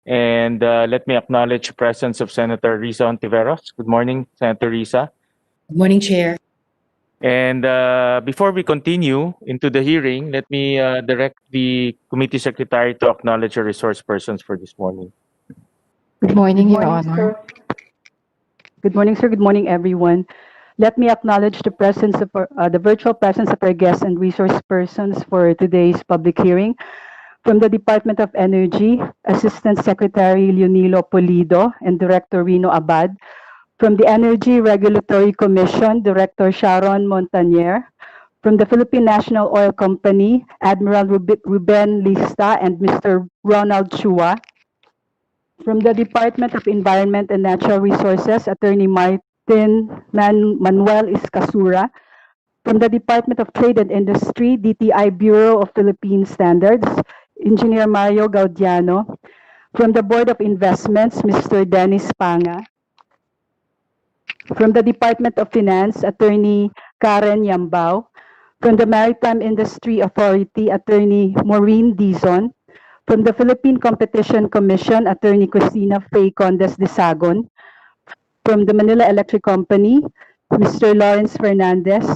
And let me acknowledge the presence of Senator Risa Ontiveros. Good morning, Senator Risa. Good morning, Chair. And before we continue into the hearing, let me direct the committee secretary to acknowledge the resource persons for this morning. Good morning, Your Honor. Good morning, sir. Good morning, everyone. Let me acknowledge the presence of the virtual presence of our guests and resource persons for today's public hearing. From the Department of Energy, Assistant Secretary Leonilo Polido and Director Rino Abad. From the Energy Regulatory Commission, Director Sharon Montanier. From the Philippine National Oil Company, Admiral Ruben Lista and Mr. Ronald Chua. From the Department of Environment and Natural Resources, Attorney Martin Manuel Iscasura. From the Department of Trade and Industry, DTI Bureau of Philippine Standards, Engineer Mario Gaudiano. From the Board of Investments, Mr. Dennis Panga. From the Department of Finance, Attorney Karen Yambao. From the Maritime Industry Authority, Attorney Maureen Dizon. From the Philippine Competition Commission, Attorney Cristina Faye Condes de Sagon. From the Manila Electric Company, Mr. Lawrence Fernandez.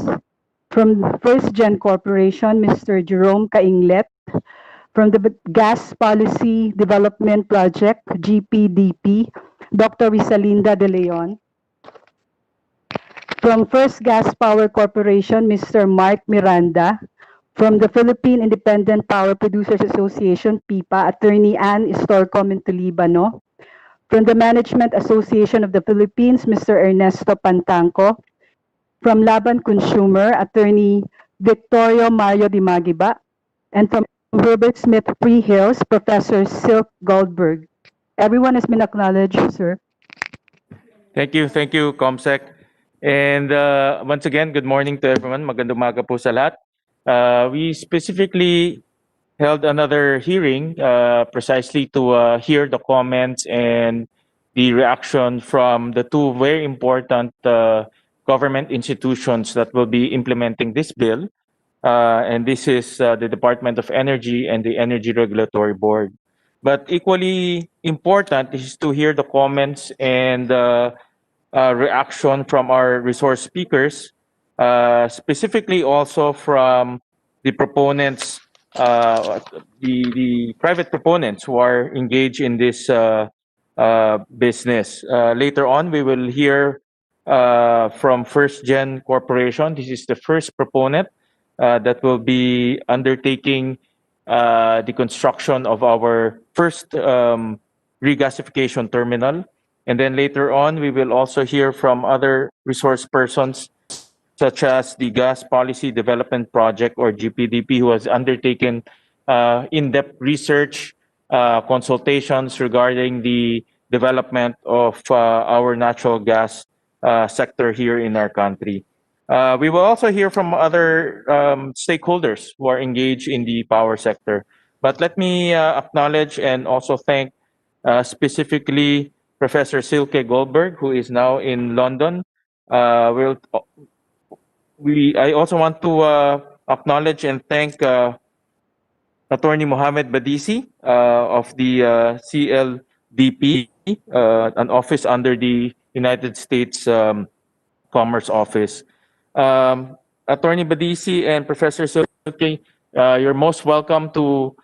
From First Gen Corporation, Mr. Jerome Cainglet. From the Gas Policy Development Project, GPDP, Dr. Risalinda De Leon. From First Gas Power Corporation, Mr. Mark Miranda. From the Philippine Independent Power Producers Association, PIPA, Attorney Ann Istorco Mentolibano. From the Management Association of the Philippines, Mr. Ernesto Pantanco. From Laban Consumer, Attorney Victorio Mario Di Magiba. And from Herbert Smith Free Hills, Professor Silk Goldberg. Everyone has been acknowledged, sir. Thank you, Comsec. And once again, good morning to everyone. Magandang umaga po sa lahat. We specifically held another hearing precisely to hear the comments and the reaction from the two very important government institutions that will be implementing this bill. And this is the Department of Energy and the Energy Regulatory Board. But equally important is to hear the comments and reaction from our resource speakers, specifically also from the proponents, the private proponents who are engaged in this business. Later on, we will hear from First Gen Corporation. This is the first proponent that will be undertaking the construction of our first regasification terminal. And then later on, we will also hear from other resource persons, such as the Gas Policy Development Project, or GPDP, who has undertaken in-depth research, consultations regarding the development of our natural gas sector here in our country. We will also hear from other stakeholders who are engaged in the power sector. But let me acknowledge and also thank specifically Professor Silke Goldberg, who is now in London. I also want to acknowledge and thank Attorney Mohamed Badisi of the CLDP, an office under the United States Commerce Office. Attorney Badisi and Professor Silke, you're most welcome to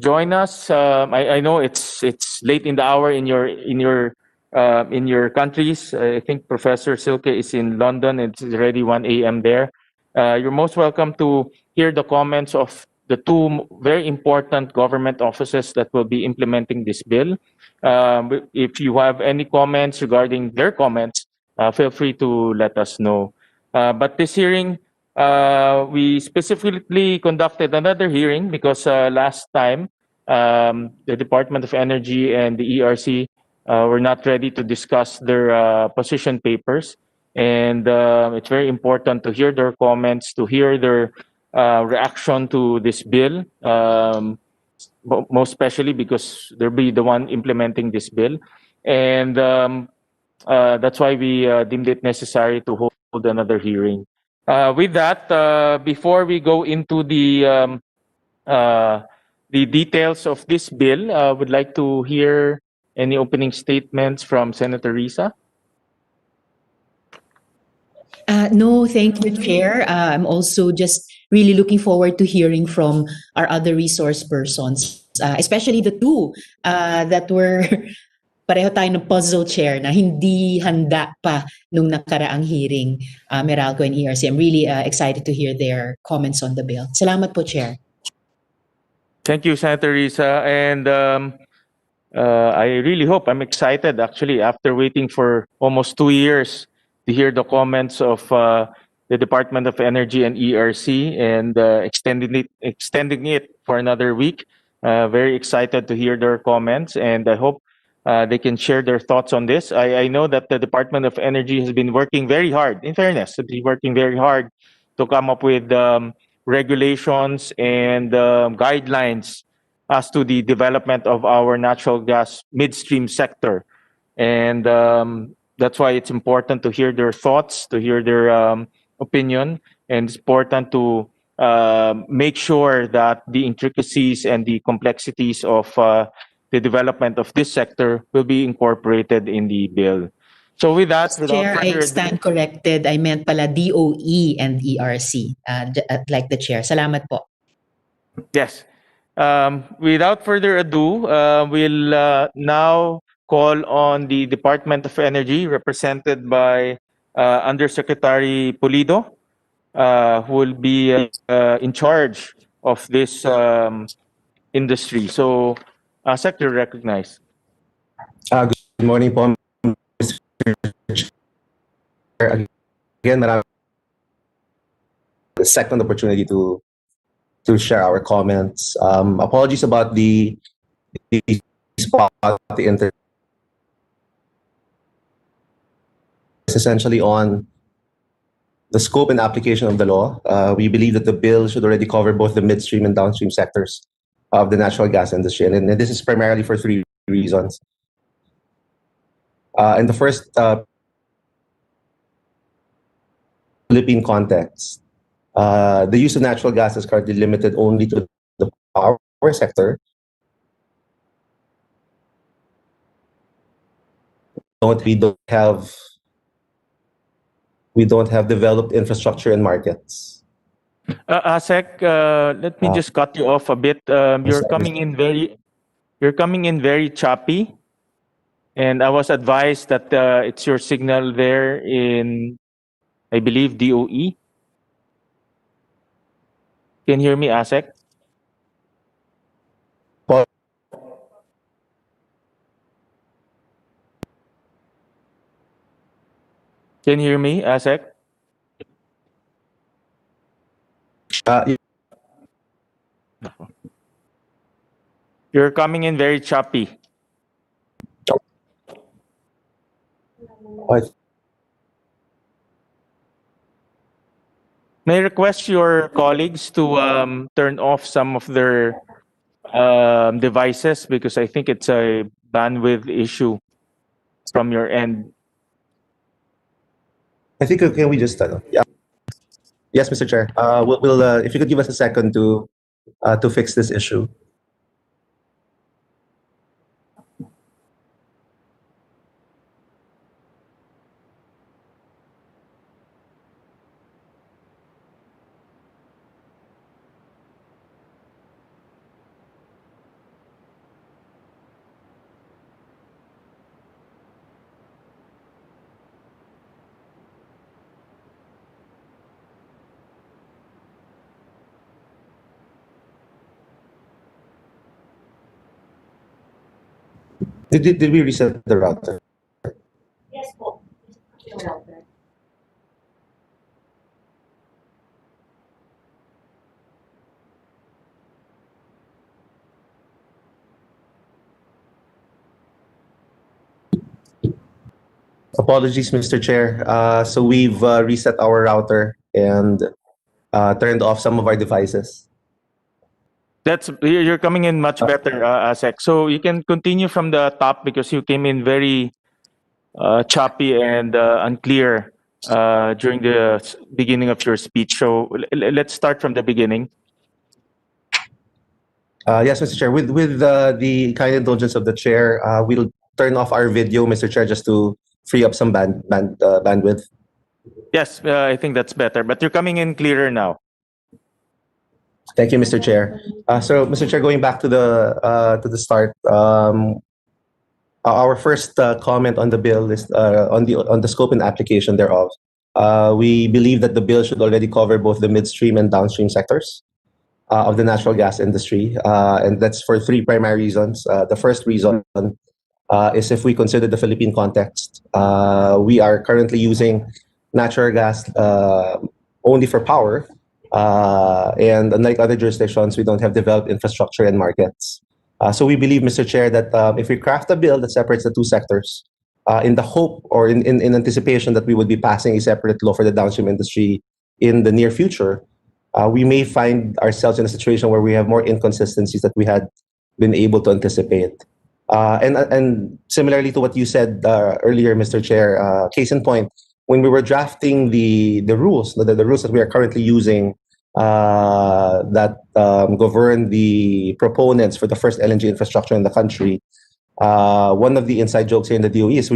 join us. I know it's late in the hour in your countries. I think Professor Silke is in London. It's already 1 a.m. there. You're most welcome to hear the comments of the two very important government offices that will be implementing this bill. If you have any comments regarding their comments, feel free to let us know. But this hearing, we specifically conducted another hearing because last time the Department of Energy and the ERC were not ready to discuss their position papers. And it's very important to hear their comments, to hear their reaction to this bill, most especially because they'll be the one implementing this bill. And that's why we deemed it necessary to hold another hearing. With that, before we go into the details of this bill, I would like to hear Any opening statements from Senator Risa? No, thank you, Chair. I'm also just really looking forward to hearing from our other resource persons, especially the two that were pareho tayo ng puzzle, Chair, na hindi handa pa nung nakaraang hearing, Meralco and ERC. I'm really excited to hear their comments on the bill. Salamat po, Chair. Thank you, Senator Risa. And I really hope, I'm excited actually, after waiting for almost 2 years to hear the comments of the Department of Energy and ERC and extending it for another week. Very excited to hear their comments, and I hope they can share their thoughts on this. I know that the Department of Energy has been working very hard, in fairness, has been working very hard to come up with regulations and guidelines as to the development of our natural gas midstream sector. And that's why it's important to hear their thoughts, to hear their opinion, and it's important to make sure that the intricacies and the complexities of the development of this sector will be incorporated in the bill. So with that, without Chair, further I ado- stand corrected. I meant pala DOE and ERC, like the Chair. Salamat po. Yes. Without further ado, we'll now call on the Department of Energy, represented by Undersecretary Pulido, who will be in charge of this industry. So, Secretary, recognized. Good morning po, Mr. Chair. Again, maraming the second opportunity to share our comments. Apologies about the spot, the inter essentially on the scope and application of the law. We believe that the bill should already cover both the midstream and downstream sectors of the natural gas industry. And this is primarily for three reasons. In the first Philippine context, the use of natural gas is currently limited only to the power sector. We don't have developed infrastructure and markets. Asek, let me just cut you off a bit. You're coming in very choppy, and I was advised that it's your signal there in, I believe, DOE. Can you hear me, Asek? Can you hear me, Asek? You're coming in very choppy. May I request your colleagues to turn off some of their devices, because I think it's a bandwidth issue from your end. I think, can we just yeah. Yes, Mr. Chair. We'll if you could give us a second to fix this issue. Did we reset the router? Yes po. Apologies, Mr. Chair. So we've reset our router and turned off some of our devices. You're coming in much better, Asek. So you can continue from the top, because you came in very choppy and unclear during the beginning of your speech. So let's start from the beginning. Yes, Mr. Chair. With the kind indulgence of the chair, we'll turn off our video, Mr. Chair, just to free up some bandwidth? Yes, I think that's better. But you're coming in clearer now. Thank you, Mr. Chair. So, Mr. Chair, going back to the start, our first comment on the bill is on the scope and application thereof. We believe that the bill should already cover both the midstream and downstream sectors of the natural gas industry, and that's for three primary reasons. The first reason is if we consider the Philippine context. We are currently using natural gas only for power, and unlike other jurisdictions, we don't have developed infrastructure and markets. So we believe, Mr. Chair, that if we craft a bill that separates the two sectors, in the hope or in anticipation that we would be passing a separate law for the downstream industry in the near future, we may find ourselves in a situation where we have more inconsistencies that we had been able to anticipate. And similarly to what you said earlier, Mr. Chair, case in point, when we were drafting the rules, the rules that we are currently using that govern the proponents for the first LNG infrastructure in the country, one of the inside jokes here in the DOE is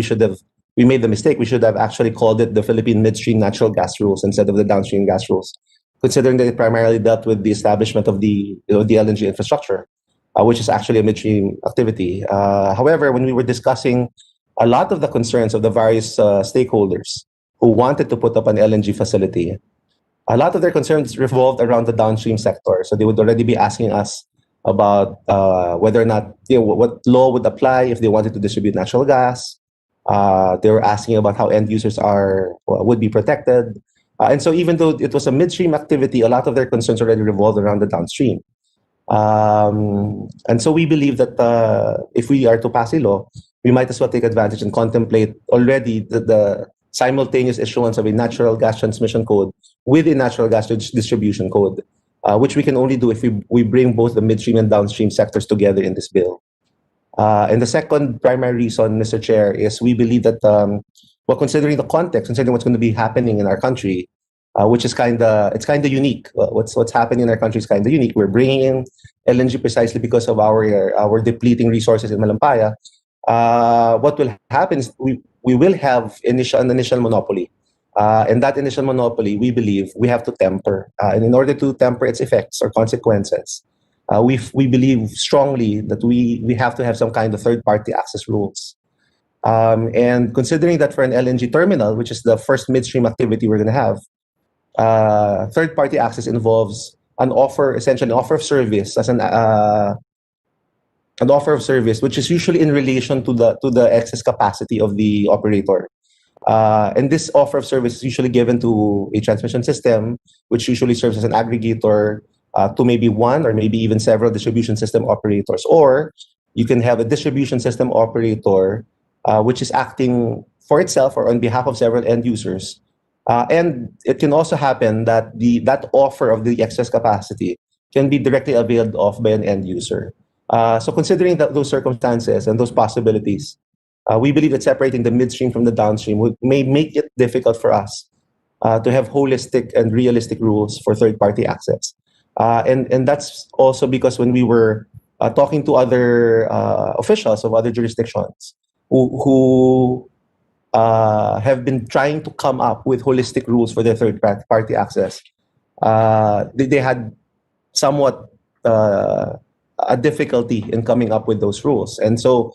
we made the mistake. We should have actually called it the Philippine Midstream Natural Gas Rules instead of the Downstream Gas Rules, considering that it primarily dealt with the establishment of the LNG infrastructure, which is actually a midstream activity. However, when we were discussing a lot of the concerns of the various stakeholders who wanted to put up an LNG facility, a lot of their concerns revolved around the downstream sector. So they would already be asking us about whether or not, what law would apply if they wanted to distribute natural gas. They were asking about how end users would be protected. And so even though it was a midstream activity, a lot of their concerns already revolved around the downstream. And so we believe that if we are to pass a law, we might as well take advantage and contemplate already the simultaneous issuance of a natural gas transmission code with a natural gas distribution code, which we can only do if we bring both the midstream and downstream sectors together in this bill. And the second primary reason, Mr. Chair, is we believe that, considering the context, considering what's going to be happening in our country, which is kind of unique. What's happening in our country is kind of unique. We're bringing in LNG precisely because of our depleting resources in Malampaya. What will happen is we will have an initial monopoly. And that initial monopoly, we believe, we have to temper. And in order to temper its effects or consequences, we believe strongly that we have to have some kind of third-party access rules. And considering that for an LNG terminal, which is the first midstream activity we're going to have, third-party access involves essentially an offer of service as an offer of service, which is usually in relation to the excess capacity of the operator. And this offer of service is usually given to a transmission system, which usually serves as an aggregator to maybe one or maybe even several distribution system operators. Or you can have a distribution system operator which is acting for itself or on behalf of several end users. And it can also happen that that offer of the excess capacity can be directly availed of by an end user. So considering those circumstances and those possibilities, we believe that separating the midstream from the downstream may make it difficult for us to have holistic and realistic rules for third-party access. And that's also because when we were talking to other officials of other jurisdictions who have been trying to come up with holistic rules for their third-party access, they had somewhat a difficulty in coming up with those rules. And so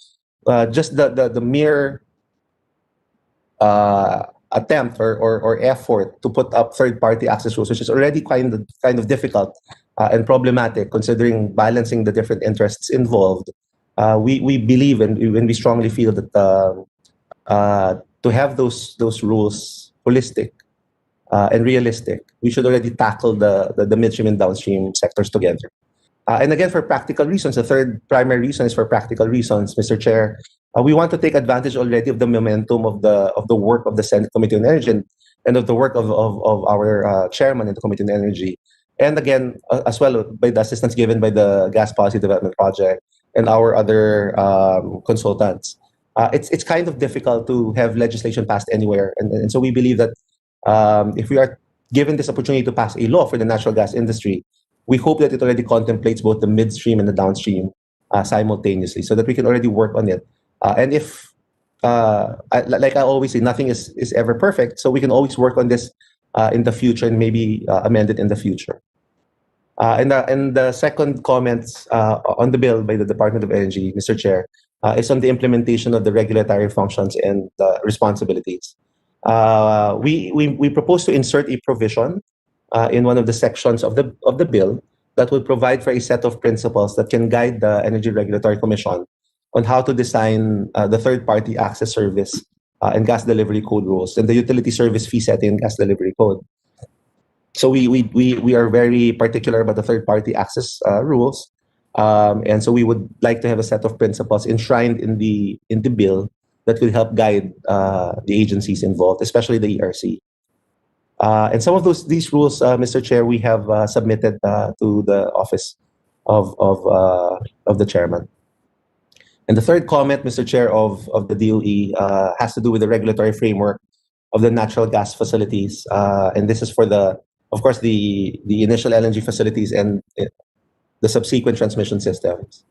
just the mere attempt or effort to put up third-party access rules, which is already kind of difficult and problematic considering balancing the different interests involved, we believe and we strongly feel that to have those rules holistic and realistic, we should already tackle the midstream and downstream sectors together. And again, for practical reasons, the third primary reason is for practical reasons, Mr. Chair. We want to take advantage already of the momentum of the work of the Senate Committee on Energy and of the work of our chairman in the Committee on Energy. And again, as well by the assistance given by the Gas Policy Development Project and our other consultants. It's kind of difficult to have legislation passed anywhere. And so we believe that if we are given this opportunity to pass a law for the natural gas industry, we hope that it already contemplates both the midstream and the downstream simultaneously so that we can already work on it And if, like I always say, nothing is ever perfect, so we can always work on this in the future and maybe amend it in the future. And the second comments on the bill by the Department of Energy, Mr. Chair, is on the implementation of the regulatory functions and responsibilities. We propose to insert a provision in one of the sections of the bill that will provide for a set of principles that can guide the Energy Regulatory Commission on how to design the third-party access service and gas delivery code rules and the utility service fee setting and gas delivery code. So we are very particular about the third-party access rules, and so we would like to have a set of principles enshrined in the bill that will help guide the agencies involved, especially the ERC. And some of these rules, Mr. Chair, we have submitted to the office of the chairman. And the third comment, Mr. Chair, of the DOE has to do with the regulatory framework of the natural gas facilities, and this is for of course, the initial LNG facilities and the subsequent transmission systems.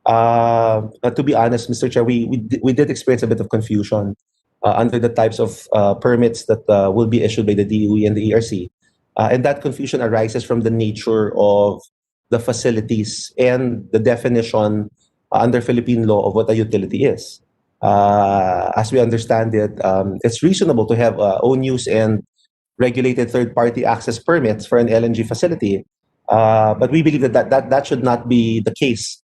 To be honest, Mr. Chair, we did experience a bit of confusion under the types of permits that will be issued by the DOE and the ERC. And that confusion arises from the nature of the facilities and the definition under Philippine law of what a utility is. As we understand it, it's reasonable to have own use and regulated third-party access permits for an LNG facility, but we believe that should not be the case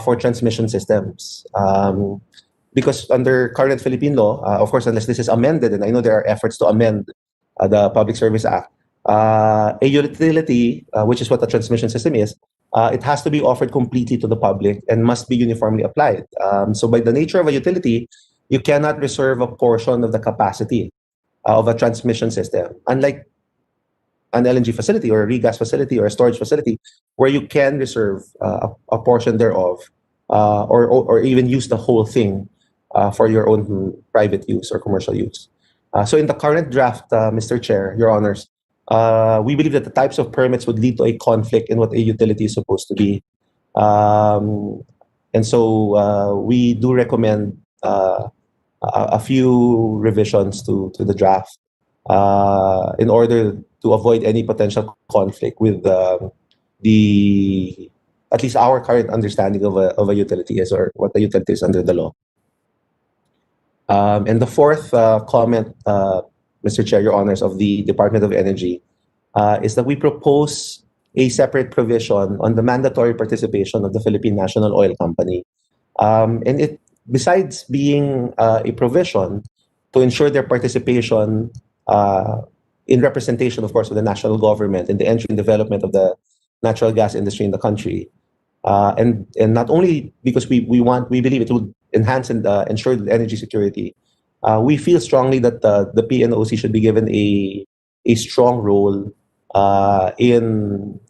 for transmission systems. Because under current Philippine law, of course, unless this is amended, and I know there are efforts to amend the Public Service Act, a utility, which is what a transmission system is, it has to be offered completely to the public and must be uniformly applied. So by the nature of a utility, you cannot reserve a portion of the capacity of a transmission system, unlike an LNG facility or a regas facility or a storage facility, where you can reserve a portion thereof, or even use the whole thing for your own private use or commercial use. So in the current draft, Mr. Chair, Your Honors, we believe that the types of permits would lead to a conflict in what a utility is supposed to be. And so we do recommend a few revisions to the draft in order to avoid any potential conflict with at least our current understanding of a utility is, or what a utility is under the law. And the fourth comment, Mr. Chair, Your Honors, of the Department of Energy is that we propose a separate provision on the mandatory participation of the Philippine National Oil Company. And it, besides being a provision to ensure their participation in representation, of course, of the national government in the entry and development of the natural gas industry in the country, and not only because we believe it would enhance and ensure the energy security, we feel strongly that the PNOC should be given a strong role in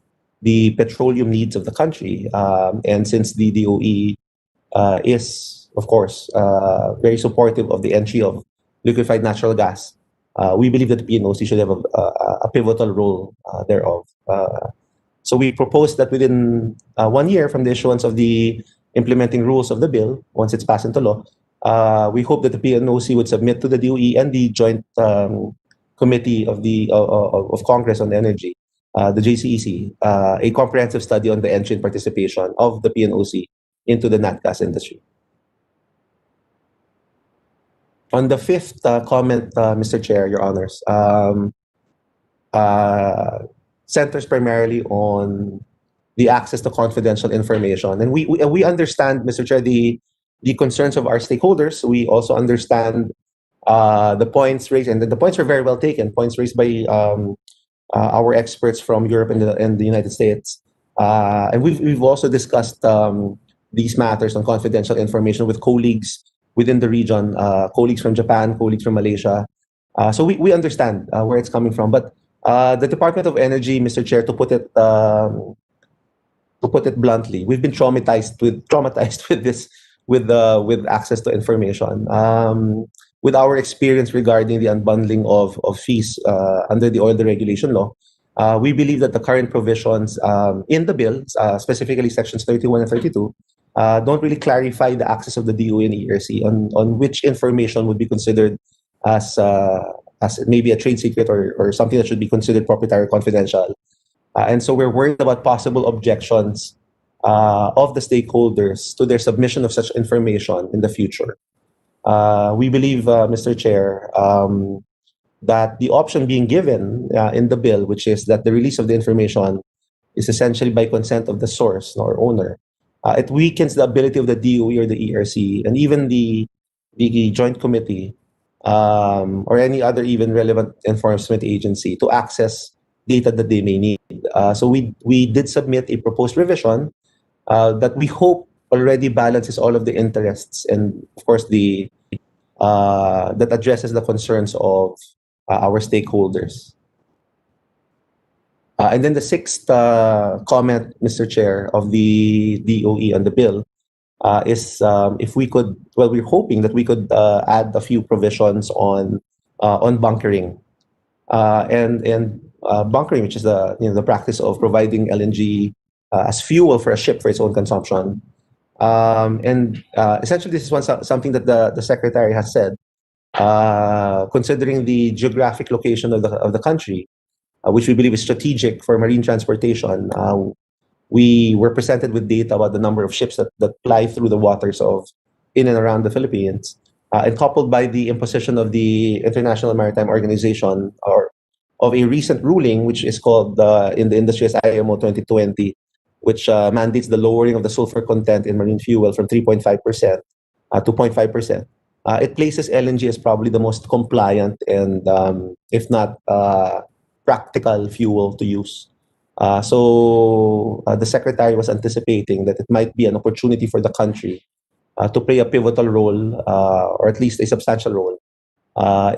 the petroleum needs of the country. And since the DOE is, of course, very supportive of the entry of liquefied natural gas, we believe that the PNOC should have a pivotal role thereof. So we propose that within 1 year from the issuance of the implementing rules of the bill, once it's passed into law, we hope that the PNOC would submit to the DOE and the Joint Committee of Congress on Energy, the JCEC, a comprehensive study on the entry and participation of the PNOC into the nat gas industry. On the fifth comment, Mr. Chair, Your Honors, centers primarily on the access to confidential information. And we understand, Mr. Chair, the concerns of our stakeholders. We also understand the points raised, and the points are very well taken, points raised by our experts from Europe and the United States. And we've also discussed these matters on confidential information with colleagues within the region, colleagues from Japan, colleagues from Malaysia. So we understand where it's coming from. But the Department of Energy, Mr. Chair, to put it bluntly, we've been traumatized with this, with access to information. With our experience regarding the unbundling of fees under the oil deregulation law, we believe that the current provisions in the bill, specifically sections 31 and 32, don't really clarify the access of the DOE and ERC on which information would be considered as maybe a trade secret or something that should be considered proprietary confidential. And so we're worried about possible objections of the stakeholders to their submission of such information in the future. We believe, Mr. Chair, that the option being given in the bill, which is that the release of the information is essentially by consent of the source or owner, it weakens the ability of the DOE or the ERC and even the Joint Committee or any other even relevant enforcement agency to access data that they may need. So we did submit a proposed revision that we hope already balances all of the interests and, of course, that addresses the concerns of our stakeholders. And then the sixth comment, Mr. Chair, of the DOE on the bill is if we could, well, we're hoping that we could add a few provisions on bunkering. And bunkering, which is the practice of providing LNG as fuel for a ship for its own consumption. And essentially, this is something that the Secretary has said, considering the geographic location of the country, which we believe is strategic for marine transportation. We were presented with data about the number of ships that ply through the waters of in and around the Philippines, and coupled by the imposition of the International Maritime Organization or of a recent ruling, which is called in the industry as IMO 2020, which mandates the lowering of the sulfur content in marine fuel from 3.5% to 0.5%. It places LNG as probably the most compliant and, if not practical fuel to use. So the Secretary was anticipating that it might be an opportunity for the country to play a pivotal role, or at least a substantial role,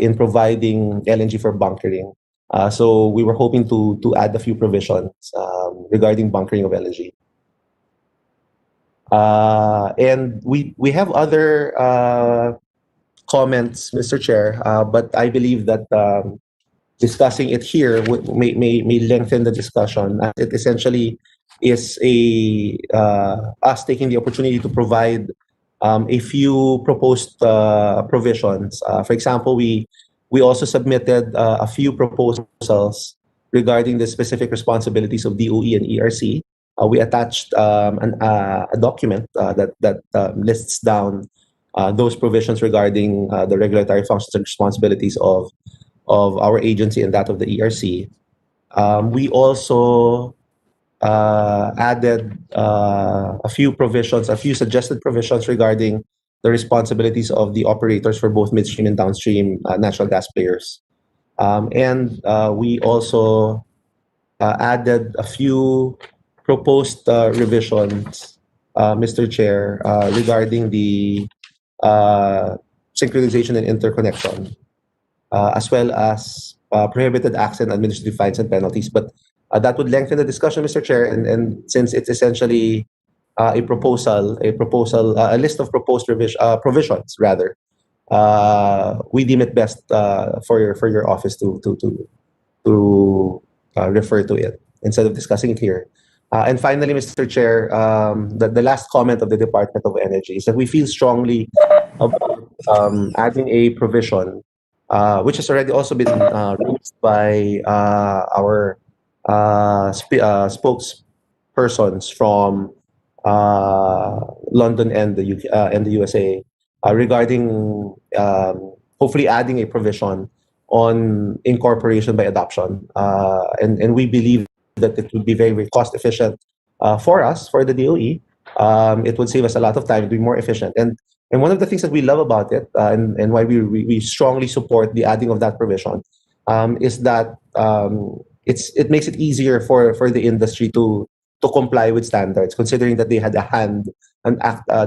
in providing LNG for bunkering. So we were hoping to add a few provisions regarding bunkering of LNG. And we have other comments, Mr. Chair, but I believe that discussing it here may lengthen the discussion. It essentially is us taking the opportunity to provide a few proposed provisions. For example, we also submitted a few proposals regarding the specific responsibilities of DOE and ERC. We attached a document that lists down those provisions regarding the regulatory functions and responsibilities of our agency and that of the ERC. We also added a few suggested provisions regarding the responsibilities of the operators for both midstream and downstream natural gas players. And we also added a few proposed revisions, Mr. Chair, regarding the synchronization and interconnection, as well as prohibited acts and administrative fines and penalties. But that would lengthen the discussion, Mr. Chair, and since it's essentially a list of proposed provisions, rather, we deem it best for your office to refer to it instead of discussing it here. And finally, Mr. Chair, the last comment of the Department of Energy is that we feel strongly about adding a provision, which has already also been raised by our spokespersons from London and the USA, regarding hopefully adding a provision on incorporation by adoption. And we believe that it would be very, very cost efficient for us, for the DOE. It would save us a lot of time, it would be more efficient. And one of the things that we love about it, and why we strongly support the adding of that provision, is that it makes it easier for the industry to comply with standards, considering that they had a hand and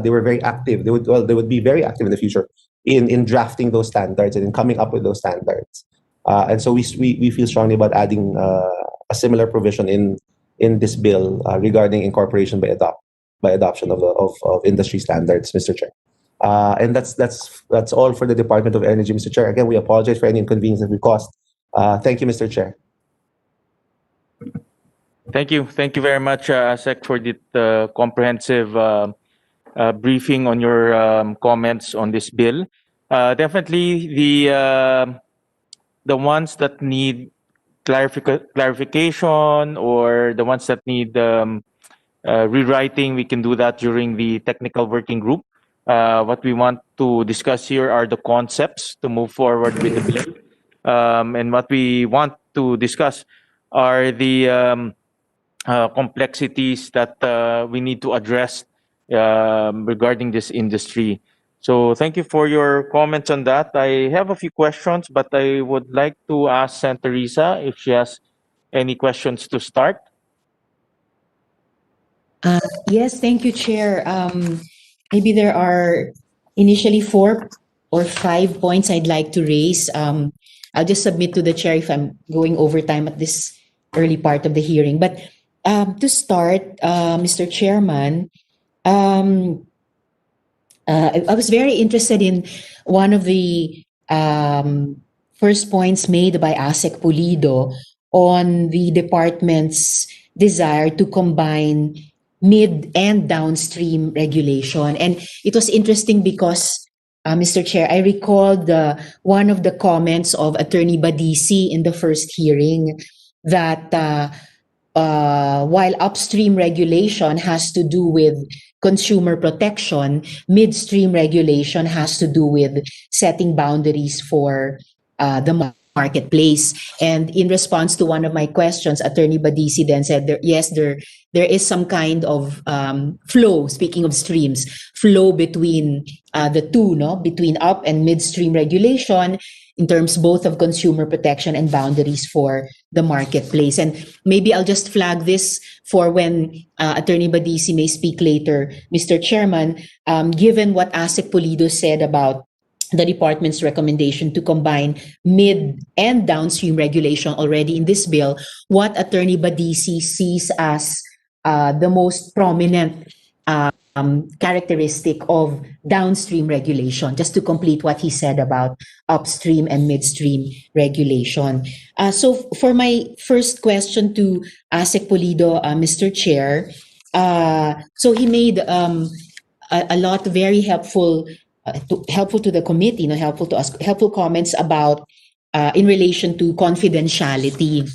they were very active. They would be very active in the future in drafting those standards and in coming up with those standards. And so we feel strongly about adding a similar provision in this bill regarding incorporation by adoption of industry standards, Mr. Chair. And that's all for the Department of Energy, Mr. Chair. Again, we apologize for any inconvenience that we caused. Thank you, Mr. Chair. Thank you very much, Sec, for the comprehensive briefing on your comments on this bill. Definitely the ones that need clarification, or the ones that need rewriting, we can do that during the technical working group. What we want to discuss here are the concepts to move forward with the bill. And what we want to discuss are the complexities that we need to address regarding this industry. So thank you for your comments on that. I have a few questions, but I would like to ask Santa Teresa if she has any questions to start. Yes, thank you, Chair. Maybe there are initially 4 or 5 points I'd like to raise. I'll just submit to the Chair if I'm going over time at this early part of the hearing. But to start, Mr. Chairman, I was very interested in one of the first points made by ASEC Pulido on the department's desire to combine mid and downstream regulation. And it was interesting because, Mr. Chair, I recalled one of the comments of Attorney Badisi in the first hearing that while upstream regulation has to do with consumer protection, midstream regulation has to do with setting boundaries for the marketplace. And in response to one of my questions, Attorney Badisi then said, there is some kind of flow, speaking of streams, flow between the two, no? Between up and midstream regulation in terms both of consumer protection and boundaries for the marketplace. And maybe I'll just flag this for when Attorney Badisi may speak later, Mr. Chairman, given what ASEC Pulido said about the department's recommendation to combine mid and downstream regulation already in this bill, what Attorney Badisi sees as the most prominent characteristic of downstream regulation, just to complete what he said about upstream and midstream regulation. So for my first question to ASEC Pulido, Mr. Chair, so he made a lot very helpful to the committee, helpful to us, helpful comments about in relation to confidentiality.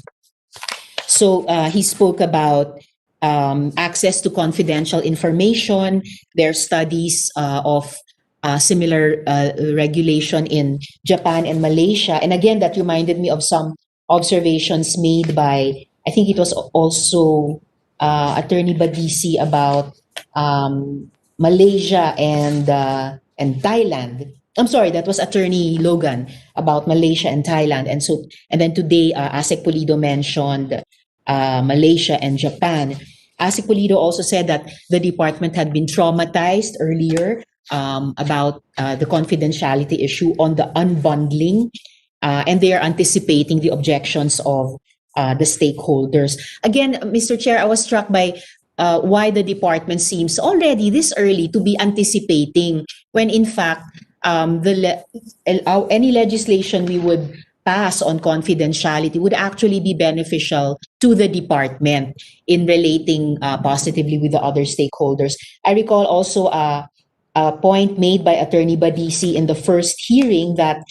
So he spoke about access to confidential information. There are studies of similar regulation in Japan and Malaysia. And again, that reminded me of some observations made by, I think it was also Attorney Badisi about Malaysia and Thailand. I'm sorry, that was Attorney Logan about Malaysia and Thailand. And then today, ASEC Pulido mentioned Malaysia and Japan. ASEC Pulido also said that the department had been traumatized earlier about the confidentiality issue on the unbundling, and they are anticipating the objections of the stakeholders. Again, Mr. Chair, I was struck by why the department seems already this early to be anticipating, when in fact any legislation we would pass on confidentiality would actually be beneficial to the department in relating positively with the other stakeholders. I recall also a point made by Attorney Badisi in the first hearing that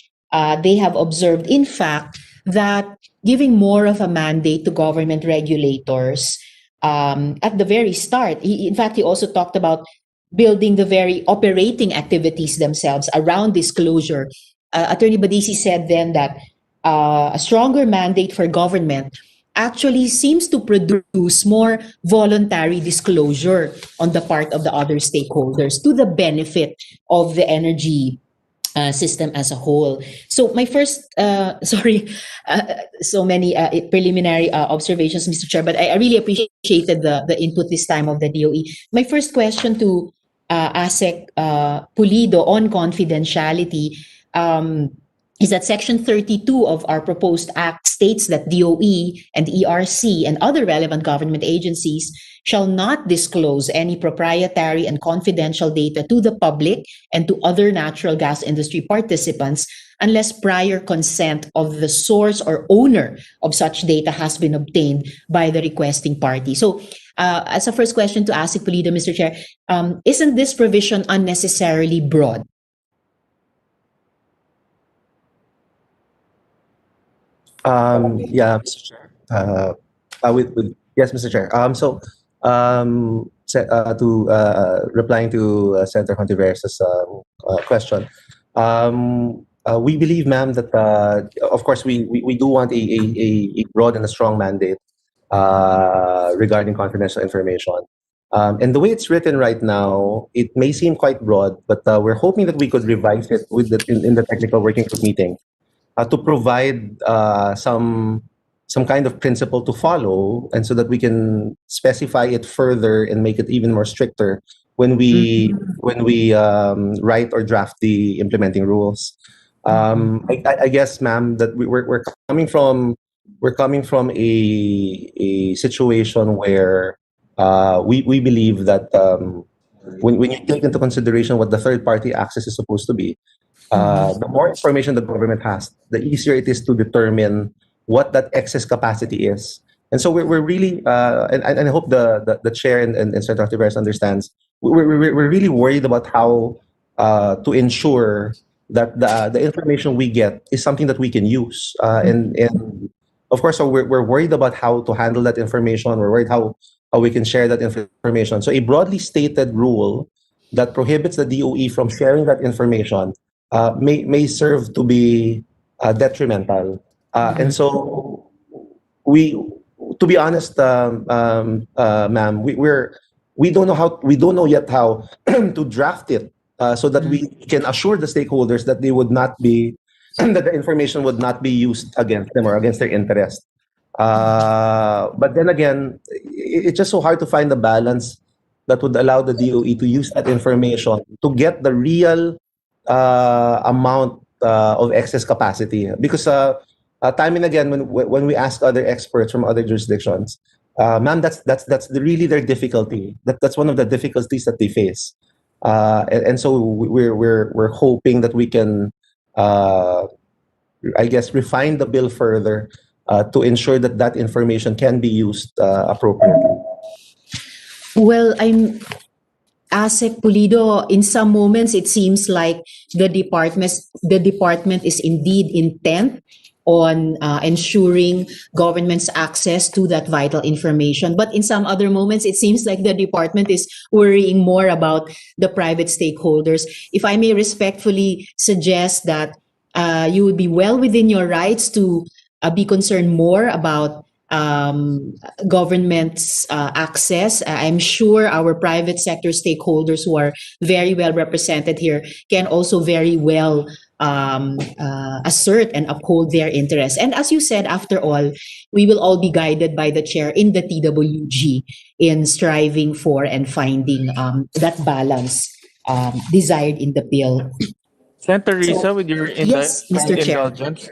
they have observed, in fact, that giving more of a mandate to government regulators at the very start, in fact, he also talked about building the very operating activities themselves around disclosure. Attorney Badisi said then that a stronger mandate for government actually seems to produce more voluntary disclosure on the part of the other stakeholders to the benefit of the energy system as a whole. So my first, so many preliminary observations, Mr. Chair, but I really appreciated the input this time of the DOE. My first question to ASEC Pulido on confidentiality is that Section 32 of our proposed act states that DOE and ERC and other relevant government agencies shall not disclose any proprietary and confidential data to the public and to other natural gas industry participants unless prior consent of the source or owner of such data has been obtained by the requesting party. So As a first question to ASIC Pulido, Mr. Chair, isn't this provision unnecessarily broad? Yeah, Mr. Chair. Yes, Mr. Chair. Replying to Senator Hontiveros' question, we believe, ma'am, that of course we do want a broad and a strong mandate regarding confidential information. And the way it's written right now, it may seem quite broad, but we're hoping that we could revise it in the technical working group meeting to provide some kind of principle to follow, and so that we can specify it further and make it even more stricter when we write or draft the implementing rules. I guess, ma'am, that we're coming from a situation where we believe that when you take into consideration what the third party access is supposed to be, the more information the government has, the easier it is to determine what that excess capacity is. And so we're really, and I hope the chair and Senator Tiveros understands, we're really worried about how to ensure that the information we get is something that we can use. And of course, so we're worried about how to handle that information. We're worried how we can share that information. So a broadly stated rule that prohibits the DOE from sharing that information may serve to be detrimental. And so to be honest, ma'am, we don't know yet how to draft it so that we can assure the stakeholders that they would not be that the information would not be used against them or against their interest. But then again, it's just so hard to find the balance that would allow the DOE to use that information to get the real amount of excess capacity. Because time and again, when we ask other experts from other jurisdictions, ma'am, that's really their difficulty. That's one of the difficulties that they face. And so we're hoping that we can, I guess, refine the bill further to ensure that that information can be used appropriately. Well, I'm ASEC Pulido, in some moments it seems like the department is indeed intent on ensuring government's access to that vital information. But in some other moments, it seems like the department is worrying more about the private stakeholders. If I may respectfully suggest that you would be well within your rights to be concerned more about government's access. I'm sure our private sector stakeholders who are very well represented here can also very well assert and uphold their interests. And as you said, after all, we will all be guided by the chair in the TWG in striving for and finding that balance desired in the bill. Senator Risa, with your Yes, Mr. Chair. indulgence,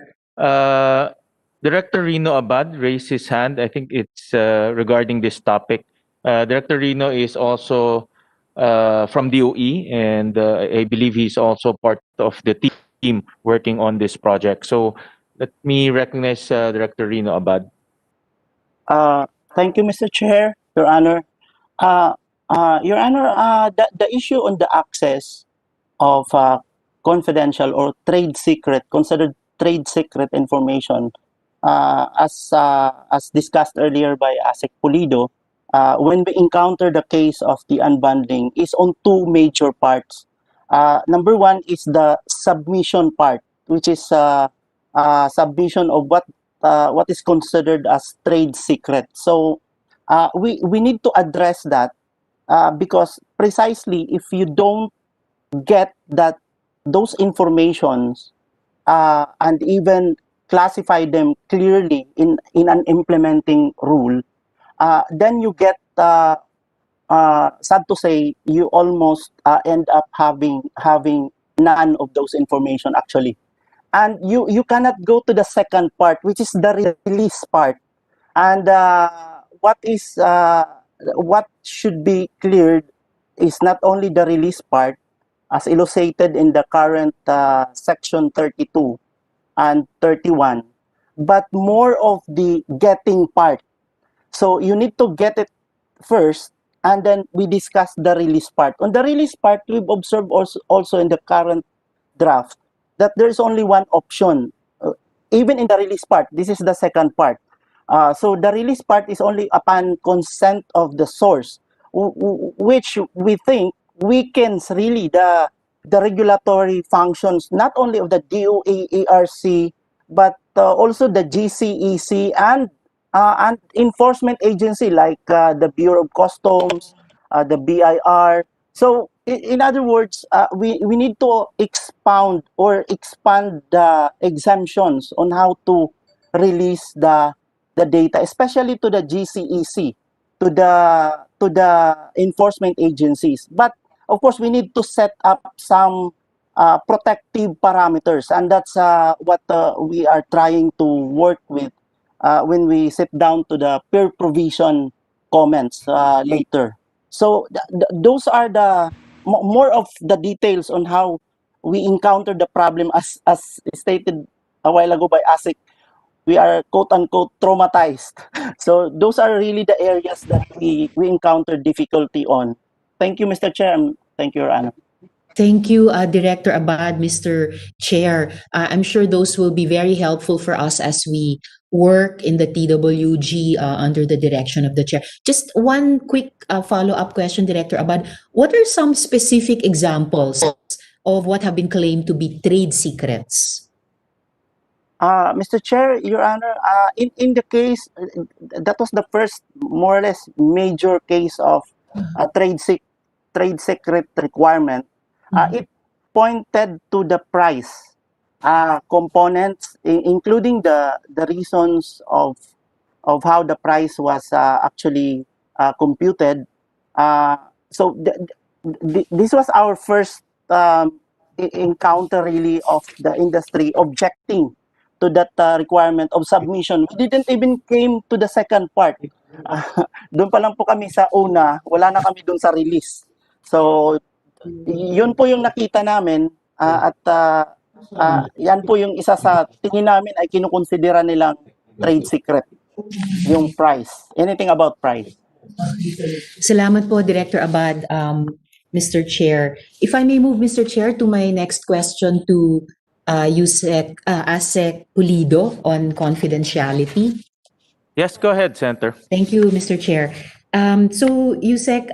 Director Rino Abad raised his hand. I think it's regarding this topic. Director Rino is also from DOE, and I believe he's also part of the team working on this project. So let me recognize Director Rino Abad. Thank you, Mr. Chair, Your Honor. Your Honor, the issue on the access of confidential or considered trade secret information, as discussed earlier by ASEC Pulido, when we encounter the case of the unbundling, is on two major parts. Number one is the submission part, which is submission of what is considered as trade secret. So we need to address that because precisely if you don't get those informations and even classify them clearly in an implementing rule, then you get, sad to say, you almost end up having none of those information actually. And you cannot go to the second part, which is the release part. And what should be cleared is not only the release part, as illustrated in the current section 32 and 31, but more of the getting part. So you need to get it first, and then we discuss the release part. On the release part, we've observed also in the current draft that there's only one option. Even in the release part, this is the second part. So the release part is only upon consent of the source, which we think weakens really the regulatory functions, not only of the DOE ARC, but also the GCEC and enforcement agency like the Bureau of Customs, the BIR. So in other words, we need to expound or expand the exemptions on how to release the data, especially to the GCEC, to the enforcement agencies. But of course, we need to set up some protective parameters, and that's what we are trying to work with when we sit down to the peer provision comments later. So those are the more of the details on how we encounter the problem, as stated a while ago by ASIC. We are quote unquote traumatized. So those are really the areas that we encounter difficulty on. Thank you, Mr. Chair, and thank you, Your Honor. Thank you, Director Abad, Mr. Chair. I'm sure those will be very helpful for us as we work in the TWG under the direction of the Chair. Just one quick follow-up question, Director Abad. What are some specific examples of what have been claimed to be trade secrets? Mr. Chair, Your Honor, in the case, that was the first more or less major case of a trade secret requirement. It pointed to the price components, including the reasons of how the price was actually computed. So this was our first encounter really of the industry objecting to that requirement of submission. We didn't even came to the second part. Doon pa lang po kami sa una, wala na kami doon sa release. So, yun po yung nakita namin at yan po yung isa sa tingin namin ay kinukonsidera nilang trade secret, yung price. Anything about price. Salamat po, Director Abad, Mr. Chair. If I may move, Mr. Chair, to my next question to ASEC Pulido on confidentiality. Yes, go ahead, Senator. Thank you, Mr. Chair. So, Yusek,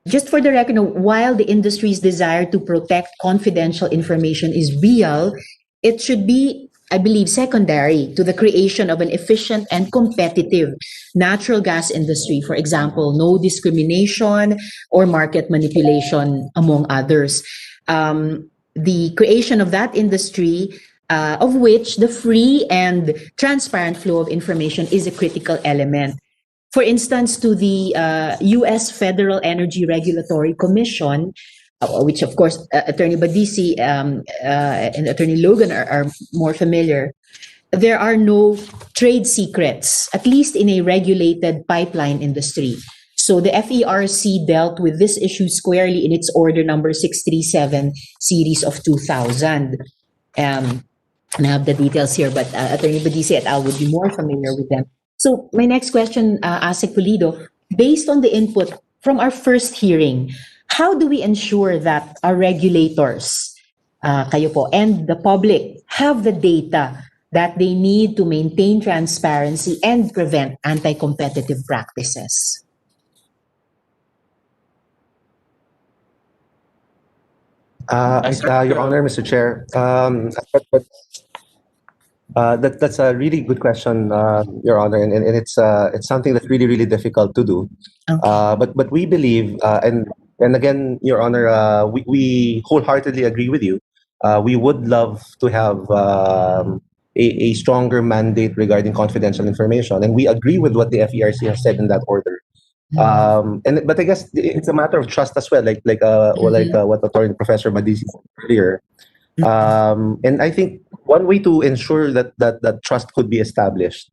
just for the record, while the industry's desire to protect confidential information is real, it should be, I believe, secondary to the creation of an efficient and competitive natural gas industry. For example, no discrimination or market manipulation, among others. The creation of that industry, of which the free and transparent flow of information is a critical element. For instance, to the U.S. Federal Energy Regulatory Commission, which of course Attorney Badisi and Attorney Logan are more familiar, there are no trade secrets, at least in a regulated pipeline industry. So the FERC dealt with this issue squarely in its order number 637 series of 2000. And I have the details here, but Attorney Badisi et al. Would be more familiar with them. So my next question, ASEC Pulido, based on the input from our first hearing, how do we ensure that our regulators, kayo po, and the public have the data that they need to maintain transparency and prevent anti-competitive practices? Your Honor, Mr. Chair, that's a really good question, Your Honor, and it's something that's really, really difficult to do. Okay. But we believe, and again, Your Honor, we wholeheartedly agree with you. We would love to have a stronger mandate regarding confidential information, and we agree with what the FERC has said in that order. But I guess it's a matter of trust as well, like what Attorney Professor Badisi said earlier. And I think one way to ensure that trust could be established,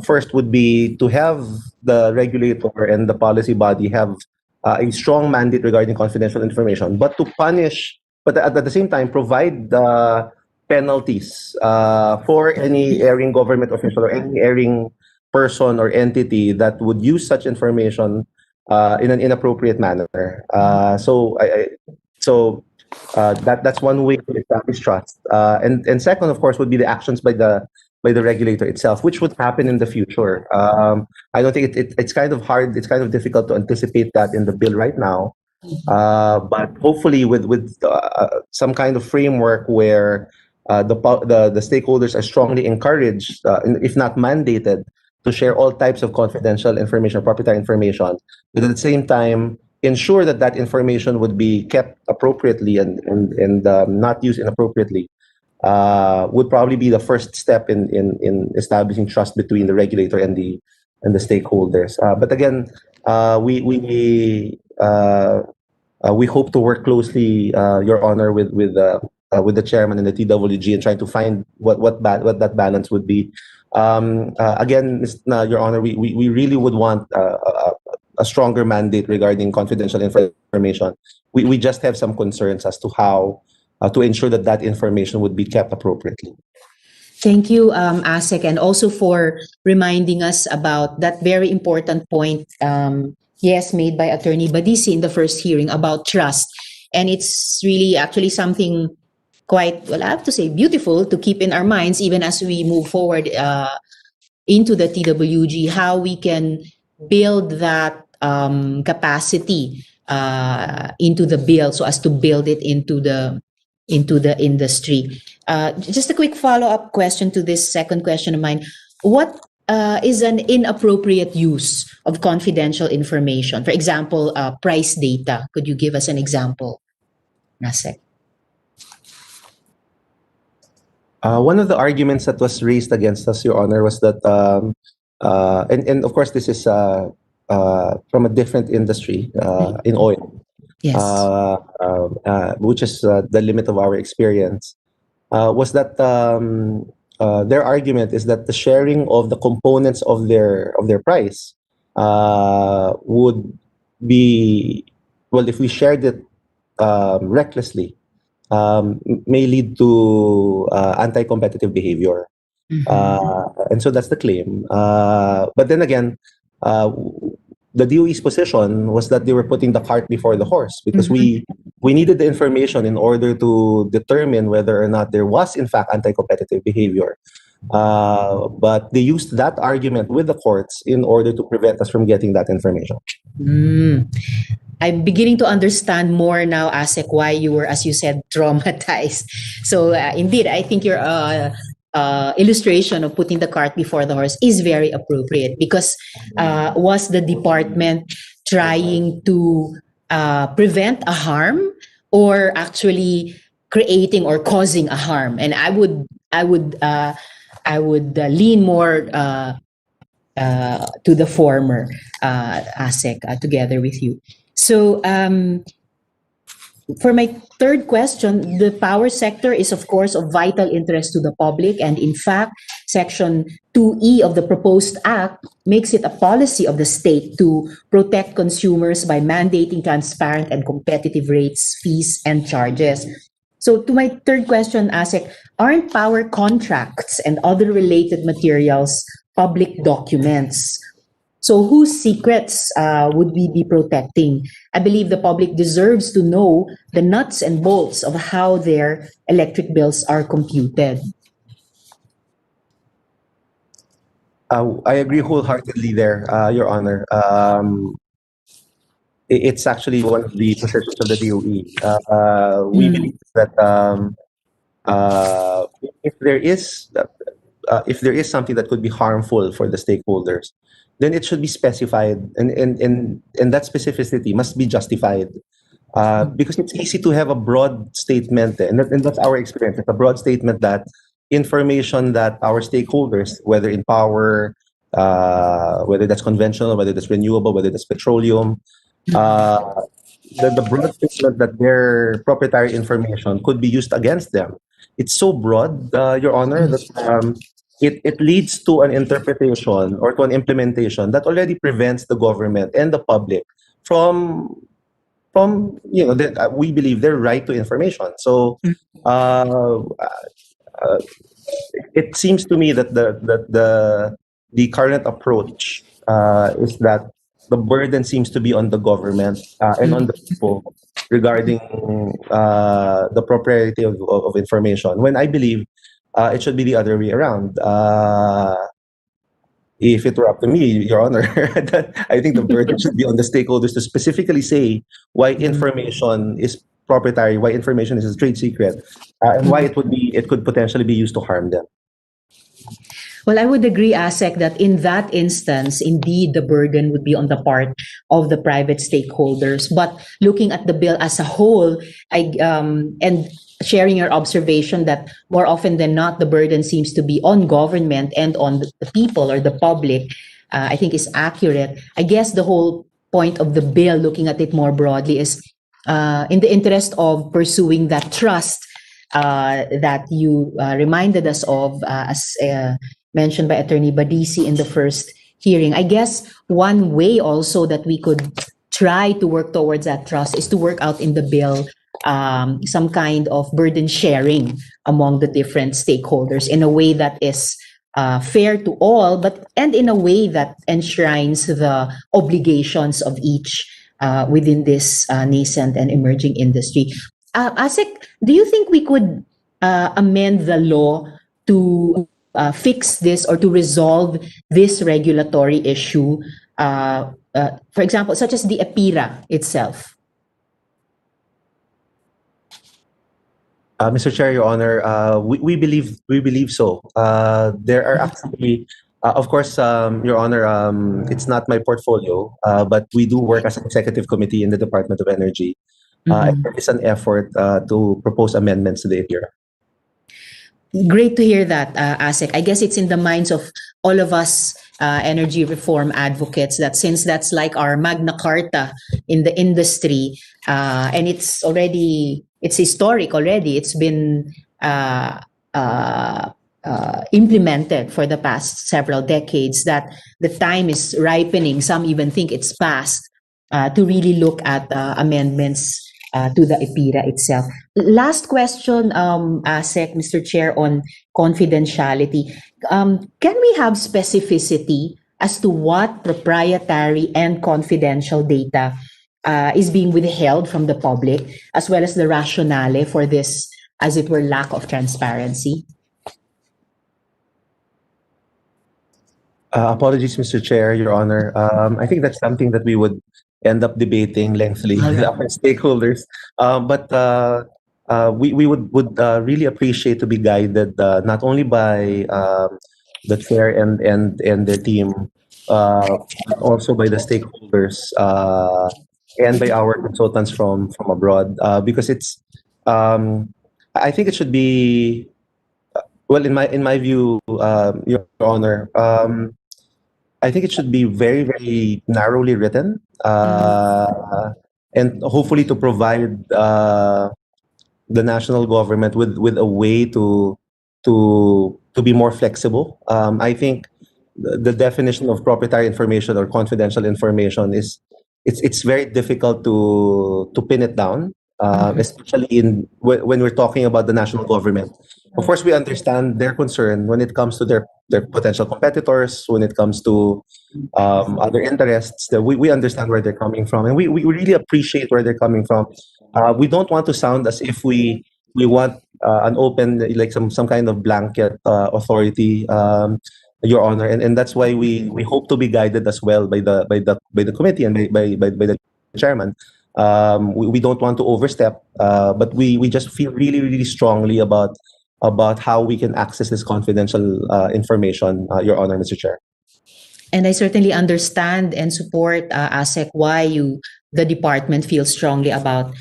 first would be to have the regulator and the policy body have a strong mandate regarding confidential information, but to punish, but at the same time provide penalties for any erring government official or any erring person or entity that would use such information in an inappropriate manner. That's one way to establish trust. And second, of course, would be the actions by the regulator itself, which would happen in the future. I don't think it's kind of hard. It's kind of difficult to anticipate that in the bill right now. But hopefully, with some kind of framework where the stakeholders are strongly encouraged, if not mandated, to share all types of confidential information, proprietary information, but at the same time ensure that that information would be kept appropriately and not used inappropriately, would probably be the first step in establishing trust between the regulator and the stakeholders. But again, we hope to work closely, Your Honor, with the chairman and the TWG and trying to find what that balance would be. Again, Your Honor, we really would want a stronger mandate regarding confidential information. We just have some concerns as to how to ensure that information would be kept appropriately. Thank you, ASEC, and also for reminding us about that very important point, made by Attorney Badisi in the first hearing about trust. And it's really actually something quite, well, I have to say, beautiful to keep in our minds, even as we move forward into the TWG, how we can build that capacity into the bill so as to build it into the industry. Just a quick follow-up question to this second question of mine. What is an inappropriate use of confidential information? For example, price data. Could you give us an example, Nasek? One of the arguments that was raised against us, Your Honor, was that, and of course this is from a different industry, in oil. Yes. Which is the limit of our experience, was that their argument is that the sharing of the components of their price would be, well, if we shared it recklessly, may lead to anti-competitive behavior. And so that's the claim. But then again, the DOE's position was that they were putting the cart before the horse, because we needed the information in order to determine whether or not there was in fact anti-competitive behavior. But they used that argument with the courts in order to prevent us from getting that information. I'm beginning to understand more now, Asek, why you were, as you said, traumatized. So indeed, I think your illustration of putting the cart before the horse is very appropriate, because was the department trying to prevent a harm or actually creating or causing a harm? And I would lean more to the former, Asek, together with you. So for my third question, the power sector is, of course, of vital interest to the public. And in fact, Section 2E of the proposed act makes it a policy of the state to protect consumers by mandating transparent and competitive rates, fees, and charges. So to my third question, Asek, aren't power contracts and other related materials public documents? So whose secrets would we be protecting? I believe the public deserves to know the nuts and bolts of how their electric bills are computed. I agree wholeheartedly there, Your Honor. It's actually one of the positions of the DOE. We believe that if there is something that could be harmful for the stakeholders, then it should be specified, and that specificity must be justified. Because it's easy to have a broad statement, and that's our experience. It's a broad statement that information that our stakeholders, whether in power, whether that's conventional, whether that's renewable, whether that's petroleum, the broad statement that their proprietary information could be used against them. It's so broad, Your Honor, that it leads to an interpretation or to an implementation that already prevents the government and the public from we believe their right to information. So it seems to me that the current approach is that the burden seems to be on the government and on the people regarding the propriety of information, when I believe it should be the other way around. If it were up to me, Your Honor, I think the burden should be on the stakeholders to specifically say why information is proprietary, why information is a trade secret, and why it could potentially be used to harm them. Well, I would agree, ASEC, that in that instance, indeed, the burden would be on the part of the private stakeholders. But looking at the bill as a whole, and sharing your observation that more often than not, the burden seems to be on government and on the people or the public, I think is accurate. I guess the whole point of the bill, looking at it more broadly, is in the interest of pursuing that trust that you reminded us of, as mentioned by Attorney Badisi in the first hearing. I guess one way also that we could try to work towards that trust is to work out in the bill some kind of burden sharing among the different stakeholders in a way that is fair to all, and in a way that enshrines the obligations of each within this nascent and emerging industry. ASEC, do you think we could amend the law to fix this or to resolve this regulatory issue, for example, such as the EPIRA itself? Mr. Chair, Your Honor, we believe so. There are actually, of course, Your Honor, it's not my portfolio, but we do work as an executive committee in the Department of Energy. And there is an effort to propose amendments to the EPIRA. Great to hear that, ASEC. I guess it's in the minds of all of us energy reform advocates that since that's like our Magna Carta in the industry, and it's historic already. It's been implemented for the past several decades, that the time is ripening. Some even think it's past to really look at amendments to the EPIRA itself. Last question, ASEC, Mr. Chair, on confidentiality. Can we have specificity as to what proprietary and confidential data is being withheld from the public, as well as the rationale for this, as it were, lack of transparency? Apologies, Mr. Chair, Your Honor. I think that's something that we would end up debating lengthily with our stakeholders. But we would really appreciate to be guided not only by the chair and their team, but also by the stakeholders and by our consultants from abroad, because it's I think it should be well, in my view, Your Honor. I think it should be very, very narrowly written, and hopefully to provide the national government with a way to be more flexible. I think the definition of proprietary information or confidential information is it's very difficult to pin it down, especially when we're talking about the national government. Of course, we understand their concern when it comes to their potential competitors, when it comes to other interests. That we understand where they're coming from, and we really appreciate where they're coming from. We don't want to sound as if we want an open, like some kind of blanket authority, Your Honor, and that's why we hope to be guided as well by the committee and by the chairman. We don't want to overstep, but we just feel really, really strongly about how we can access this confidential information, Your Honor, Mr. Chair. And I certainly understand and support, ASEC, why the department feels strongly about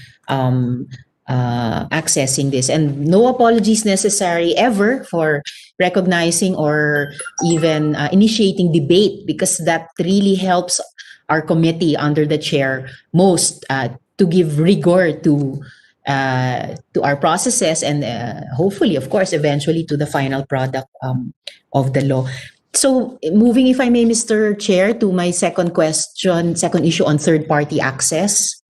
accessing this. And no apologies necessary ever for recognizing or even initiating debate, because that really helps our committee under the chair most to give rigor to our processes and hopefully, of course, eventually to the final product of the law. So moving, if I may, Mr. Chair, to my second issue on third-party access.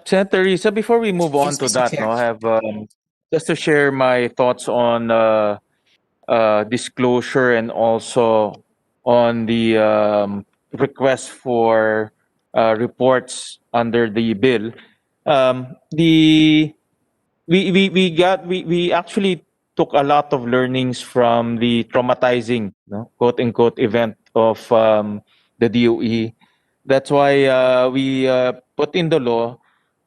Senator Risa, before we move on Yes, to Mr. that, Chair. I have just to share my thoughts on disclosure and also on the request for reports under the bill, the we actually took a lot of learnings from the traumatizing, quote unquote, event of the DOE. That's why we put in the law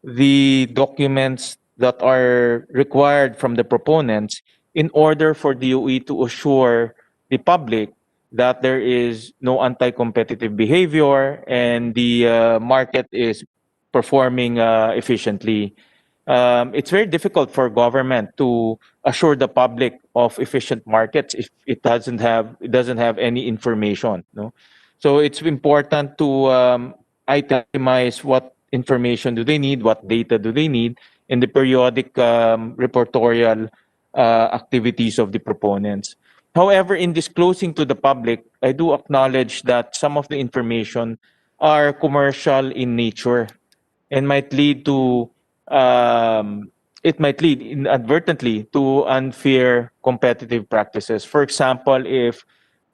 the documents that are required from the proponents in order for DOE to assure the public that there is no anti-competitive behavior and the market is performing efficiently. It's very difficult for government to assure the public of efficient markets if it doesn't have any information. No, so it's important to itemize what information do they need, what data do they need, in the periodic reportorial activities of the proponents. However, in disclosing to the public, I do acknowledge that some of the information are commercial in nature and might lead to it might lead inadvertently to unfair competitive practices. For example, if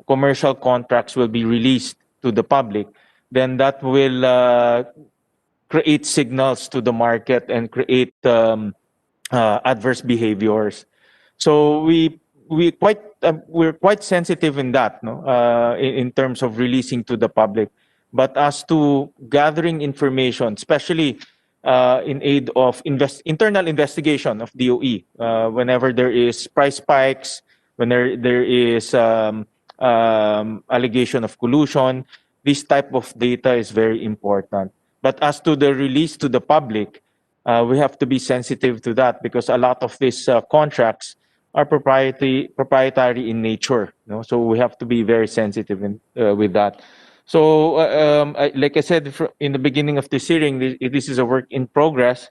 commercial contracts will be released to the public, then that will create signals to the market and create adverse behaviors. So we're quite sensitive in that, no, in terms of releasing to the public. But as to gathering information, especially in aid of internal investigation of DOE, whenever there is price spikes, when there is allegation of collusion, this type of data is very important. But as to the release to the public, we have to be sensitive to that because a lot of these contracts are proprietary in nature. No? So we have to be very sensitive with that. So, like I said in the beginning of this hearing, this is a work in progress,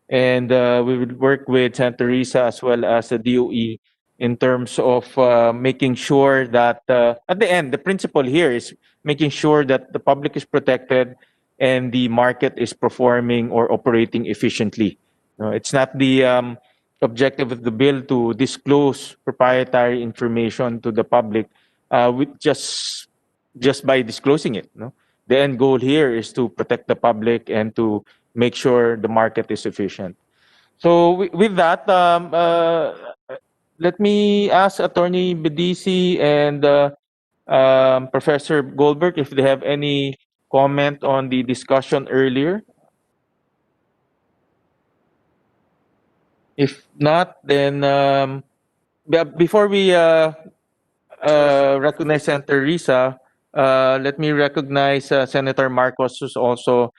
and we will work with Santa Teresa as well as the DOE in terms of making sure that at the end, the principle here is making sure that the public is protected and the market is performing or operating efficiently. It's not the objective of the bill to disclose proprietary information to the public with just by disclosing it. No? The end goal here is to protect the public and to make sure the market is efficient. So with that, let me ask Attorney Bedisi and Professor Goldberg if they have any comment on the discussion earlier. If not, then before we recognize Senator Risa, let me recognize Senator Marcos, who's also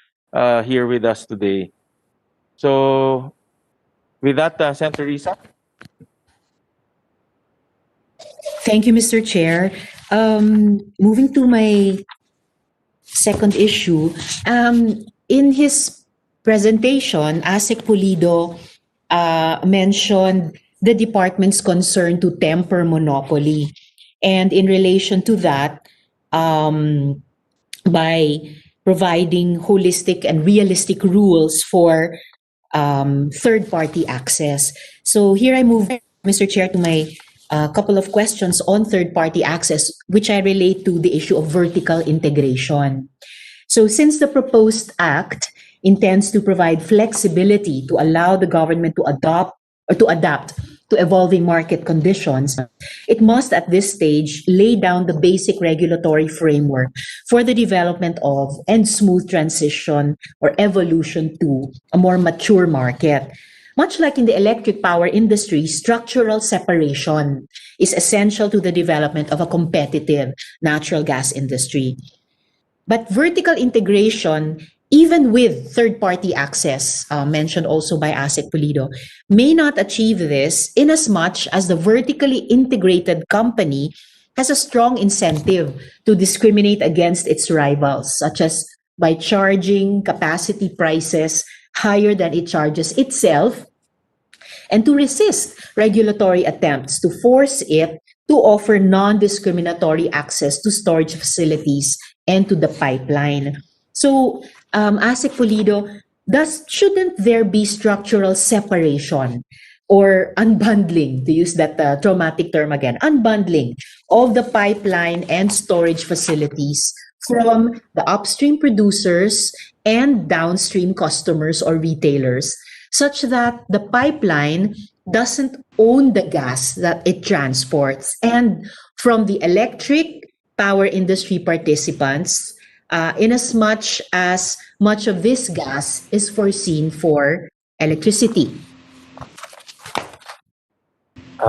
here with us today. So with that, Senator Risa. Thank you, Mr. Chair. Moving to my second issue, in his presentation, ASEC Pulido mentioned the department's concern to temper monopoly. And in relation to that, by providing holistic and realistic rules for third-party access. So here I move, Mr. Chair, to my couple of questions on third-party access, which I relate to the issue of vertical integration. So since the proposed act intends to provide flexibility to allow the government to adapt to evolving market conditions, it must at this stage lay down the basic regulatory framework for the development of and smooth transition or evolution to a more mature market. Much like in the electric power industry, structural separation is essential to the development of a competitive natural gas industry. But vertical integration, even with third-party access, mentioned also by ASEC Pulido, may not achieve this in as much as the vertically integrated company has a strong incentive to discriminate against its rivals, such as by charging capacity prices higher than it charges itself, and to resist regulatory attempts to force it to offer non-discriminatory access to storage facilities and to the pipeline. So, ASEC Pulido, thus shouldn't there be structural separation or unbundling, to use that traumatic term again, unbundling of the pipeline and storage facilities from the upstream producers and downstream customers or retailers, such that the pipeline doesn't own the gas that it transports. And from the electric power industry participants, in as much of this gas is foreseen for electricity.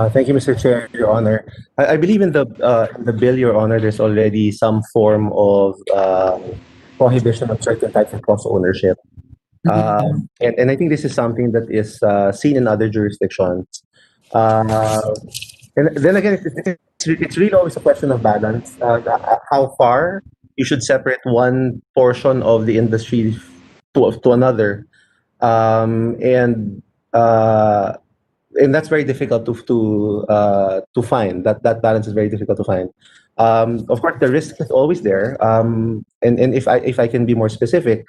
Thank you, Mr. Chair, Your Honor. I believe in the bill, Your Honor, there's already some form of prohibition of certain types of cross ownership. And I think this is something that is seen in other jurisdictions. And then again, it's really always a question of balance. How far you should separate one portion of the industry to another, and that's very difficult to find. That balance is very difficult to find. Of course, the risk is always there. And if I can be more specific,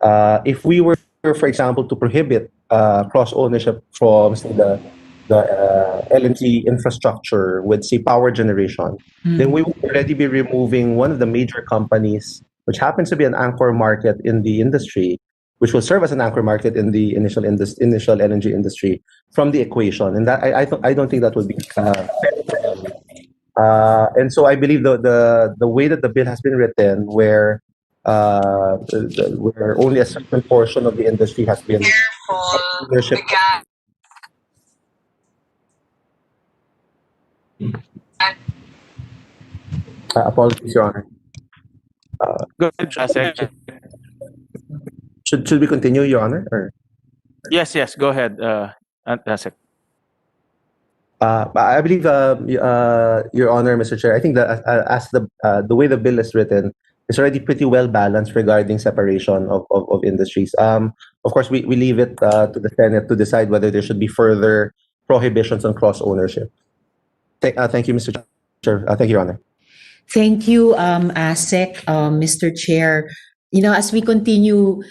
if we were, for example, to prohibit cross ownership from, say, the LNG infrastructure with, say, power generation, then we would already be removing one of the major companies, which happens to be an anchor market in the industry, which will serve as an anchor market in the initial LNG industry, from the equation. And that I don't think that would be fair. And so I believe the way that the bill has been written, where only a certain portion of the industry has been ownership. Apologies, Your Honor. Go ahead, Asek. Should we continue, Your Honor? Or? Yes, go ahead, Asek. I believe, Your Honor, Mr. Chair, I think that as the way the bill is written, it's already pretty well balanced regarding separation of industries. Of course, we leave it to the Senate to decide whether there should be further prohibitions on cross ownership. Thank you, Mr. Chair. Thank you, Your Honor. Thank you, Asek, Mr. Chair. As we continue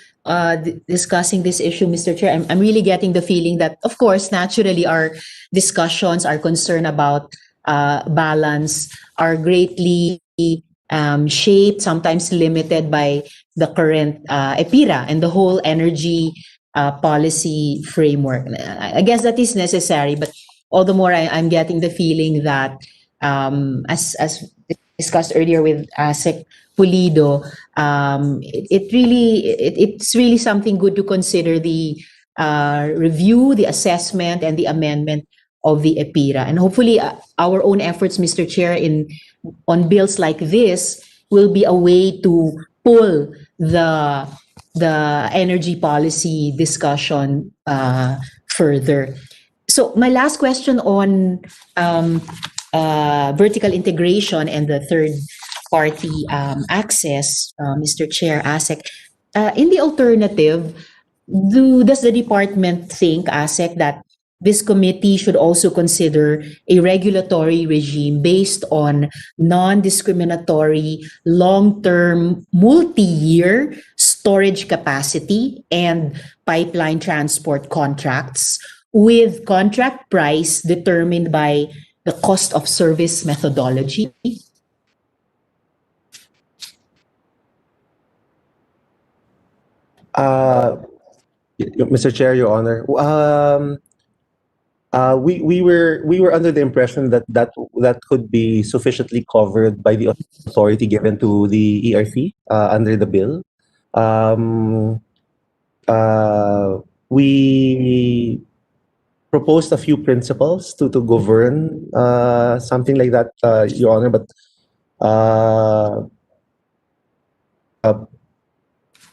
discussing this issue, Mr. Chair, I'm really getting the feeling that, of course, naturally, our discussions, our concern about balance are greatly shaped, sometimes limited by the current EPIRA and the whole energy policy framework. I guess that is necessary, but all the more I'm getting the feeling that, as discussed earlier with Asek Pulido, it's really something good to consider, the review, the assessment, and the amendment of the EPIRA. And hopefully our own efforts, Mr. Chair, on bills like this will be a way to pull the energy policy discussion further. So my last question on vertical integration and the third-party access, Mr. Chair, ASEC. In the alternative, does the department think, ASEC, that this committee should also consider a regulatory regime based on non-discriminatory, long-term, multi-year storage capacity and pipeline transport contracts with contract price determined by the cost of service methodology? Mr. Chair, Your Honor, we were under the impression that could be sufficiently covered by the authority given to the ERC under the bill. We proposed a few principles to govern something like that, Your Honor, but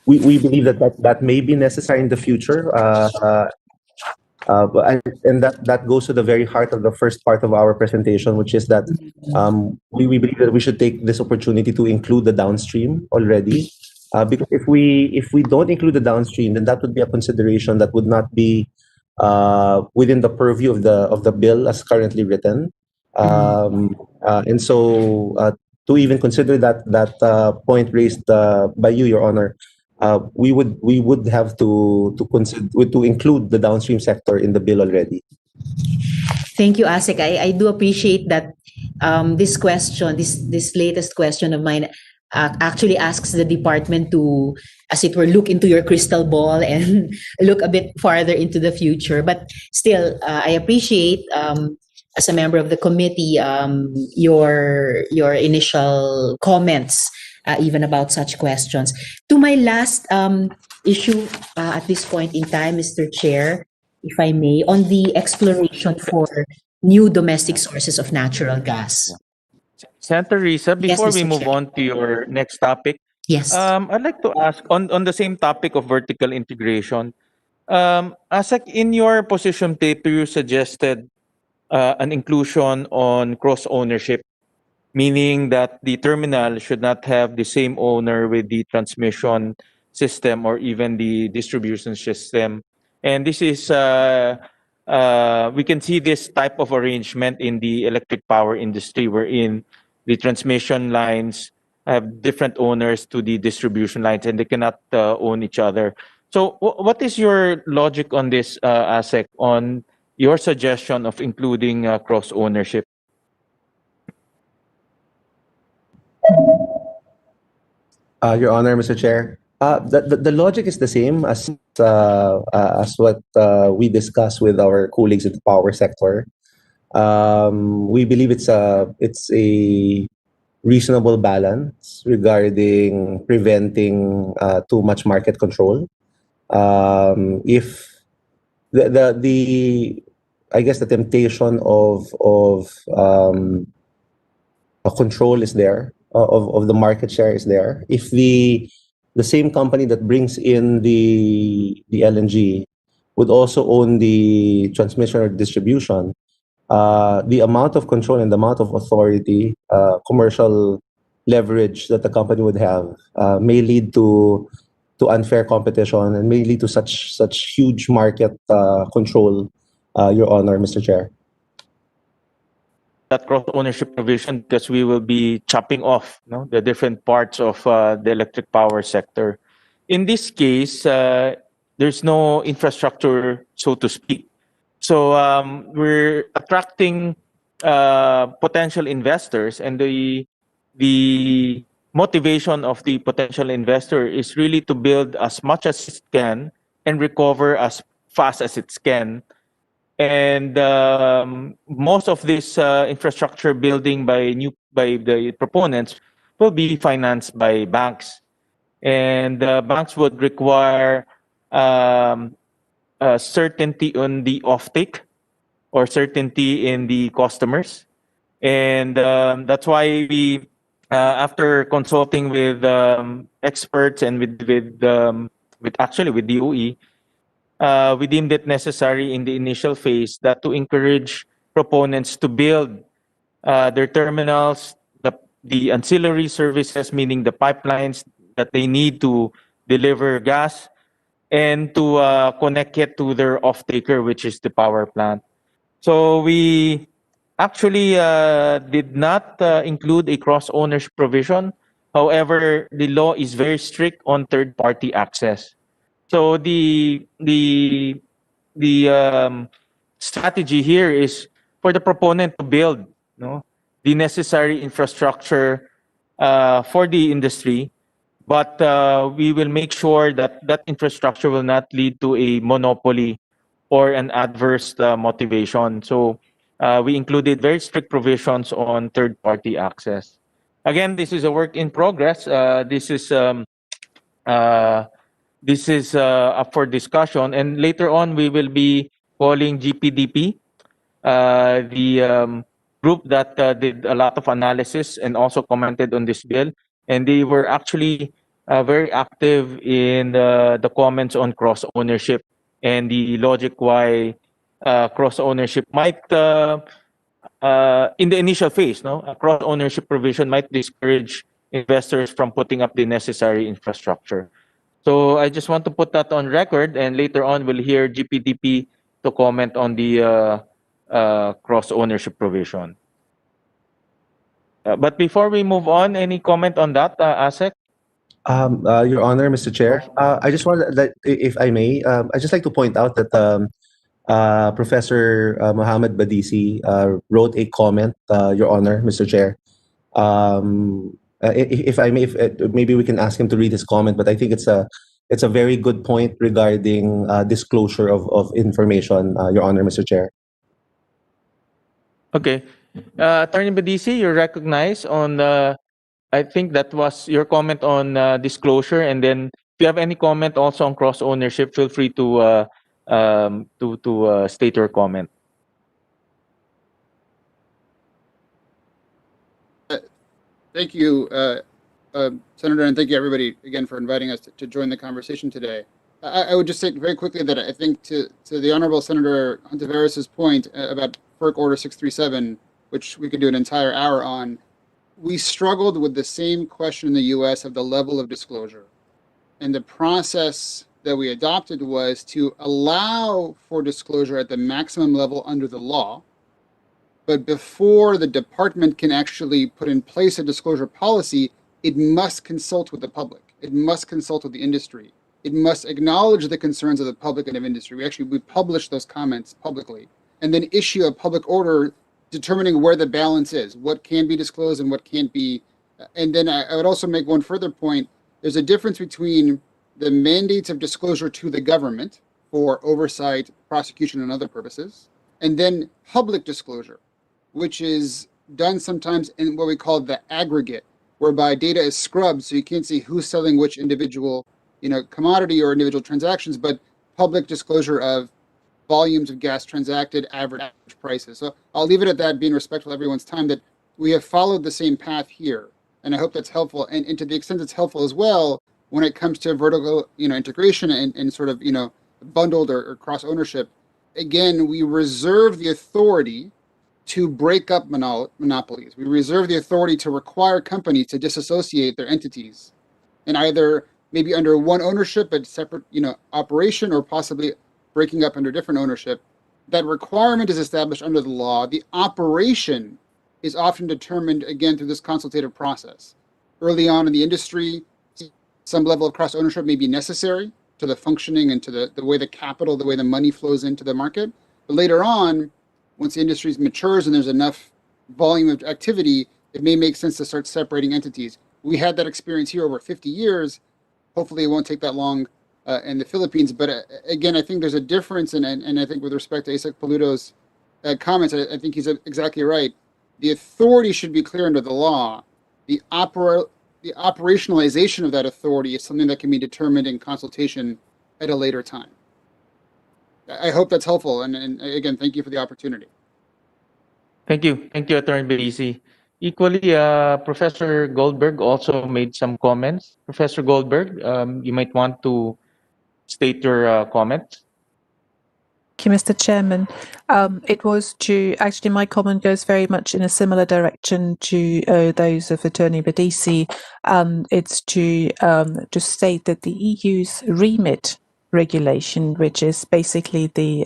we believe that may be necessary in the future. And that goes to the very heart of the first part of our presentation, which is that we believe that we should take this opportunity to include the downstream already. Because if we don't include the downstream, then that would be a consideration that would not be within the purview of the bill as currently written. And so to even consider that point raised by you, Your Honor, we would have to include the downstream sector in the bill already. Thank you, Asik. I do appreciate that this question, this latest question of mine, actually asks the department to, as it were, look into your crystal ball and look a bit farther into the future. But still, I appreciate, as a member of the committee, your initial comments, even about such questions. To my last issue at this point in time, Mr. Chair, if I may, on the exploration for new domestic sources of natural gas. Senator Risa, Yes, before we Mr. move Chair. on to your next topic, Yes. I'd like to ask on the same topic of vertical integration. Asek, in your position paper, you suggested an inclusion on cross ownership, meaning that the terminal should not have the same owner with the transmission system or even the distribution system. And this is, we can see this type of arrangement in the electric power industry, wherein the transmission lines have different owners to the distribution lines and they cannot own each other. So, what is your logic on this, ASEC, on your suggestion of including cross ownership? Your Honor, Mr. Chair, the logic is the same as what we discussed with our colleagues in the power sector. We believe it's a reasonable balance regarding preventing too much market control. If the I guess the temptation of a control is there, of the market share is there. If the same company that brings in the LNG would also own the transmission or distribution, the amount of control and the amount of authority, commercial leverage that the company would have may lead to unfair competition and may lead to such huge market control, Your Honor, Mr. Chair. That cross ownership provision, because we will be chopping off, the different parts of the electric power sector. In this case, there's no infrastructure, so to speak. So we're attracting potential investors, and the motivation of the potential investor is really to build as much as it can and recover as fast as it can. And most of this infrastructure building by the proponents will be financed by banks, and banks would require certainty on the offtake or certainty in the customers, and that's why we, after consulting with experts and with actually with DOE. We deemed it necessary in the initial phase that to encourage proponents to build their terminals, the ancillary services, meaning the pipelines that they need to deliver gas, and to connect it to their off-taker, which is the power plant. So we actually did not include a cross-ownership provision. However, the law is very strict on third-party access. So the strategy here is for the proponent to build, the necessary infrastructure for the industry, but we will make sure that that infrastructure will not lead to a monopoly or an adverse motivation. So we included very strict provisions on third-party access. Again, this is a work in progress. This is up for discussion, and later on we will be calling GPDP, the group that did a lot of analysis and also commented on this bill, and they were actually very active in the comments on cross ownership and the logic why cross ownership might, in the initial phase, a cross ownership provision might discourage investors from putting up the necessary infrastructure. So I just want to put that on record, and later on we'll hear GPDP to comment on the cross ownership provision. But before we move on, any comment on that, ASEC? Your Honor, Mr. Chair, I just want, if I may, I just like to point out that Professor Mohammed Badisi wrote a comment, Your Honor, Mr. Chair. If I may, maybe we can ask him to read his comment, but I think it's a very good point regarding disclosure of information, Your Honor, Mr. Chair. Okay. Attorney Badisi, you're recognized on I think that was your comment on disclosure, and then if you have any comment also on cross ownership, feel free to state your comment. Thank you, Senator, and thank you everybody again for inviting us to join the conversation today. I would just say very quickly that I think to the Honorable Senator Hontiveros' point about FERC Order 637, which we could do an entire hour on, we struggled with the same question in the US of the level of disclosure. And the process that we adopted was to allow for disclosure at the maximum level under the law. But before the department can actually put in place a disclosure policy, it must consult with the public. It must consult with the industry. It must acknowledge the concerns of the public and of industry. We publish those comments publicly and then issue a public order determining where the balance is, what can be disclosed and what can't be. And then I would also make one further point. There's a difference between the mandates of disclosure to the government for oversight, prosecution, and other purposes, and then public disclosure, which is done sometimes in what we call the aggregate, whereby data is scrubbed so you can't see who's selling which individual commodity or individual transactions, but public disclosure of volumes of gas transacted, average prices. So I'll leave it at that, being respectful of everyone's time, that we have followed the same path here. And I hope that's helpful. And to the extent it's helpful as well, when it comes to vertical integration and sort of bundled or cross ownership, again, we reserve the authority to break up monopolies. We reserve the authority to require companies to disassociate their entities and either maybe under one ownership but separate operation, or possibly breaking up under different ownership. That requirement is established under the law. The operation is often determined, again, through this consultative process. Early on in the industry, some level of cross-ownership may be necessary to the functioning and to the way the capital, the way the money flows into the market. But later on, once the industry matures and there's enough volume of activity, it may make sense to start separating entities. We had that experience here over 50 years. Hopefully it won't take that long in the Philippines. But again, I think there's a difference, and I think with respect to Isaac Paludo's comments, I think he's exactly right. The authority should be clear under the law. The operationalization of that authority is something that can be determined in consultation at a later time. I hope that's helpful, and again, thank you for the opportunity. Thank you, Attorney Badisi. Equally, Professor Goldberg also made some comments. Professor Goldberg, you might want to state your comments. Thank you, Mr. Chairman. It was to, actually my comment goes very much in a similar direction to those of Attorney Badisi. It's to state that the EU's REMIT regulation, which is basically the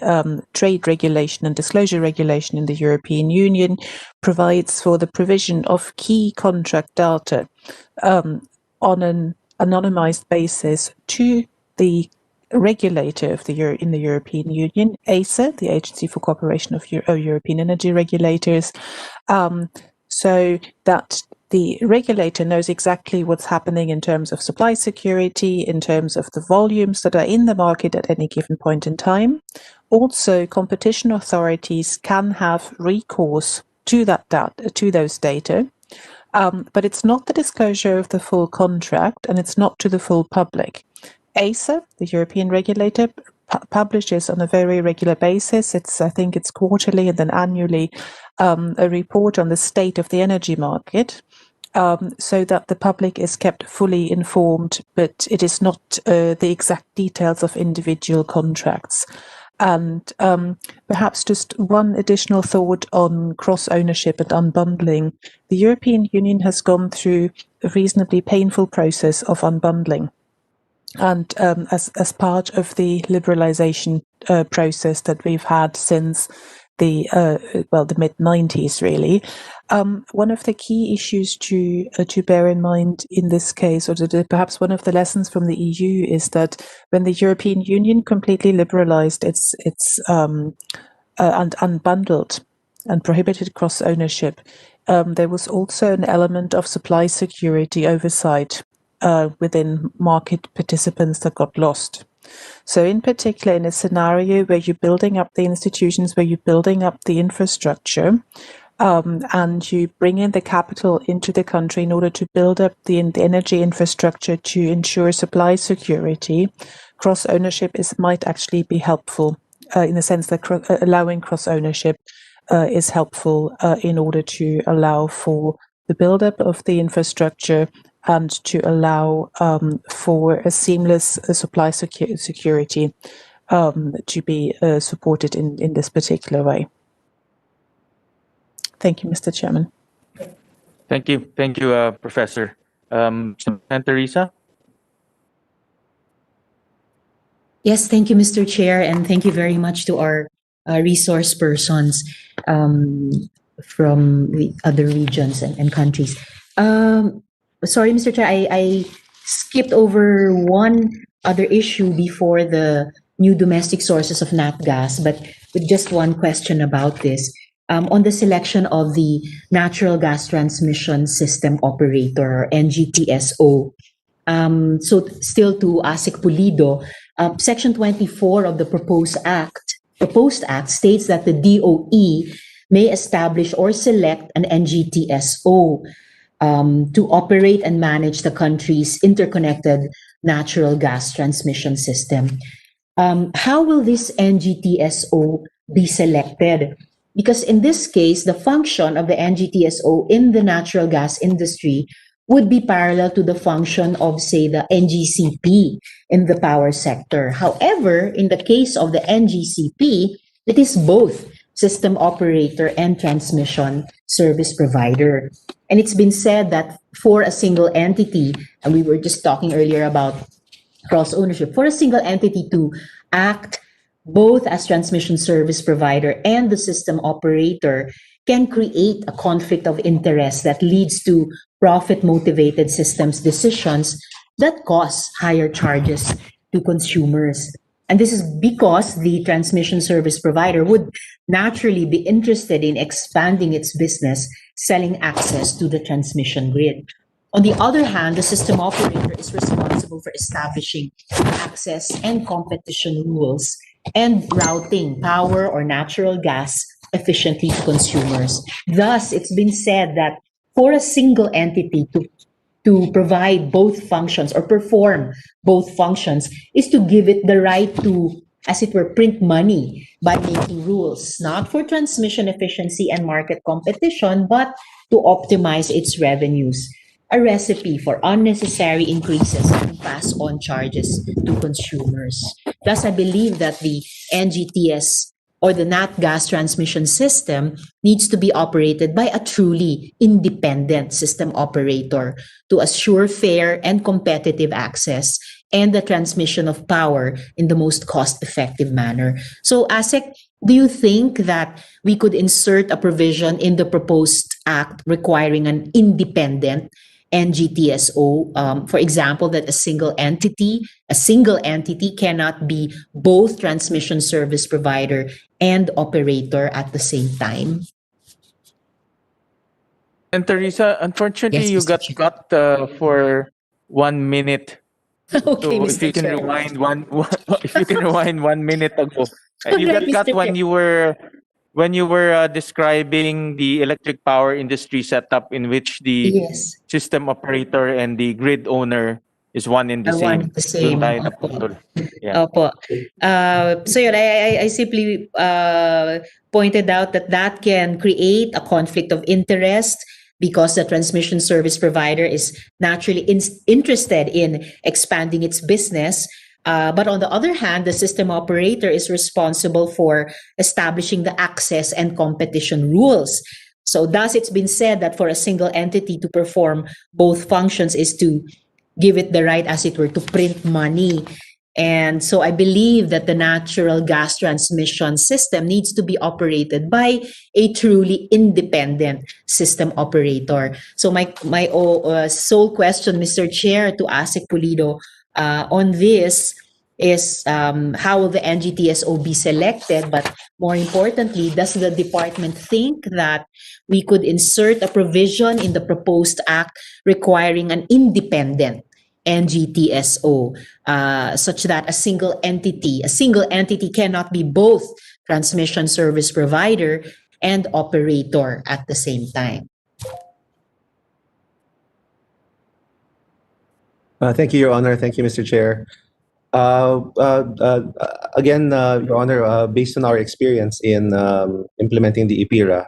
trade regulation and disclosure regulation in the European Union, provides for the provision of key contract data on an anonymized basis to the regulator of in the European Union, ACER, the Agency for Cooperation of European Energy Regulators, so that the regulator knows exactly what's happening in terms of supply security, in terms of the volumes that are in the market at any given point in time. Also, competition authorities can have recourse to that data, to those data, but it's not the disclosure of the full contract, and it's not to the full public. ACER, the European regulator, publishes on a very regular basis. I think it's quarterly and then annually a report on the state of the energy market, so that the public is kept fully informed, but it is not the exact details of individual contracts. And perhaps just one additional thought on cross-ownership and unbundling. The European Union has gone through a reasonably painful process of unbundling. And as part of the liberalization process that we've had since the mid-90s, really. One of the key issues to bear in mind in this case, or perhaps one of the lessons from the EU, is that when the European Union completely liberalized its and unbundled and prohibited cross-ownership, there was also an element of supply security oversight within market participants that got lost. So in particular, in a scenario where you're building up the institutions, where you're building up the infrastructure, and you bring in the capital into the country in order to build up the energy infrastructure to ensure supply security, cross-ownership might actually be helpful in the sense that allowing cross-ownership is helpful in order to allow for the build-up of the infrastructure and to allow for a seamless supply security to be supported in this particular way. Thank you, Mr. Chairman. Thank you, Professor. Santa Teresa? Yes, thank you, Mr. Chair, and thank you very much to our resource persons from the other regions and countries. Sorry, Mr. Chair, I skipped over one other issue before the new domestic sources of nat gas, but with just one question about this. On the selection of the Natural Gas Transmission System Operator, or NGTSO. So still to ASIC Pulido, Section 24 of the proposed act states that the DOE may establish or select an NGTSO to operate and manage the country's interconnected natural gas transmission system. How will this NGTSO be selected? Because in this case, the function of the NGTSO in the natural gas industry would be parallel to the function of, say, the NGCP in the power sector. However, in the case of the NGCP, it is both system operator and transmission service provider. And it's been said that for a single entity, and we were just talking earlier about cross-ownership, for a single entity to act both as transmission service provider and the system operator can create a conflict of interest that leads to profit-motivated systems decisions that cause higher charges to consumers. And this is because the transmission service provider would naturally be interested in expanding its business, selling access to the transmission grid. On the other hand, the system operator is responsible for establishing access and competition rules and routing power or natural gas efficiently to consumers. Thus, it's been said that for a single entity to provide both functions or perform both functions is to give it the right to, as it were, print money by making rules, not for transmission efficiency and market competition, but to optimize its revenues. A recipe for unnecessary increases and pass on charges to consumers. Thus, I believe that the NGTS or the nat gas transmission system needs to be operated by a truly independent system operator to assure fair and competitive access and the transmission of power in the most cost-effective manner. So, ASEC, do you think that we could insert a provision in the proposed act requiring an independent NGTSO, for example, that a single entity cannot be both transmission service provider and operator at the same time? And Teresa, unfortunately, Yes, you Mr. got Chair. cut for 1 minute. Okay, So if you Mr. can Chair. rewind if you can rewind 1 minute ago, you Alright, got cut Mr. when you were describing the electric power industry setup in which the Yes, system operator and the grid owner is one and the I same. wanted the Doon same. tayo Opo. naputol. Yeah. Opo. So yun, I simply pointed out that can create a conflict of interest because the transmission service provider is naturally interested in expanding its business. But on the other hand, the system operator is responsible for establishing the access and competition rules. So thus, it's been said that for a single entity to perform both functions is to give it the right, as it were, to print money. And so I believe that the natural gas transmission system needs to be operated by a truly independent system operator. So my sole question, Mr. Chair, to ASEC Pulido on this is how will the NGTSO be selected? But more importantly, does the department think that we could insert a provision in the proposed act requiring an independent NGTSO, such that a single entity cannot be both transmission service provider and operator at the same time? Thank you, Your Honor. Thank you, Mr. Chair. Again, Your Honor, based on our experience in implementing the IPIRA,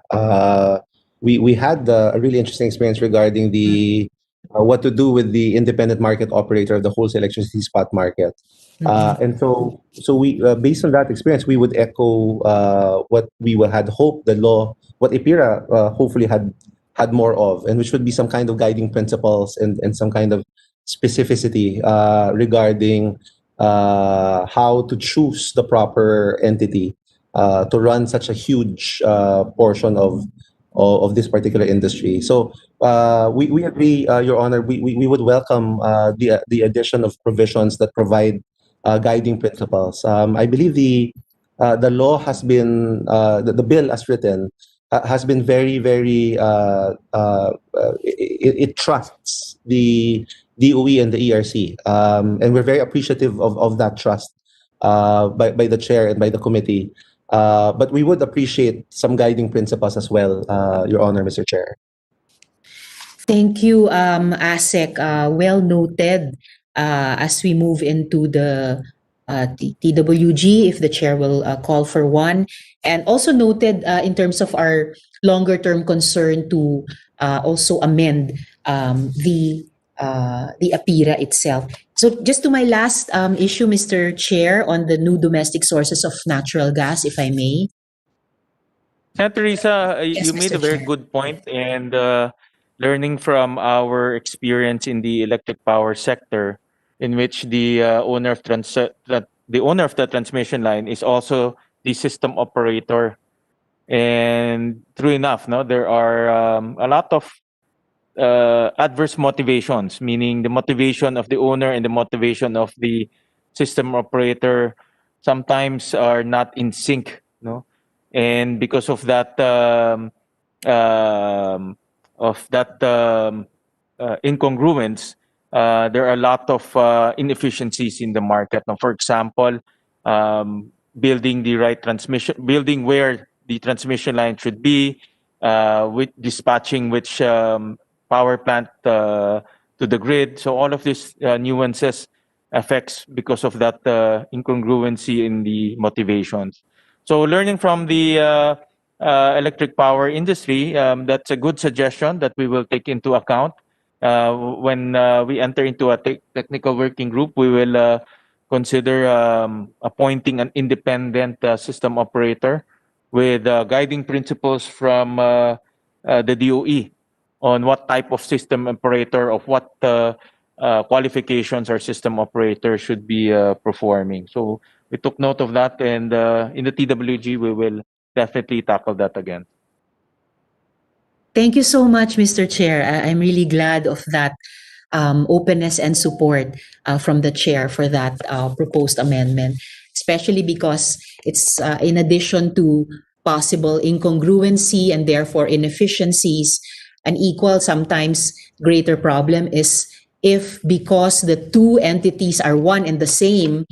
we had a really interesting experience regarding the what to do with the independent market operator of the wholesale electricity spot market. And so we, based on that experience, we would echo what we had hoped the law, what IPIRA hopefully had more of, and which would be some kind of guiding principles and some kind of specificity regarding how to choose the proper entity to run such a huge portion of this particular industry. So we agree, Your Honor, we would welcome the addition of provisions that provide guiding principles. I believe the law has been, the bill as written has been very, it trusts the DOE and the ERC. And we're very appreciative of that trust by the chair and by the committee. But we would appreciate some guiding principles as well, Your Honor, Mr. Chair. Thank you, ASEC. Well noted. As we move into the TWG, if the chair will call for one. And also noted in terms of our longer term concern to also amend the APIRA itself. So just to my last issue, Mr. Chair, on the new domestic sources of natural gas, if I may. Teresa, Yes, you made Mr. a very Chair. good point, and learning from our experience in the electric power sector, in which the owner of the transmission line is also the system operator, and true enough, no, there are a lot of adverse motivations, meaning the motivation of the owner and the motivation of the system operator sometimes are not in sync, no, and because of that incongruence, there are a lot of inefficiencies in the market. Now, for example, building where the transmission line should be, with dispatching which power plant to the grid. So all of these nuances affects because of that incongruency in the motivations. So learning from the electric power industry, that's a good suggestion that we will take into account. When we enter into a technical working group, we will consider appointing an independent system operator with guiding principles from the DOE on what type of system operator, of what qualifications our system operator should be performing. So we took note of that, and in the TWG, we will definitely tackle that again. Thank you so much, Mr. Chair. I'm really glad of that openness and support from the chair for that proposed amendment, especially because it's in addition to possible incongruency and therefore inefficiencies, an equal, sometimes greater problem is if, because the two entities are one and the same,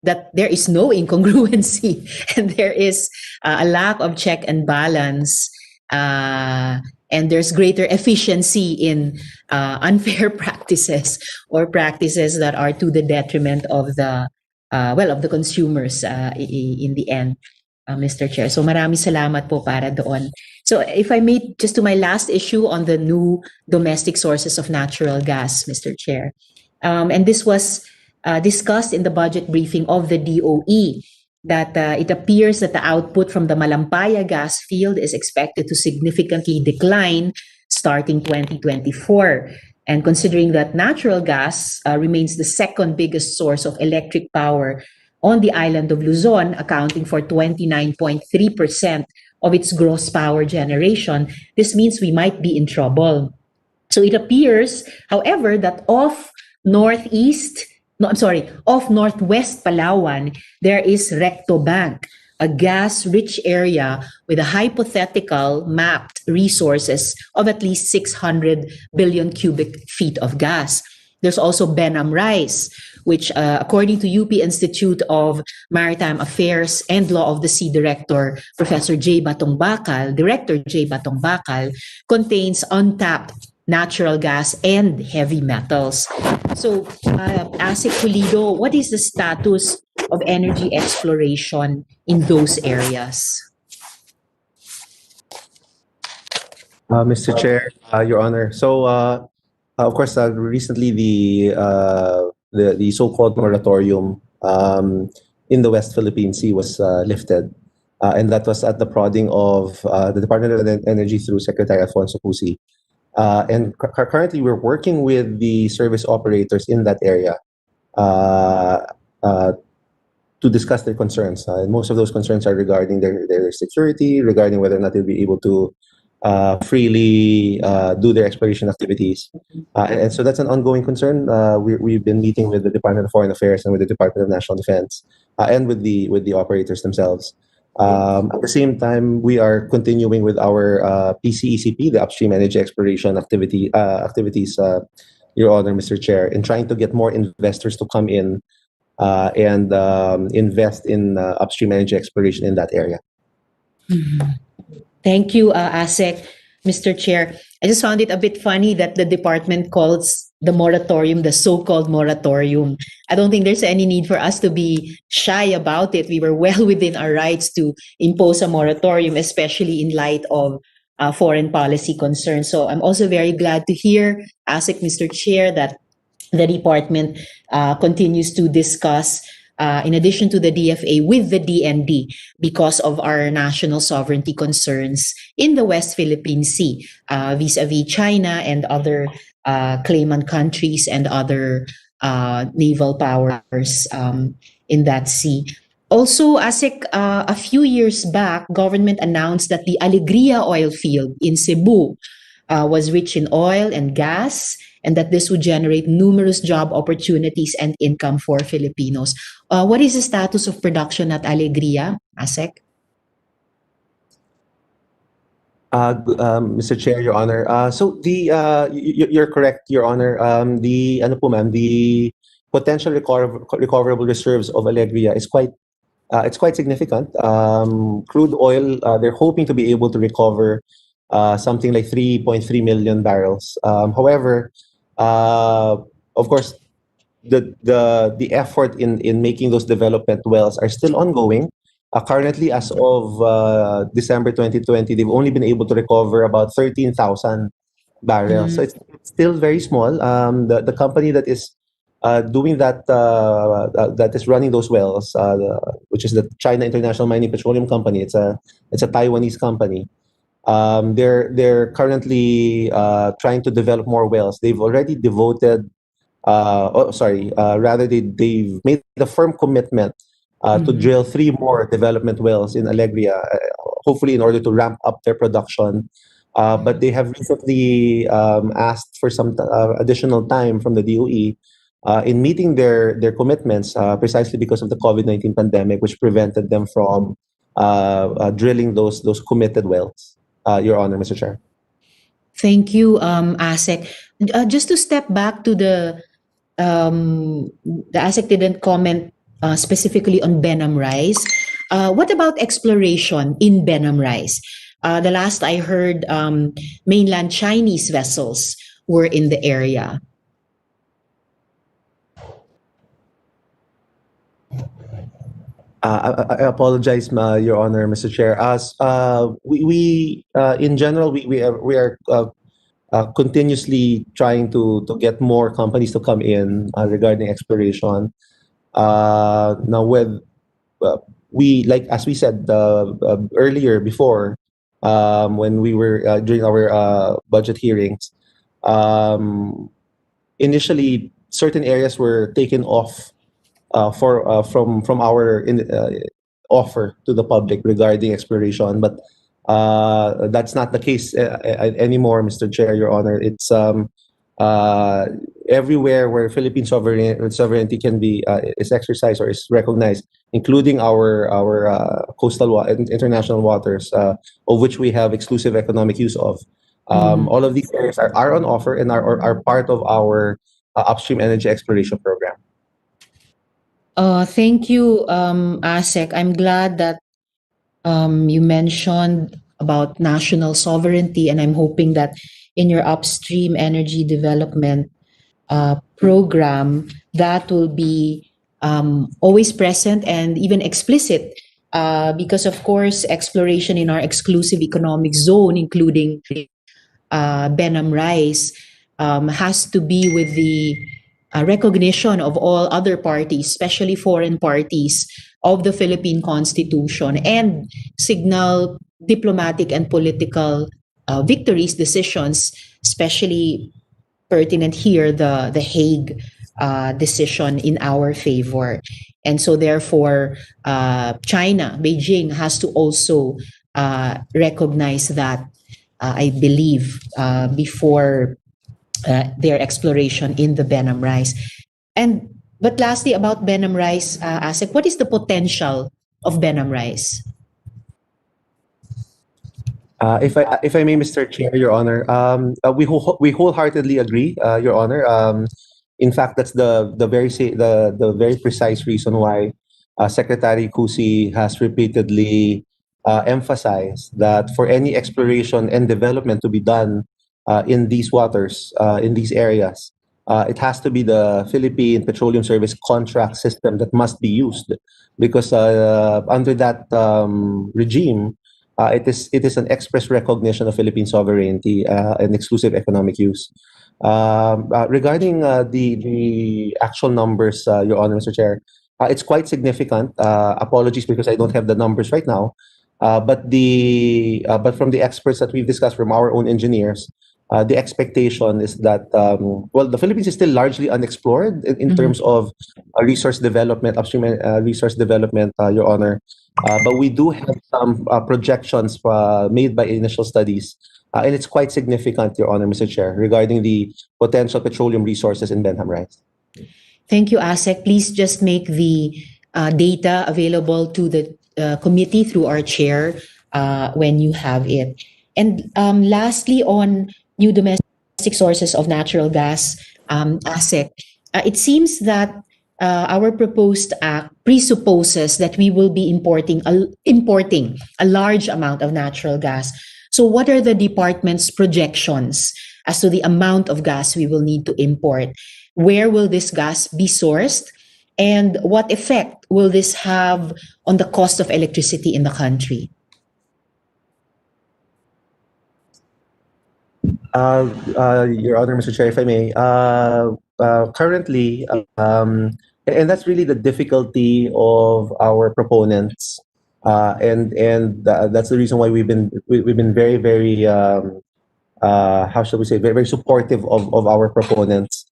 that there is no incongruency and there is a lack of check and balance, and there's greater efficiency in unfair practices or practices that are to the detriment of the of the consumers in the end, Mr. Chair. So maraming salamat po para doon. So if I may, just to my last issue on the new domestic sources of natural gas, Mr. Chair. And this was discussed in the budget briefing of the DOE, that it appears that the output from the Malampaya gas field is expected to significantly decline starting 2024. And considering that natural gas remains the second biggest source of electric power on the island of Luzon, accounting for 29.3% of its gross power generation, this means we might be in trouble. So it appears, however, that off northwest Palawan, there is Recto Bank, a gas-rich area with a hypothetical mapped resources of at least 600 billion cubic feet of gas. There's also Benam Rice, which, according to UP Institute of Maritime Affairs and Law of the Sea Director, Professor Director J. Batong Bakal, contains untapped natural gas and heavy metals. So, ASIC Pulido, what is the status of energy exploration in those areas? Mr. Chair, Your Honor. So, of course, recently the so-called moratorium in the West Philippine Sea was lifted, and that was at the prodding of the Department of Energy through Secretary Alfonso Cusi. And currently, we're working with the service operators in that area to discuss their concerns. And most of those concerns are regarding their security, regarding whether or not they'll be able to freely do their exploration activities. And so that's an ongoing concern. We've been meeting with the Department of Foreign Affairs and with the Department of National Defense and with the operators themselves. At the same time, we are continuing with our PCECP, the upstream energy exploration activities, Your Honor, Mr. Chair, in trying to get more investors to come in and invest in upstream energy exploration in that area. Mm-hmm. Thank you, ASEC. Mr. Chair, I just found it a bit funny that the department calls the moratorium the so-called moratorium. I don't think there's any need for us to be shy about it. We were well within our rights to impose a moratorium, especially in light of foreign policy concerns. So I'm also very glad to hear, ASEC, Mr. Chair, that the department continues to discuss in addition to the DFA with the DND because of our national sovereignty concerns in the West Philippine Sea vis-a-vis China and other claimant countries and other naval powers in that sea. Also, ASEC, a few years back, government announced that the Alegria oil field in Cebu was rich in oil and gas, and that this would generate numerous job opportunities and income for Filipinos. What is the status of production at Alegria, ASEC? Mr. Chair, Your Honor. So you're correct, Your Honor. The potential recoverable reserves of Alegria is quite significant. Crude oil, they're hoping to be able to recover something like 3.3 million barrels. However, of course, the effort in making those development wells are still ongoing. Currently, as of December 2020, they've only been able to recover about 13,000 barrels. So it's still very small. The company that is doing that that is running those wells, which is the China International Mining Petroleum Company. It's a Taiwanese company. They're currently trying to develop more wells. They've already devoted. They've made the firm commitment to drill 3 more development wells in Alegria, hopefully in order to ramp up their production. But they have recently asked for some additional time from the DOE in meeting their commitments, precisely because of the COVID-19 pandemic, which prevented them from drilling those committed wells. Your Honor, Mr. Chair. Thank you, ASEC. Just to step back to the ASEC didn't comment specifically on Benam Rice. What about exploration in Benam Rice? The last I heard, mainland Chinese vessels were in the area. I apologize, Your Honor, Mr. Chair. As we in general, we are continuously trying to get more companies to come in regarding exploration. Now, with as we said earlier before, when we were during our budget hearings, initially certain areas were taken off from our offer to the public regarding exploration, but that's not the case anymore, Mr. Chair, Your Honor. It's everywhere where Philippine sovereignty can be is exercised or is recognized, including our coastal international waters, of which we have exclusive economic use of. All of these areas are on offer and are part of our upstream energy exploration program. Thank you, ASEC. I'm glad that you mentioned about national sovereignty, and I'm hoping that in your upstream energy development program, that will be always present and even explicit, because of course, exploration in our exclusive economic zone, including Benham Rice, has to be with the recognition of all other parties, especially foreign parties, of the Philippine Constitution, and signal diplomatic and political victories, decisions, especially pertinent here, the Hague decision in our favor. And so therefore, China, Beijing, has to also recognize that, I believe, before their exploration in the Benham Rice. But lastly, about Benham Rice, ASEC, what is the potential of Benham Rice? If I may, Mr. Chair, Your Honor, we wholeheartedly agree, Your Honor. In fact, that's the very precise reason why Secretary Cusi has repeatedly emphasized that for any exploration and development to be done in these waters, in these areas, it has to be the Philippine Petroleum Service contract system that must be used, because under that regime, it is an express recognition of Philippine sovereignty and exclusive economic use. Regarding the actual numbers, Your Honor, Mr. Chair, it's quite significant. Apologies because I don't have the numbers right now. But from the experts that we've discussed, from our own engineers, the expectation is that the Philippines is still largely unexplored in terms of resource development, upstream resource development, Your Honor. But we do have some projections made by initial studies, and it's quite significant, Your Honor, Mr. Chair, regarding the potential petroleum resources in Benham Rice. Thank you, ASEC. Please just make the data available to the committee through our chair when you have it. And lastly, on new domestic sources of natural gas, ASEC, it seems that our proposed act presupposes that we will be importing a large amount of natural gas. So what are the department's projections as to the amount of gas we will need to import? Where will this gas be sourced? And what effect will this have on the cost of electricity in the country? Your Honor, Mr. Chair, if I may, currently, and that's really the difficulty of our proponents, and that's the reason why we've been very, very how shall we say, very, very supportive of our proponents.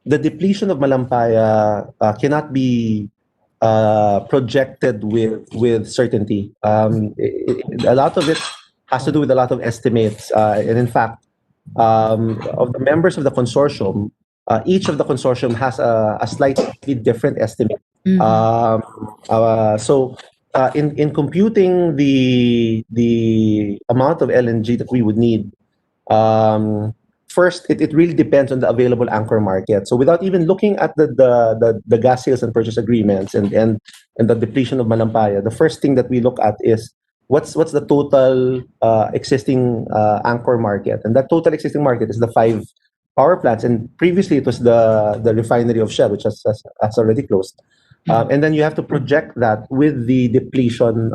The depletion of Malampaya cannot be projected with certainty. A lot of it has to do with a lot of estimates, and in fact, of the members of the consortium, each of the consortium has a slightly different estimate. So in computing the amount of LNG that we would need, first it really depends on the available anchor market. So without even looking at the gas sales and purchase agreements and the depletion of Malampaya, the first thing that we look at is what's the total existing anchor market, and that total existing market is the 5 power plants, and previously it was the refinery of Shell, which has already closed. And then you have to project that with the depletion,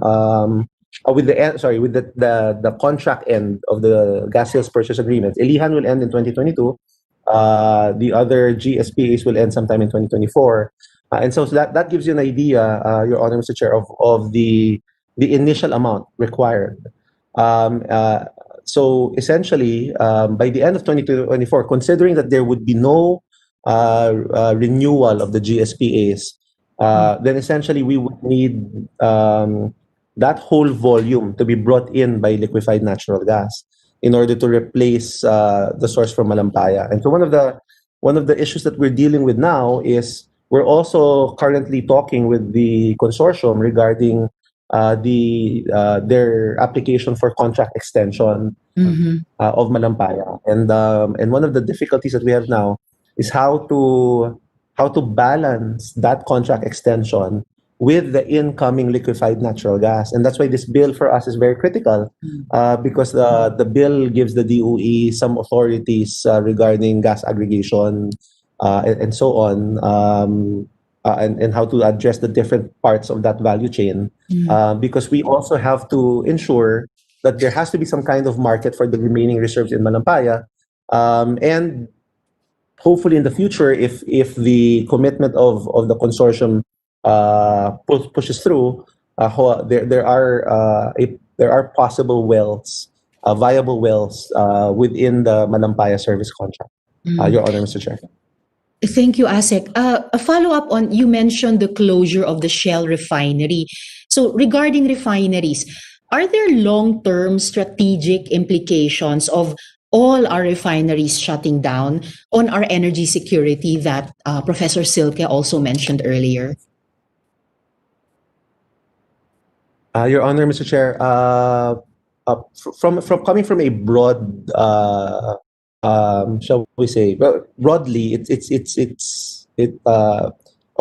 with the contract end of the gas sales purchase agreement. Ilihan will end in 2022. The other GSPAs will end sometime in 2024. And so that gives you an idea, Your Honor, Mr. Chair, of the initial amount required. So essentially, by the end of 2024, considering that there would be no renewal of the GSPAs, then essentially we would need that whole volume to be brought in by liquefied natural gas in order to replace the source from Malampaya. And so one of the issues that we're dealing with now is we're also currently talking with the consortium regarding their application for contract extension of Malampaya. And one of the difficulties that we have now is how to balance that contract extension with the incoming liquefied natural gas. And that's why this bill for us is very critical, because the bill gives the DOE some authorities regarding gas aggregation and so on, and how to address the different parts of that value chain, because we also have to ensure that there has to be some kind of market for the remaining reserves in Malampaya, and hopefully in the future, if the commitment of the consortium pushes through, there are possible wells, viable wells within the Malampaya service contract. Your Honor, Mr. Chair. Thank you, ASEC. A follow-up on, you mentioned the closure of the Shell refinery. So regarding refineries, are there long-term strategic implications of all our refineries shutting down on our energy security that Professor Silke also mentioned earlier? Your Honor, Mr. Chair, from coming from a broad, shall we say, well, broadly, of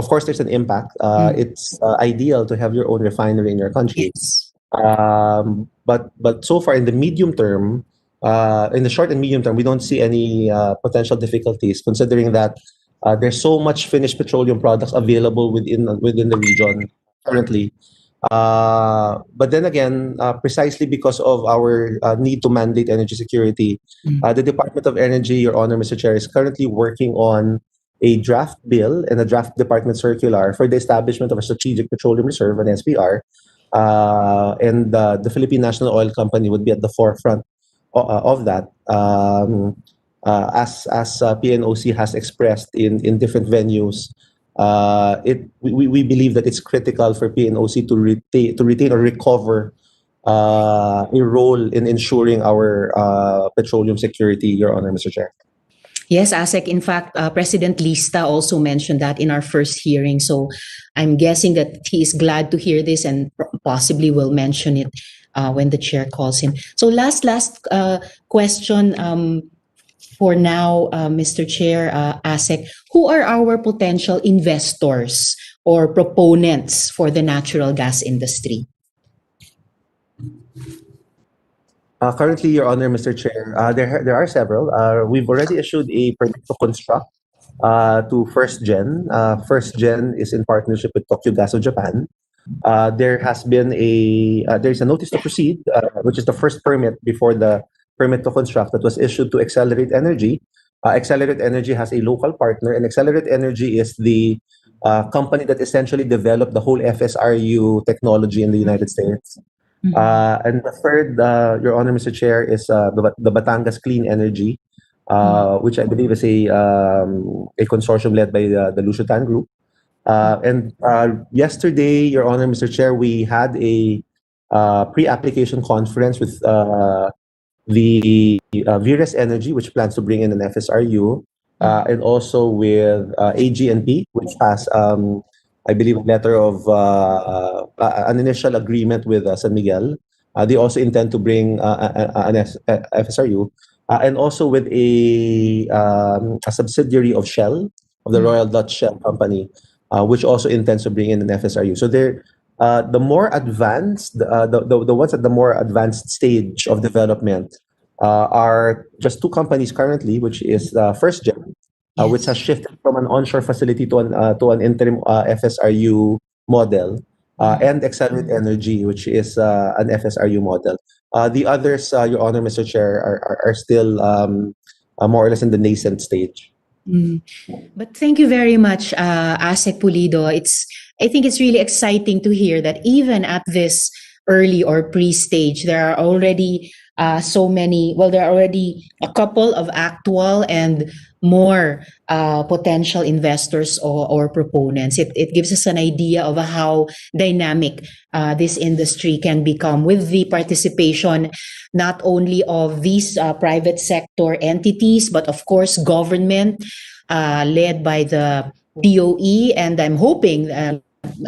course, there's an impact. It's ideal to have your own refinery in your country. Yes. But so far in the medium term, in the short and medium term, we don't see any potential difficulties, considering that there's so much finished petroleum products available within the region currently. But then again, precisely because of our need to mandate energy security, the Department of Energy, Your Honor, Mr. Chair, is currently working on a draft bill and a draft department circular for the establishment of a strategic petroleum reserve, an SPR, and the Philippine National Oil Company would be at the forefront of that, as PNOC has expressed in different venues. We believe that it's critical for PNOC to retain or recover a role in ensuring our petroleum security, Your Honor, Mr. Chair. Yes, ASEC. In fact, President Lista also mentioned that in our first hearing. So I'm guessing that he is glad to hear this and possibly will mention it when the chair calls him. So last question for now, Mr. Chair, ASEC. Who are our potential investors or proponents for the natural gas industry? Currently, Your Honor, Mr. Chair, there are several. We've already issued a permit to construct to First Gen. First Gen is in partnership with Tokyo Gas of Japan. There has been there's a notice to proceed, which is the first permit before the permit to construct that was issued to Accelerate Energy. Accelerate Energy has a local partner, and Accelerate Energy is the company that essentially developed the whole FSRU technology in the United States. And the third, Your Honor, Mr. Chair, is the Batangas Clean Energy, which I believe is a consortium led by the Lusutan Group. And yesterday, Your Honor, Mr. Chair, we had a pre-application conference with the Vires Energy, which plans to bring in an FSRU, and also with AG&P, which has I believe, a letter of an initial agreement with San Miguel. They also intend to bring an FSRU, and also with a subsidiary of Shell, of the Royal Dutch Shell Company, which also intends to bring in an FSRU. So they're the more advanced, the ones at the more advanced stage of development are just two companies currently, which is First Gen, which has shifted from an onshore facility to an interim FSRU model, and Accelerate Energy, which is an FSRU model. The others, Your Honor, Mr. Chair, are still more or less in the nascent stage. But thank you very much, ASEC Pulido. I think it's really exciting to hear that even at this early or pre-stage, there are already so many, well, there are already a couple of actual and more potential investors or proponents. It gives us an idea of how dynamic this industry can become with the participation not only of these private sector entities, but of course government led by the DOE. And I'm hoping, I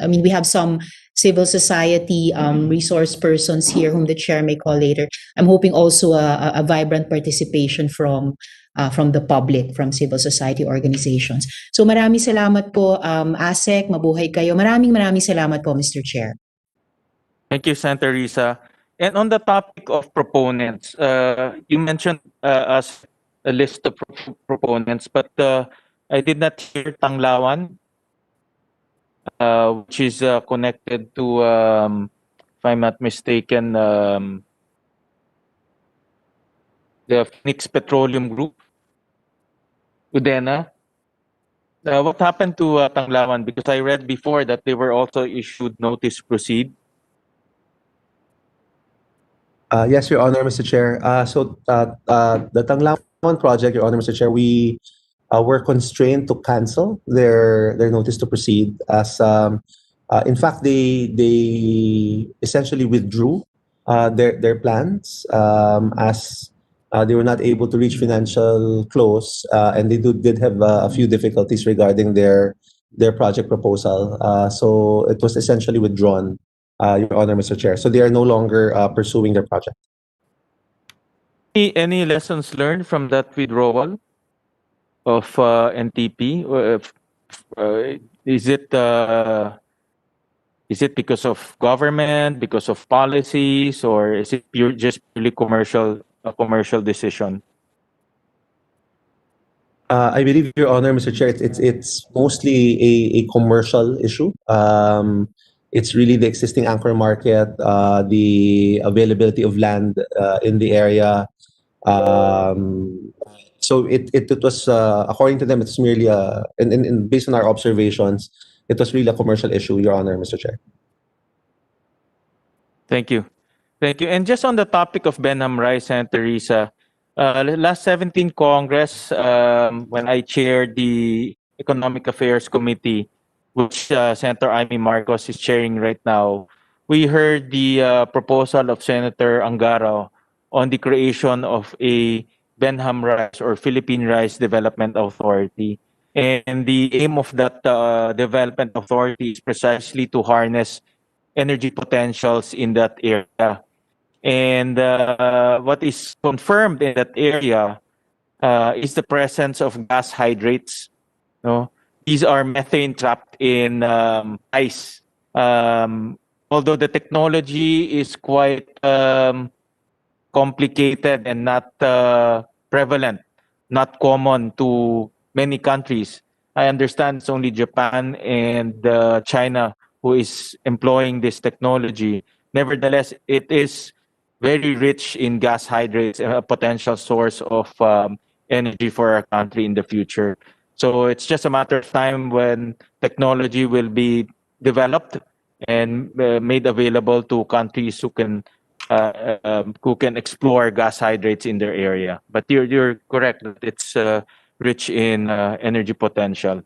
mean, we have some civil society resource persons here whom the chair may call later. I'm hoping also a vibrant participation from the public, from civil society organizations. So maraming salamat po, ASEC, mabuhay kayo. Maraming salamat po, Mr. Chair. Thank you, Senator Risa. And on the topic of proponents, you mentioned us a list of proponents, but I did not hear Tanglawan, which is connected to, if I'm not mistaken, the Phoenix Petroleum Group, Udena. What happened to Tanglawan? Because I read before that they were also issued notice to proceed. Yes, Your Honor, Mr. Chair. The Tanglawan project, Your Honor, Mr. Chair, we were constrained to cancel their notice to proceed as, in fact, they essentially withdrew their plans as they were not able to reach financial close, and they did have a few difficulties regarding their project proposal. So it was essentially withdrawn, Your Honor, Mr. Chair. So they are no longer pursuing their project. Any lessons learned from that withdrawal of NTP? Is it because of government, because of policies, or is it just purely a commercial decision? I believe, Your Honor, Mr. Chair, it's mostly a commercial issue. It's really the existing anchor market, the availability of land in the area. So it was, according to them, it's merely and based on our observations, it was really a commercial issue, Your Honor, Mr. Chair. Thank you. Thank you. And just on the topic of Benham Rice, Senator Risa, last 17th Congress, when I chaired the Economic Affairs Committee, which Senator Amy Marcos is chairing right now, we heard the proposal of Senator Angara on the creation of a Benham Rice or Philippine Rice Development Authority. And the aim of that development authority is precisely to harness energy potentials in that area. And what is confirmed in that area is the presence of gas hydrates. No? These are methane trapped in ice. Although the technology is quite complicated and not prevalent, not common to many countries. I understand it's only Japan and China who is employing this technology. Nevertheless, it is very rich in gas hydrates and a potential source of energy for our country in the future. So it's just a matter of time when technology will be developed and made available to countries who can explore gas hydrates in their area. But you're correct that it's rich in energy potential.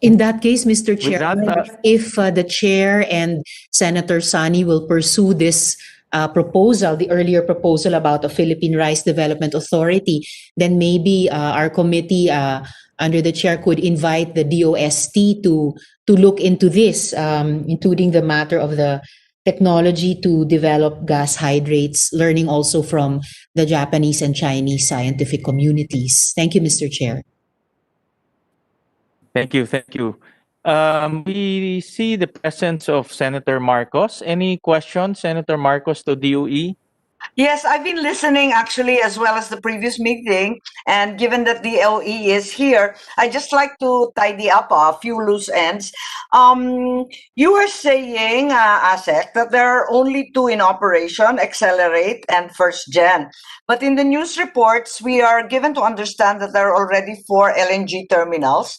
In that case, Mr. Chair, that, if the chair and Senator Sani will pursue this proposal, the earlier proposal about a Philippine Rice Development Authority, then maybe our committee under the chair could invite the DOST to look into this, including the matter of the technology to develop gas hydrates, learning also from the Japanese and Chinese scientific communities. Thank you, Mr. Chair. Thank you. Thank you. We see the presence of Senator Marcos. Any questions, Senator Marcos, to DOE? Yes, I've been listening actually as well as the previous meeting. And given that the LE is here, I just like to tidy up a few loose ends. You were saying, ASEC, that there are only two in operation, Accelerate and First Gen. But in the news reports, we are given to understand that there are already 4 LNG terminals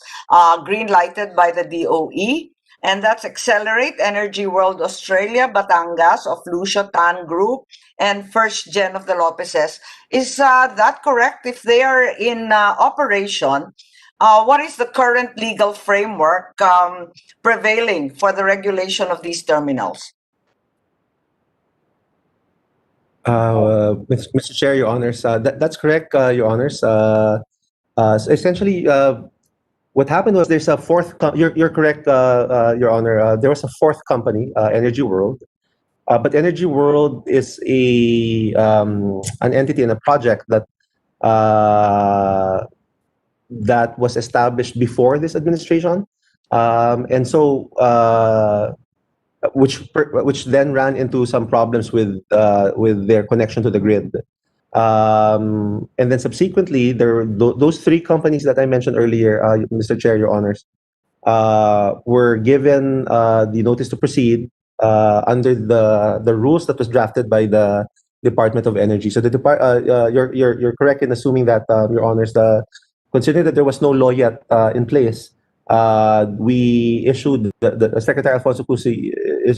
green-lighted by the DOE. And that's Accelerate, Energy World Australia, Batangas of Lucia Tan Group, and first gen of the Lopezes. Is that correct? If they are in operation, what is the current legal framework prevailing for the regulation of these terminals? Mr. Chair, Your Honors, that's correct, Your Honors. So essentially, what happened was there's a fourth. You're correct, Your Honor. There was a fourth company, Energy World, but Energy World is an entity and a project that was established before this administration, and so which then ran into some problems with their connection to the grid. And then subsequently, those three companies that I mentioned earlier, Mr. Chair, Your Honors, were given the notice to proceed under the rules that was drafted by the Department of Energy. So you're correct in assuming that, Your Honors, considering that there was no law yet in place, we issued the Secretary Alfonso Cusi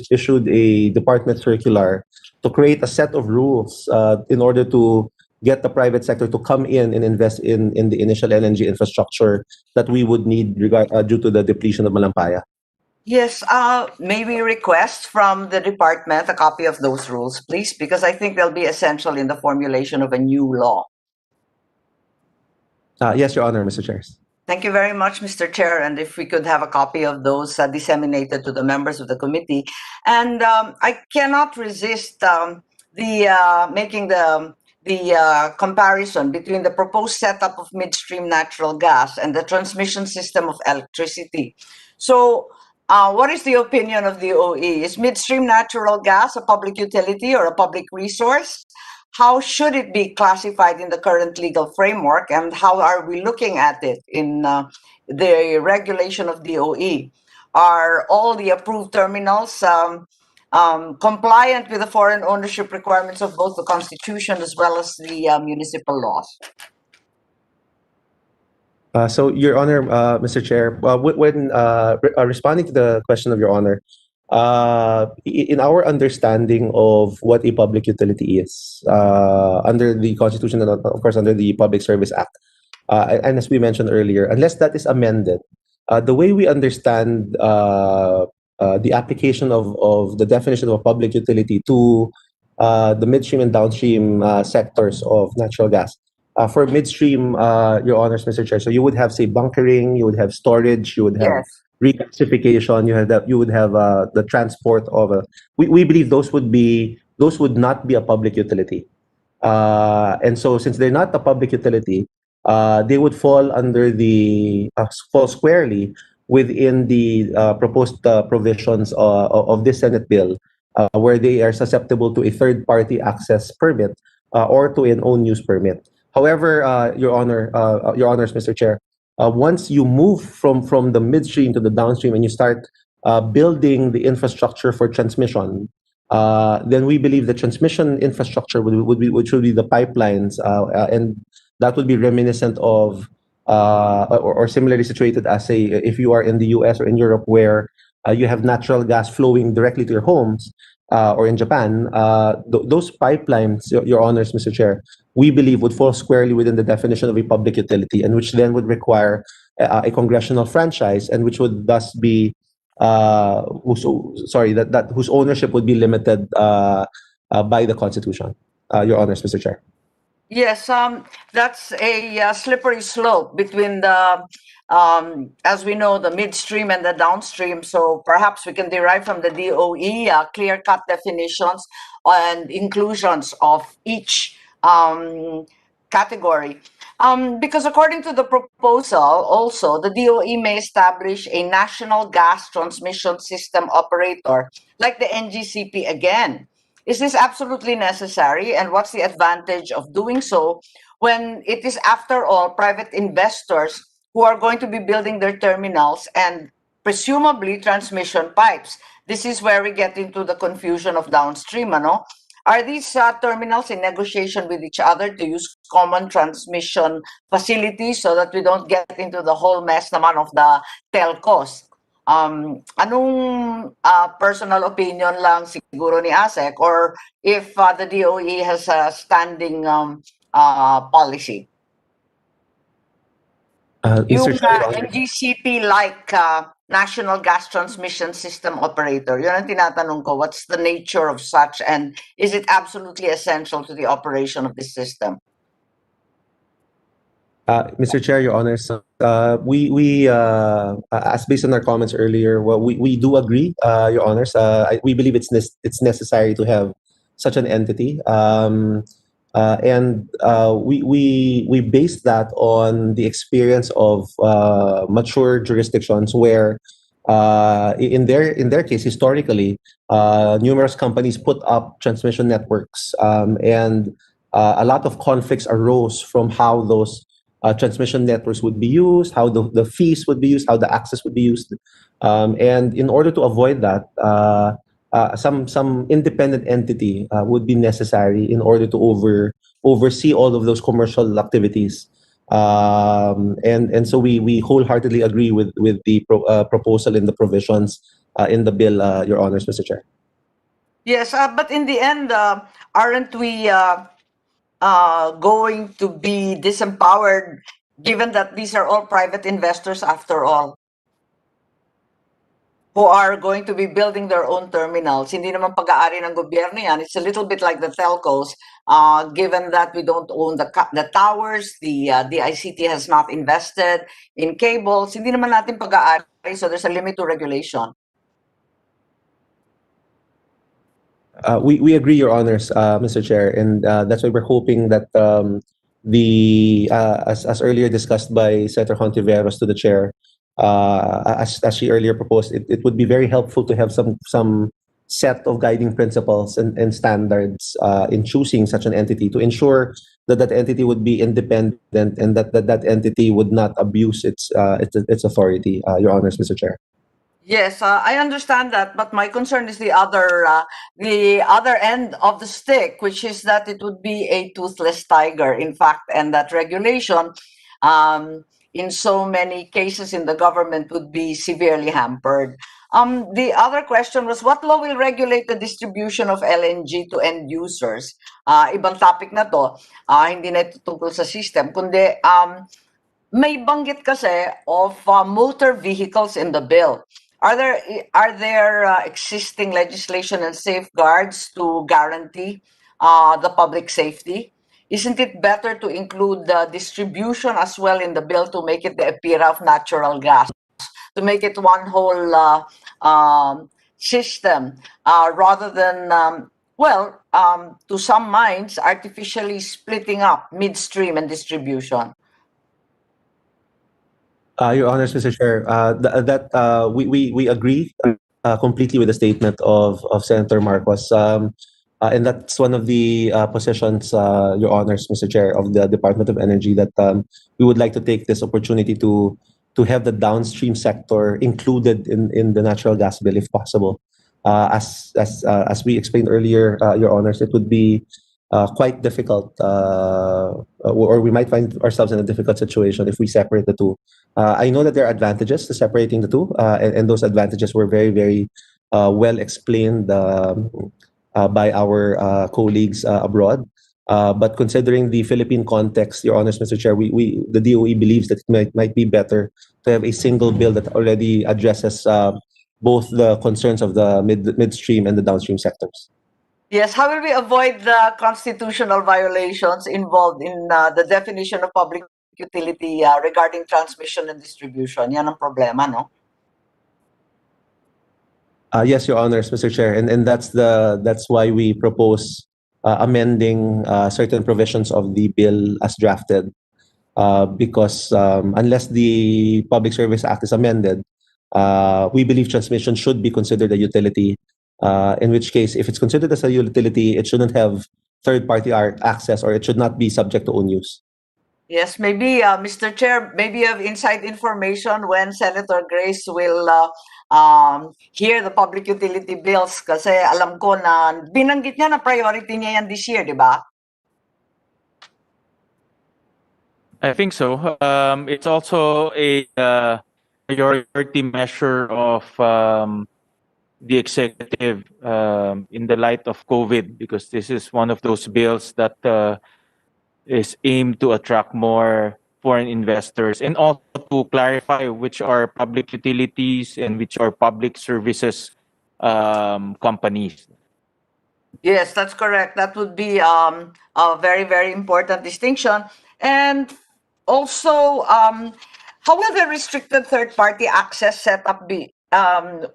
issued a department circular to create a set of rules in order to get the private sector to come in and invest in the initial LNG infrastructure that we would need due to the depletion of Malampaya. Yes, may we request from the department a copy of those rules, please? Because I think they'll be essential in the formulation of a new law. Yes, Your Honor, Mr. Chair. Thank you very much, Mr. Chair. And if we could have a copy of those disseminated to the members of the committee. And I cannot resist making the comparison between the proposed setup of midstream natural gas and the transmission system of electricity. So what is the opinion of the OE? Is midstream natural gas a public utility or a public resource? How should it be classified in the current legal framework, and how are we looking at it in the regulation of DOE? Are all the approved terminals compliant with the foreign ownership requirements of both the Constitution as well as the municipal laws? So, Your Honor, Mr. Chair, when responding to the question of Your Honor, in our understanding of what a public utility is, under the Constitution and of course under the Public Service Act, and as we mentioned earlier, unless that is amended, the way we understand the application of the definition of a public utility to the midstream and downstream sectors of natural gas. For midstream, Your Honors, Mr. Chair, so you would have, say, bunkering, you would have storage, you would have regasification, you would have the transport of we believe those would not be a public utility, and so since they're not a public utility, they would fall under fall squarely within the proposed provisions of this Senate bill, where they are susceptible to a third-party access permit or to an own use permit. However, Your Honor, Your Honors, Mr. Chair, once you move from the midstream to the downstream and you start building the infrastructure for transmission, then we believe the transmission infrastructure which would be the pipelines, and that would be reminiscent of or similarly situated as, say, if you are in the US or in Europe, where you have natural gas flowing directly to your homes, or in Japan, those pipelines, Your Honors, Mr. Chair, we believe would fall squarely within the definition of a public utility, and which then would require a congressional franchise, and which would thus be whose ownership would be limited by the Constitution. Your Honors, Mr. Chair. Yes, that's a slippery slope between the, as we know, the midstream and the downstream. So perhaps we can derive from the DOE clear-cut definitions and inclusions of each category. Because according to the proposal, also, the DOE may establish a national gas transmission system operator, like the NGCP again. Is this absolutely necessary, and what's the advantage of doing so when it is, after all, private investors who are going to be building their terminals and presumably transmission pipes? This is where we get into the confusion of downstream, no? Are these terminals in negotiation with each other to use common transmission facilities so that we don't get into the whole mess naman of the telcos? Anong personal opinion lang siguro ni ASEC, or if the DOE has a standing policy? Yung Mr. Chair, Your Honor. NGCP-like National Gas Transmission System Operator, yun ang tinatanong ko. What's the nature of such, and is it absolutely essential to the operation of this system? Mr. Chair, Your Honor, as based on our comments earlier, well, we do agree, Your Honors. We believe it's necessary to have such an entity, and we base that on the experience of mature jurisdictions where, in their case, historically, numerous companies put up transmission networks, and a lot of conflicts arose from how those transmission networks would be used, how the fees would be used, how the access would be used. And in order to avoid that, some independent entity would be necessary in order to oversee all of those commercial activities. And so we wholeheartedly agree with the proposal in the provisions in the bill, Your Honors, Mr. Chair. Yes, but in the end, aren't we going to be disempowered, given that these are all private investors after all, who are going to be building their own terminals? Hindi naman pag-aari ng gobyerno yan. It's a little bit like the telcos, given that we don't own the towers, the ICT has not invested in cables. Hindi naman natin pag-aari, so there's a limit to regulation. We agree, Your Honors, Mr. Chair, and that's why we're hoping that as earlier discussed by Senator Hontiveros to the Chair, as she earlier proposed, it would be very helpful to have some set of guiding principles and standards in choosing such an entity to ensure that that entity would be independent and that entity would not abuse its authority, Your Honors, Mr. Chair. Yes, I understand that, but my concern is the other end of the stick, which is that it would be a toothless tiger, in fact, and that regulation, in so many cases in the government, would be severely hampered. The other question was, what law will regulate the distribution of LNG to end users? Ibang topic na to, hindi na ito tungkol sa system, kundi may banggit kasi of motor vehicles in the bill. Are there existing legislation and safeguards to guarantee the public safety? Isn't it better to include the distribution as well in the bill to make it the EPIRA of natural gas, to make it one whole system, rather than, to some minds, artificially splitting up midstream and distribution? Your Honors, Mr. Chair, we agree completely with the statement of Senator Marcos, and that's one of the positions, Your Honors, Mr. Chair, of the Department of Energy, that we would like to take this opportunity to have the downstream sector included in the natural gas bill, if possible. As we explained earlier, Your Honors, it would be quite difficult, or we might find ourselves in a difficult situation if we separate the two. I know that there are advantages to separating the two, and those advantages were very, very well explained by our colleagues abroad. But considering the Philippine context, Your Honors, Mr. Chair, the DOE believes that it might be better to have a single bill that already addresses both the concerns of the midstream and the downstream sectors. Yes, how will we avoid the constitutional violations involved in the definition of public utility regarding transmission and distribution? Yan ang problema, no? Yes, Your Honors, Mr. Chair, and that's why we propose amending certain provisions of the bill as drafted, because unless the Public Service Act is amended, we believe transmission should be considered a utility. In which case, if it's considered as a utility, it shouldn't have third-party access, or it should not be subject to own use. Yes, maybe, Mr. Chair, maybe you have inside information when Senator Grace will hear the public utility bills, kasi alam ko na binanggit niya na priority niya yan this year, di ba? I think so. It's also priority measure of the executive in the light of COVID, because this is one of those bills that is aimed to attract more foreign investors, and also to clarify which are public utilities and which are public services companies. Yes, that's correct. That would be a very, very important distinction. And also, how will the restricted third-party access setup be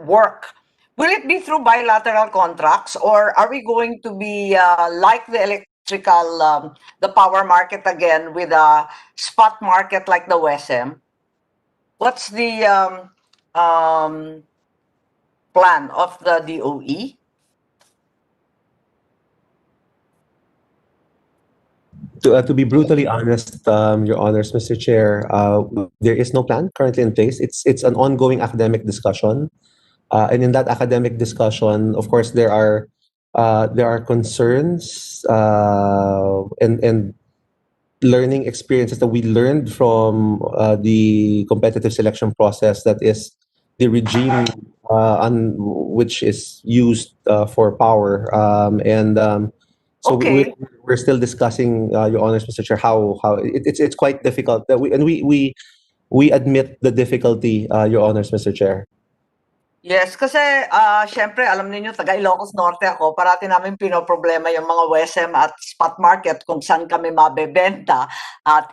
work? Will it be through bilateral contracts, or are we going to be like the electrical, the power market again, with a spot market like the WESM? What's the plan of the DOE? To be brutally honest, Your Honors, Mr. Chair, there is no plan currently in place. It's an ongoing academic discussion, and in that academic discussion, of course, there are concerns and learning experiences that we learned from the competitive selection process, that is the regime on which is used for power, so Okay. we're still discussing, Your Honors, Mr. Chair, how it's quite difficult that we admit the difficulty, Your Honors, Mr. Chair. Yes, kasi syempre alam niyo taga Ilocos Norte ako, parati namin pinoproblema yung mga WESM at spot market kung saan kami mabebenta. At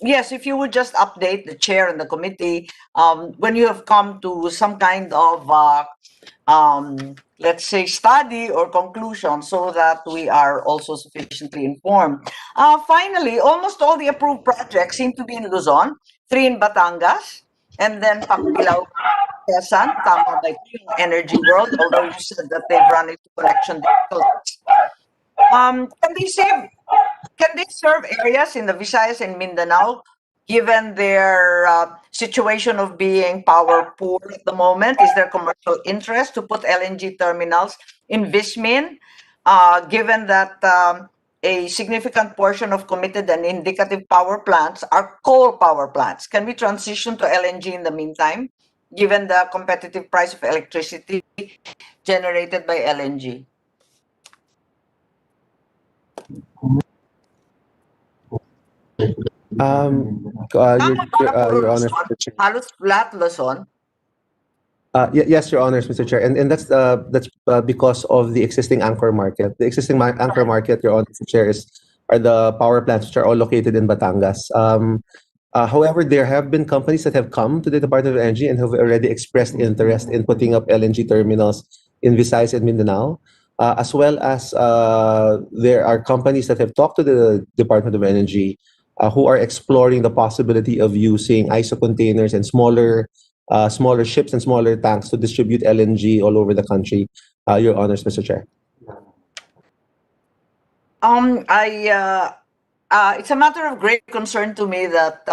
yes, if you would just update the chair and the committee when you have come to some kind of let's say study or conclusion, so that we are also sufficiently informed. Finally, almost all the approved projects seem to be in Luzon, 3 in Batangas, and then Pagbilao, Quezon, tama by Energy World, although you said that they've run into connection difficulties. Can they serve areas in the Visayas and Mindanao, given their situation of being power poor at the moment? Is there commercial interest to put LNG terminals in Vismin, given that a significant portion of committed and indicative power plants are coal power plants? Can we transition to LNG in the meantime, given the competitive price of electricity generated by LNG? Your Honors, Mr. Chair. Halos lahat Luzon. Yes, Your Honors, Mr. Chair, and that's because of the existing anchor market. The existing anchor market, Your Honors, Mr. Chair, are the power plants which are all located in Batangas. However, there have been companies that have come to the Department of Energy and have already expressed interest in putting up LNG terminals in Visayas and Mindanao, as well as there are companies that have talked to the Department of Energy who are exploring the possibility of using ISO containers and smaller ships and smaller tanks to distribute LNG all over the country. Your Honors, Mr. Chair. It's a matter of great concern to me that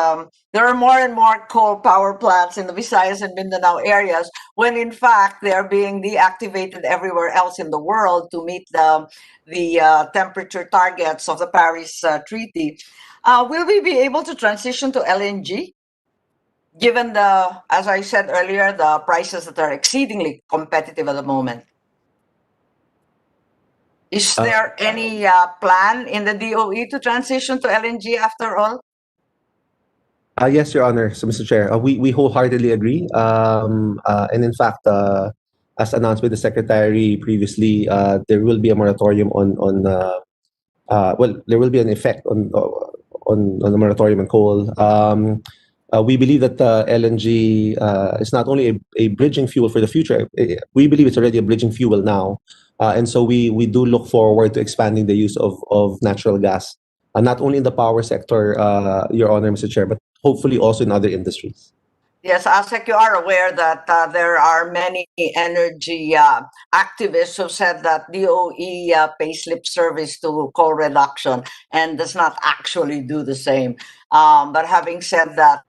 there are more and more coal power plants in the Visayas and Mindanao areas, when in fact they are being deactivated everywhere else in the world to meet the temperature targets of the Paris Treaty. Will we be able to transition to LNG, given as I said earlier, the prices that are exceedingly competitive at the moment? Is there any plan in the DOE to transition to LNG after all? Yes, Your Honor, so Mr. Chair, we wholeheartedly agree. And in fact, as announced by the Secretary previously, there will be a moratorium on there will be an effect on the moratorium on coal. We believe that LNG is not only a bridging fuel for the future. We believe it's already a bridging fuel now. And so we do look forward to expanding the use of natural gas, not only in the power sector, Your Honor, Mr. Chair, but hopefully also in other industries. Yes, ASEC, you are aware that there are many energy activists who said that DOE pays lip service to coal reduction and does not actually do the same. But having said that,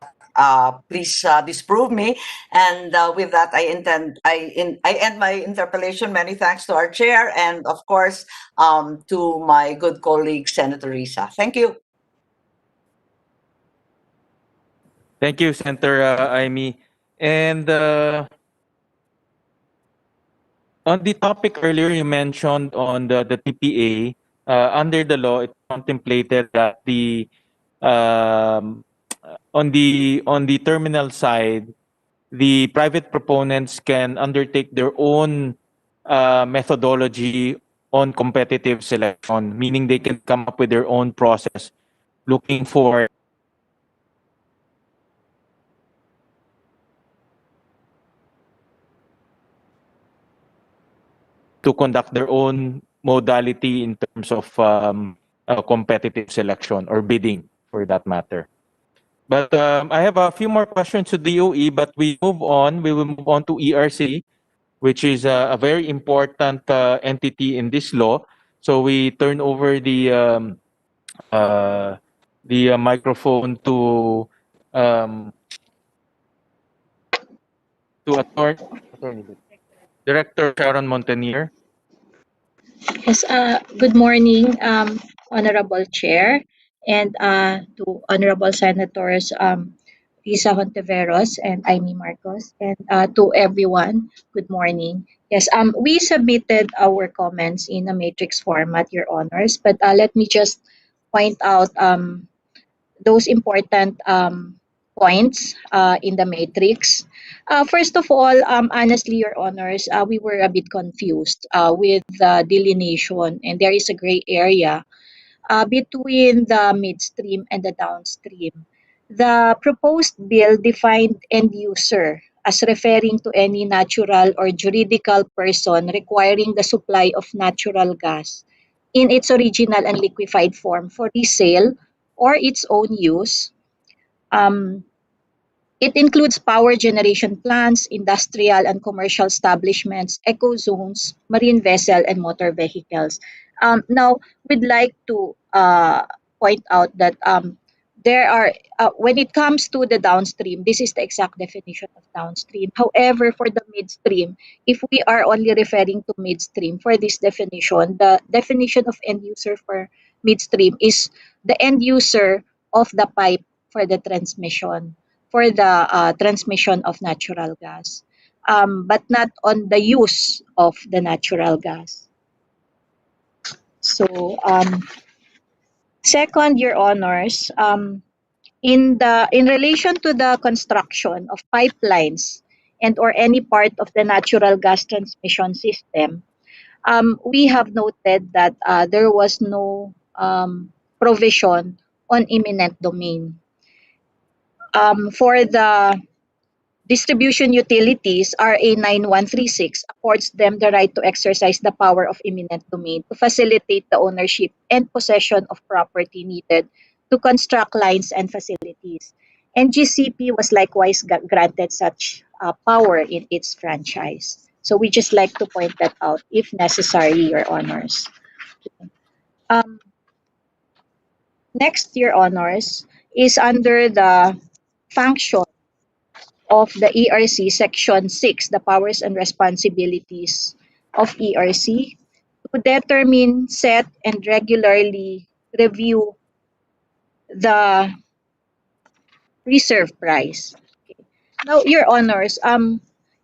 please disprove me. And with that, I end my interpellation. Many thanks to our chair and, of course, to my good colleague, Senator Risa. Thank you. Thank you, Senator Aimee. And on the topic earlier, you mentioned on the TPA, under the law, it contemplated that the on the terminal side, the private proponents can undertake their own methodology on competitive selection, meaning they can come up with their own process, looking for to conduct their own modality in terms of competitive selection or bidding, for that matter. But I have a few more questions to DOE, but we move on. We will move on to ERC, which is a very important entity in this law. So we turn over the microphone um, to attorney Director Sharon Montanier. Yes, good morning, Honorable Chair, and to Honorable Senators Risa Hontiveros and Amy Marcos, and to everyone, good morning. Yes, we submitted our comments in a matrix format, Your Honors, but let me just point out those important points in the matrix. First of all, honestly, Your Honors, we were a bit confused with the delineation, and there is a gray area between the midstream and the downstream. The proposed bill defined end user as referring to any natural or juridical person requiring the supply of natural gas in its original and liquefied form for resale or its own use. Um, it includes power generation plants, industrial and commercial establishments, eco zones, marine vessel, and motor vehicles. Now, we'd like to point out that there are, when it comes to the downstream, this is the exact definition of downstream. However, for the midstream, if we are only referring to midstream for this definition, the definition of end user for midstream is the end user of the pipe for the transmission of natural gas, but not on the use of the natural gas. So, second, Your Honors, in relation to the construction of pipelines and or any part of the natural gas transmission system, we have noted that there was no provision on imminent domain. For the distribution utilities, RA 9136 affords them the right to exercise the power of eminent domain to facilitate the ownership and possession of property needed to construct lines and facilities. And GCP was likewise granted such power in its franchise. So we just like to point that out if necessary, Your Honors. Um, Next, Your Honors, is under the function of the ERC, Section 6, the powers and responsibilities of ERC, to determine, set, and regularly review the reserve price. Okay. Now, Your Honors,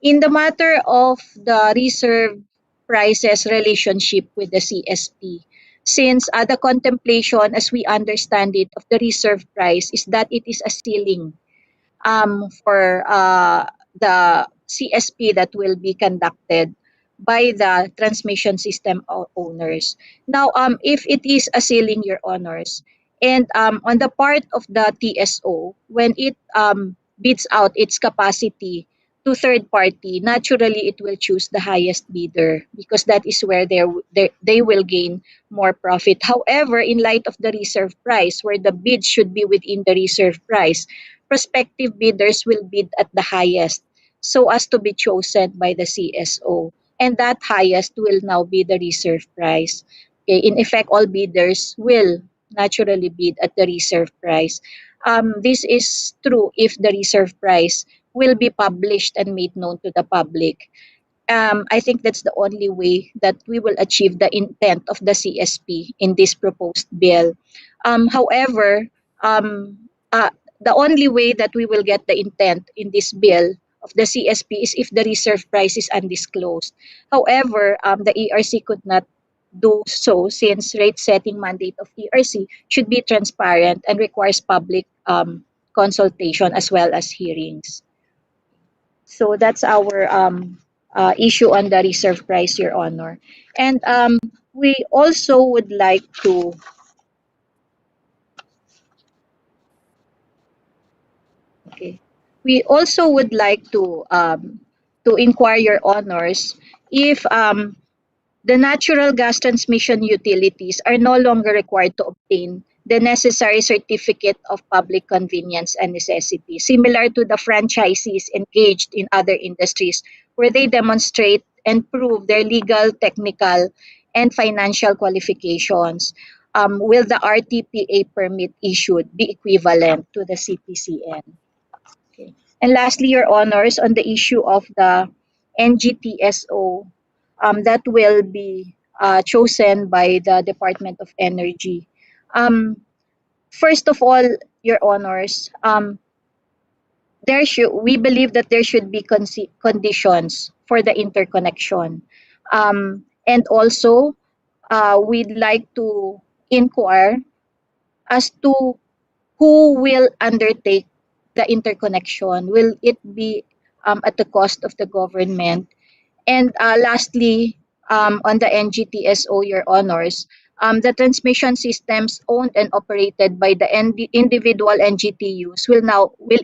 in the matter of the reserve prices relationship with the CSP, since the contemplation, as we understand it, of the reserve price is that it is a ceiling for the CSP that will be conducted by the transmission system owners. Now, if it is a ceiling, Your Honors, and on the part of the TSO, when it bids out its capacity to third party, naturally it will choose the highest bidder because that is where they will gain more profit. However, in light of the reserve price, where the bid should be within the reserve price, prospective bidders will bid at the highest so as to be chosen by the CSO. And that highest will now be the reserve price. Okay, in effect, all bidders will naturally bid at the reserve price. This is true if the reserve price will be published and made known to the public. I think that's the only way that we will achieve the intent of the CSP in this proposed bill. However, the only way that we will get the intent in this bill of the CSP is if the reserve price is undisclosed. However, the ERC could not do so since rate setting mandate of ERC should be transparent and requires public consultation as well as hearings. So that's our issue on the reserve price, Your Honor. And we also would like to we also would like to inquire, Your Honors, if the natural gas transmission utilities are no longer required to obtain the necessary certificate of public convenience and necessity, similar to the franchisees engaged in other industries, where they demonstrate and prove their legal, technical, and financial qualifications. Will the RTPA permit issued be equivalent to the CPCN? Okay. And lastly, Your Honors, on the issue of the NGTSO that will be chosen by the Department of Energy. First of all, Your Honors, we believe that there should be conditions for the interconnection. And also, we'd like to inquire as to who will undertake the interconnection. Will it be at the cost of the government? And lastly, on the NGTSO, Your Honors, the transmission systems owned and operated by the individual NGTUs will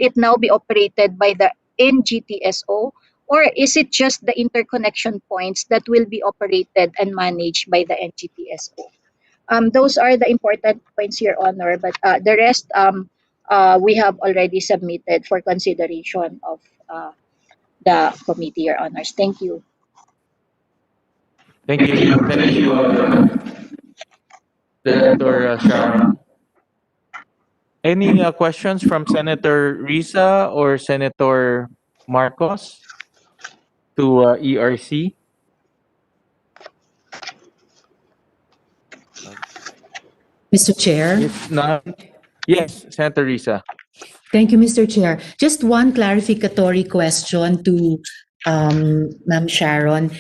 it now be operated by the NGTSO, or is it just the interconnection points that will be operated and managed by the NGTSO? Those are the important points, Your Honor, but the rest we have already submitted for consideration of the committee, Your Honors. Thank you. Thank you. Thank you, Senator Sharon. Any questions from Senator Risa or Senator Marcos to ERC? Mr. Chair. If not, yes, Senator Risa. Thank you, Mr. Chair. Just one clarificatory question to Ma'am Sharon.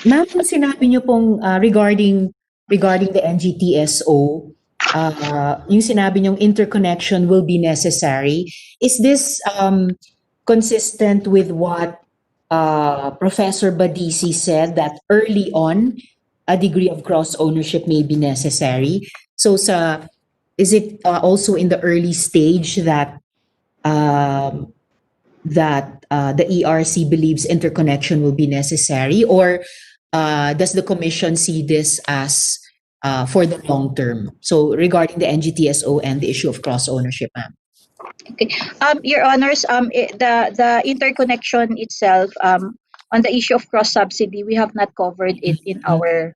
Ma'am, kung sinabi niyo pong regarding the NGTSO, yung sinabi niyong interconnection will be necessary, is this consistent with what Professor Badisi said, that early on a degree of cross ownership may be necessary? So is it also in the early stage that the ERC believes interconnection will be necessary, or does the Commission see this as for the long term? So regarding the NGTSO and the issue of cross ownership, ma'am. Okay. Your Honors, the interconnection itself, on the issue of cross subsidy, we have not covered it in our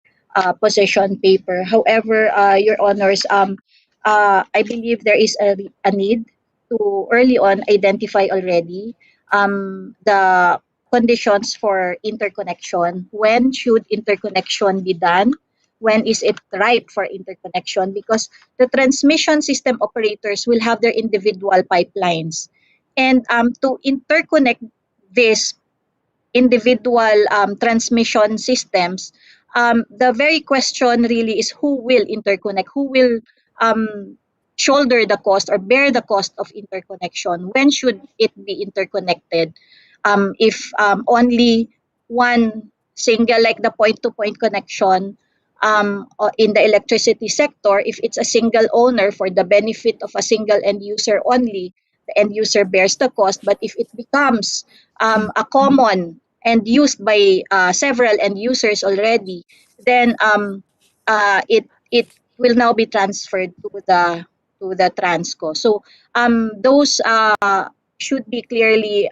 position paper. However, Your Honors, I believe there is a need to early on identify already the conditions for interconnection. When should interconnection be done? When is it right for interconnection? Because the transmission system operators will have their individual pipelines. And to interconnect these individual transmission systems, the very question really is who will interconnect, who will shoulder the cost or bear the cost of interconnection. When should it be interconnected? If only one single, like the point-to-point connection in the electricity sector, if it's a single owner for the benefit of a single end user only, the end user bears the cost. But if it becomes a common and used by several end users already, then it will now be transferred to the Transco. So those should be clearly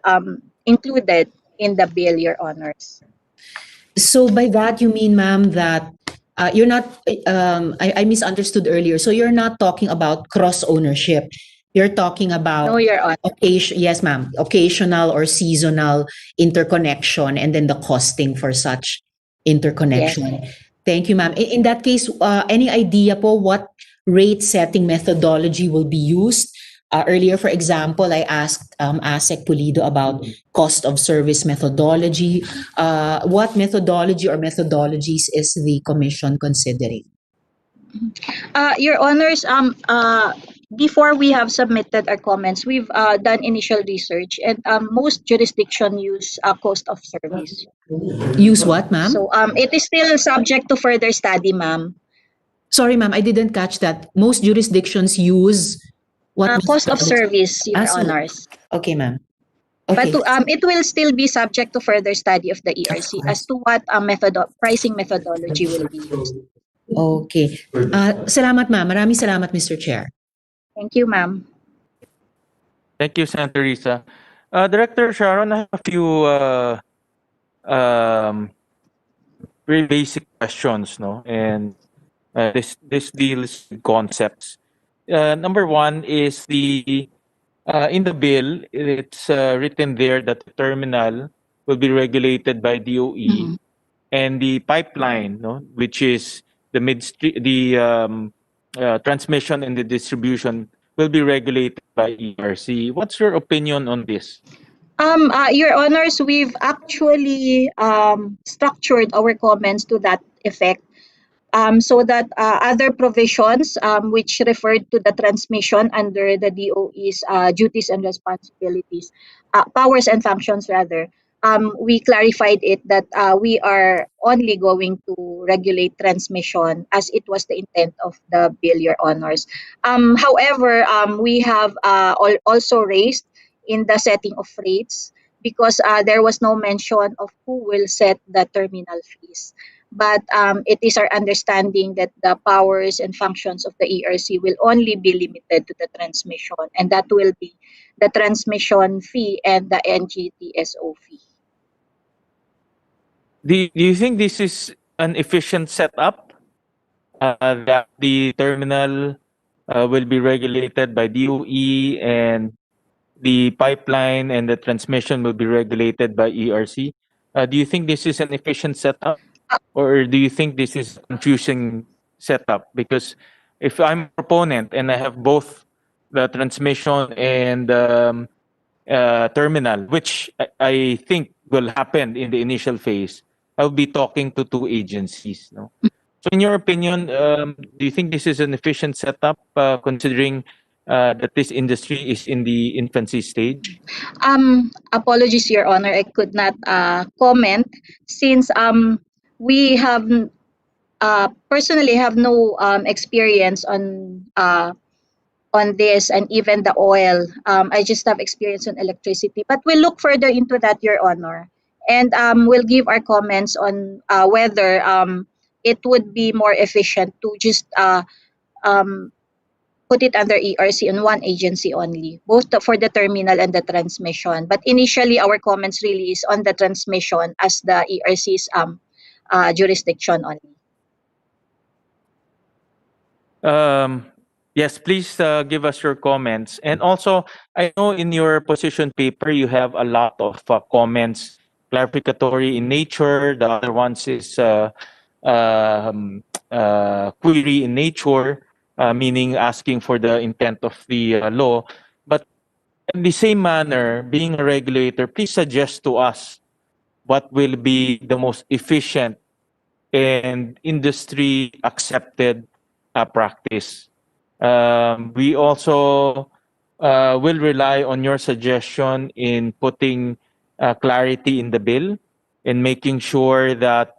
included in the bill, Your Honors. So by that you mean, ma'am, that you're not, I misunderstood earlier. So you're not talking about cross ownership. You're talking about No, Your Honor. yes, ma'am, occasional or seasonal interconnection, and then the costing for such interconnection. Yes. Thank you, ma'am. In that case, any idea po what rate setting methodology will be used Earlier, for example, I asked ASEC Pulido about cost of service methodology. What methodology or methodologies is the Commission considering? Your Honors, before we have submitted our comments, we've done initial research, and most jurisdiction use cost of service. Use what, ma'am? So it is still subject to further study, ma'am. Sorry, ma'am, I didn't catch that. Most jurisdictions use what? Cost of methodology? service, Your Honors. Okay, ma'am. Okay. But it will still be subject to further study of the ERC as to what pricing methodology will be used. Okay. Salamat, ma'am. Maraming salamat, Mr. Chair. Thank you, ma'am. Thank you, Senator Risa. Director Sharon, I have a few very basic questions, no? And this deals with concepts. Number one is in the bill, it's written there that the terminal will be regulated by DOE, and the pipeline, no, which is the transmission and the distribution, will be regulated by ERC. What's your opinion on this? Your Honors, we've actually structured our comments to that effect. So that other provisions which referred to the transmission under the DOE's duties and responsibilities, powers and functions rather, we clarified it that we are only going to regulate transmission as it was the intent of the bill, Your Honors. However, we have also raised in the setting of rates because there was no mention of who will set the terminal fees. But it is our understanding that the powers and functions of the ERC will only be limited to the transmission, and that will be the transmission fee and the NGTSO fee. Do you think this is an efficient setup, that the terminal will be regulated by DOE and the pipeline and the transmission will be regulated by ERC? Do you think this is an efficient setup, or do you think this is a confusing setup? Because if I'm a proponent and I have both the transmission and terminal, which I think will happen in the initial phase, I'll be talking to two agencies. No? So in your opinion, do you think this is an efficient setup, considering that this industry is in the infancy stage? Apologies, Your Honor, I could not comment since we have personally have no experience on this and even the oil. I just have experience on electricity, but we'll look further into that, Your Honor, and we'll give our comments on whether it would be more efficient to just put it under ERC on one agency only, both for the terminal and the transmission. But initially, our comments really is on the transmission as the ERC's jurisdiction only. Yes, please give us your comments. And also, I know in your position paper, you have a lot of comments, clarificatory in nature. The other ones is query in nature, meaning asking for the intent of the law. But in the same manner, being a regulator, please suggest to us what will be the most efficient and industry accepted practice. We also will rely on your suggestion in putting clarity in the bill and making sure that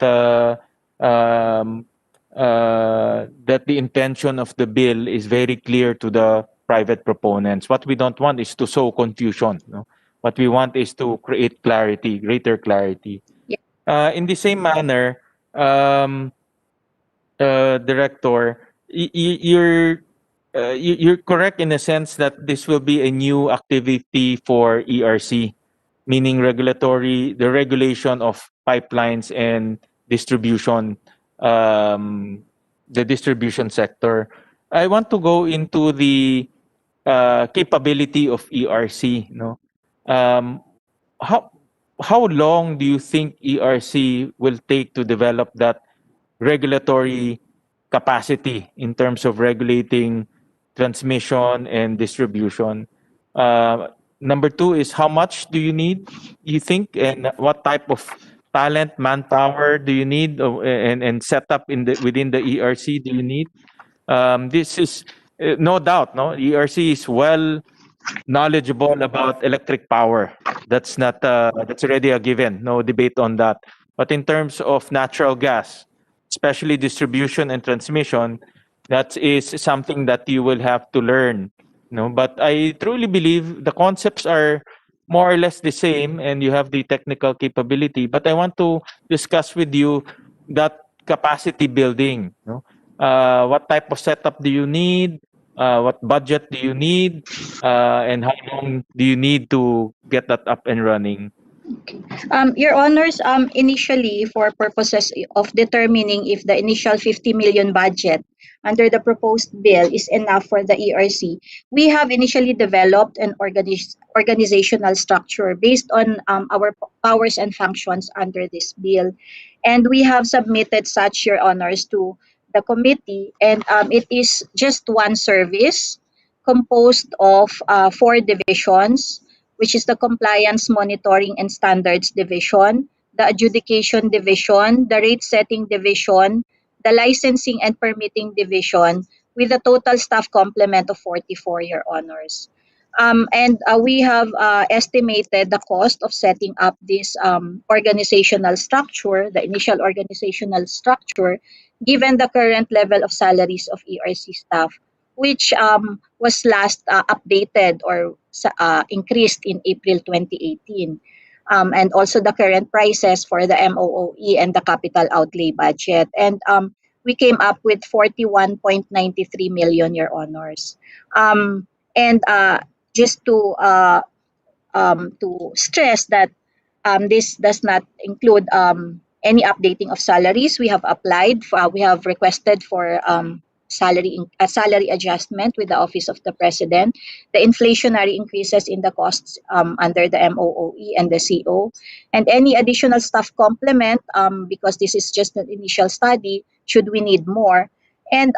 that the intention of the bill is very clear to the private proponents. What we don't want is to sow confusion. No? What we want is to create clarity, greater clarity. Yeah. In the same manner, Director, you're correct in the sense that this will be a new activity for ERC, meaning the regulation of pipelines and distribution, the distribution sector. I want to go into the capability of ERC. No, how long do you think ERC will take to develop that regulatory capacity in terms of regulating transmission and distribution? Number two is how much do you need, you think, and what type of talent, manpower do you need, and setup within the ERC do you need? This is no doubt, no, ERC is well knowledgeable about electric power. That's not that's already a given. No debate on that. But in terms of natural gas, especially distribution and transmission, that is something that you will have to learn. No, but I truly believe the concepts are more or less the same, and you have the technical capability. But I want to discuss with you that capacity building. No, what type of setup do you need? What budget do you need? And how long do you need to get that up and running? Your Honors, initially for purposes of determining if the initial 50 million budget under the proposed bill is enough for the ERC, we have initially developed an organizational structure based on our powers and functions under this bill. And we have submitted such, Your Honors, to the committee, and it is just one service composed of four divisions, which is the Compliance Monitoring and Standards Division, the Adjudication Division, the Rate Setting Division, the Licensing and Permitting Division, with a total staff complement of 44, Your Honors. And we have estimated the cost of setting up this organizational structure, the initial organizational structure, given the current level of salaries of ERC staff, which was last updated or increased in April 2018. And also the current prices for the MOOE and the capital outlay budget. And we came up with 41.93 million, Your Honors. And just to stress that this does not include any updating of salaries. We have we have requested for salary adjustment with the Office of the President, the inflationary increases in the costs under the MOOE and the CO, and any additional staff complement because this is just an initial study, should we need more. And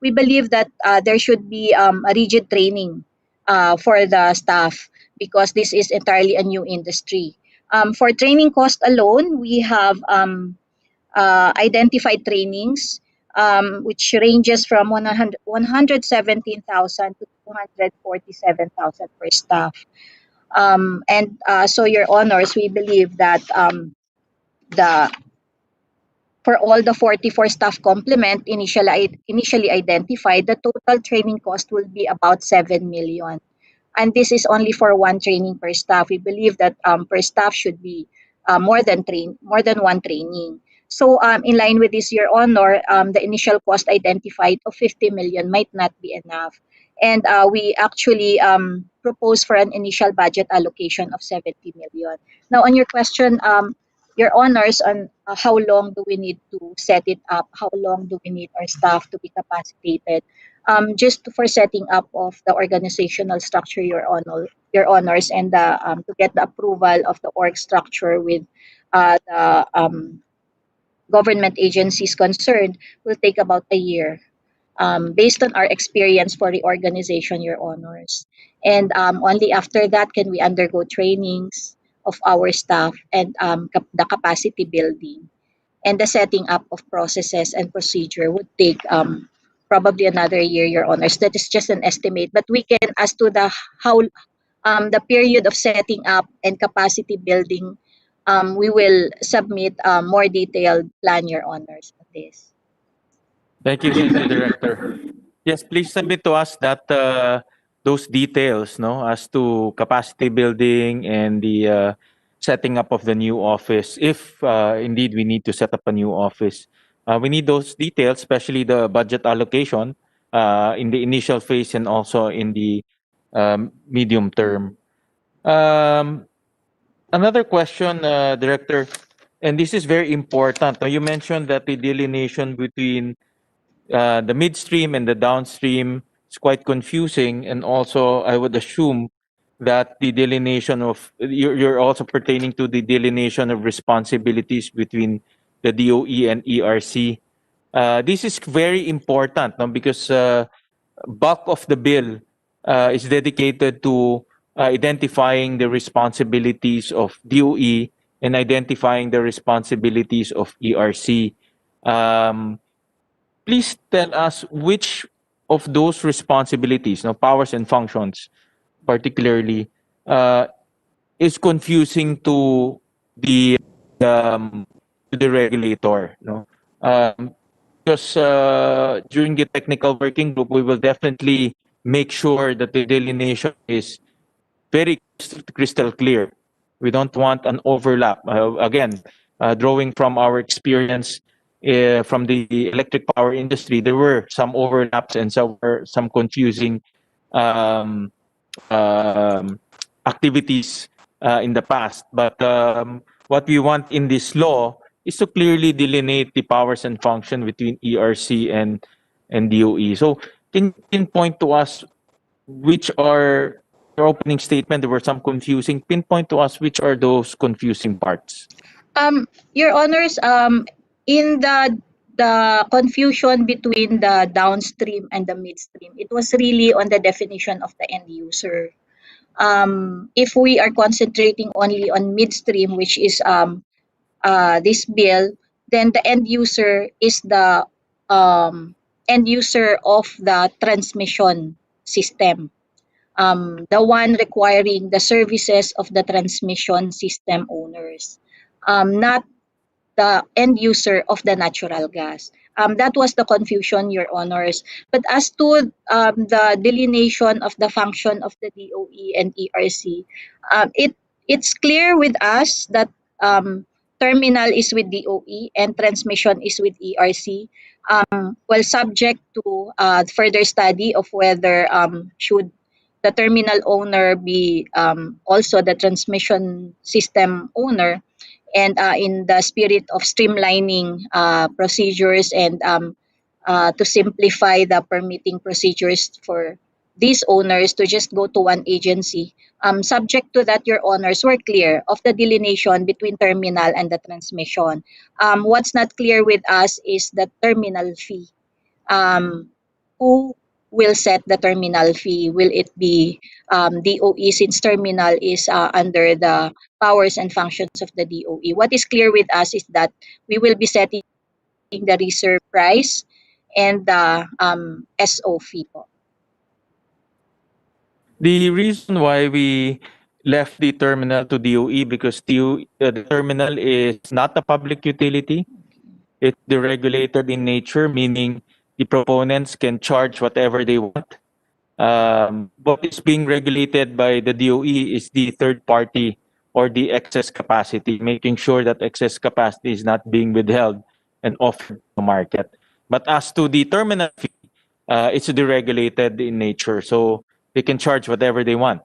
we believe that there should be a rigid training for the staff because this is entirely a new industry. For training cost alone, we have identified trainings which ranges from 117,000 to 247,000 per staff. And so, Your Honors, we believe that for all the 44 staff complement initially identified, the total training cost will be about 7 million. And this is only for one training per staff. We believe that per staff should be more than one training. So in line with this, Your Honor, the initial cost identified of 50 million might not be enough. And we actually propose for an initial budget allocation of 70 million. Now, on your question, Your Honors, on how long do we need to set it up? How long do we need our staff to be capacitated? Just for setting up of the organizational structure, Your Honors, and to get the approval of the org structure with the government agencies concerned will take about a year. Based on our experience for reorganization, Your Honors. And only after that can we undergo trainings of our staff and the capacity building. And the setting up of processes and procedure would take probably another year, Your Honors. That is just an estimate. But we can, as to the how the period of setting up and capacity building, we will submit a more detailed plan, Your Honors, on this. Thank you, Senior Director. Yes, please submit to us that those details, no, as to capacity building and the setting up of the new office. If indeed we need to set up a new office, we need those details, especially the budget allocation in the initial phase and also in the medium term. Another question, Director, and this is very important. Now, you mentioned that the delineation between the midstream and the downstream is quite confusing, and also I would assume that the delineation of you're also pertaining to the delineation of responsibilities between the DOE and ERC. This is very important, no, because bulk of the bill is dedicated to identifying the responsibilities of DOE and identifying the responsibilities of ERC. Please tell us which of those responsibilities, powers and functions, particularly, is confusing to the regulator. Because during the technical working group, we will definitely make sure that the delineation is very crystal clear. We don't want an overlap. Again, drawing from our experience from the electric power industry, there were some overlaps and some confusing um, activities in the past. But what we want in this law is to clearly delineate the powers and function between ERC and DOE. So can you point to us which are your opening statement? There were some confusing. Pinpoint to us which are those confusing parts. Your Honors, in the confusion between the downstream and the midstream, it was really on the definition of the end user. If we are concentrating only on midstream, which is this bill, then the end user is the end user of the transmission system, the one requiring the services of the transmission system owners, not the end user of the natural gas. That was the confusion, Your Honors. But as to the delineation of the function of the DOE and ERC, it's clear with us that terminal is with DOE and transmission is with ERC. Well, subject to further study of whether should the terminal owner be also the transmission system owner, and in the spirit of streamlining procedures and to simplify the permitting procedures for these owners to just go to one agency. Subject to that, Your Honors, we're clear of the delineation between terminal and the transmission. What's not clear with us is the terminal fee. Who will set the terminal fee? Will it be DOE, since terminal is under the powers and functions of the DOE? What is clear with us is that we will be setting the reserve price and the SO fee. The reason why we left the terminal to DOE because the terminal is not a public utility. It's deregulated in nature, meaning the proponents can charge whatever they want. What is being regulated by the DOE is the third party or the excess capacity, making sure that excess capacity is not being withheld and offered to the market. But as to the terminal fee, it's deregulated in nature, so they can charge whatever they want.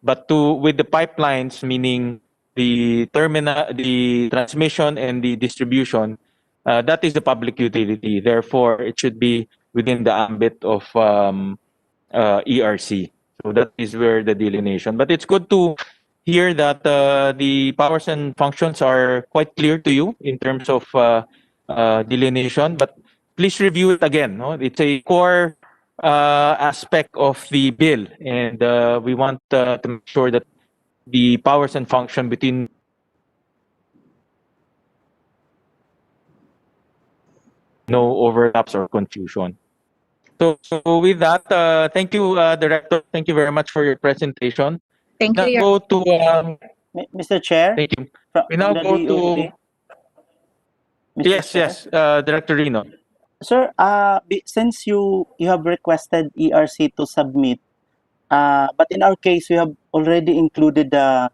But with the pipelines, meaning the terminal, the transmission, and the distribution, that is the public utility. Therefore, it should be within the ambit of ERC. So that is where the delineation. But it's good to hear that the powers and functions are quite clear to you in terms of delineation. But please review it again. It's a core aspect of the bill, and we want to make sure that the powers and function between no overlaps or confusion. So with that, thank you, Director. Thank you very much for your presentation. Thank you, Now Your go to Mr. Chair, thank you. from, We now from the go DOE. to Mr. Chair. yes, Director Rino. Sir, since you have requested ERC to submit, but in our case we have already included the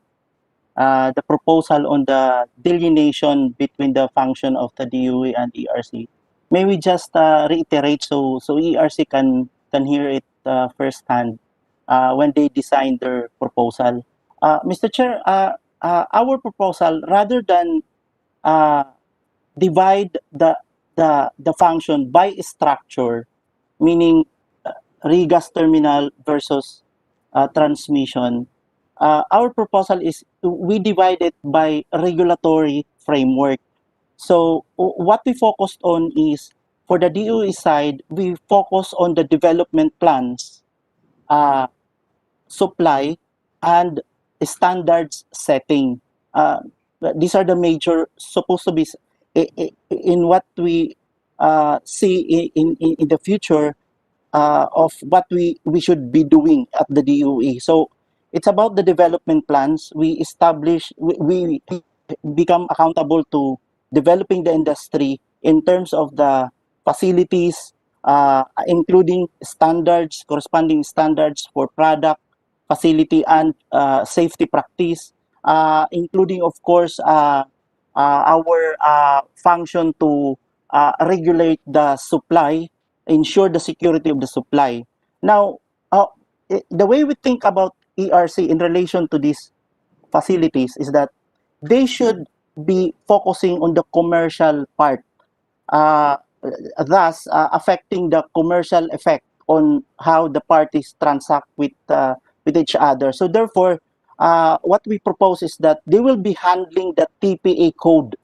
proposal on the delineation between the function of the DOE and ERC. May we just reiterate so ERC can hear it firsthand when they design their proposal. Mr. Chair, our proposal, rather than divide the function by structure, meaning regas terminal versus transmission, our proposal is we divide it by regulatory framework. So what we focused on is, for the DOE side, we focus on the development plans, supply, and standards setting. These are the major supposed to be in what we see in the future of what we should be doing at the DOE. So it's about the development plans. We establish, we become accountable to developing the industry in terms of the facilities, including standards, corresponding standards for product, facility, and safety practice, including, of course, our function to regulate the supply, ensure the security of the supply. Now, the way we think about ERC in relation to these facilities is that they should be focusing on the commercial part, uh, thus affecting the commercial effect on how the parties transact with each other. So therefore, what we propose is that they will be handling the TPA code,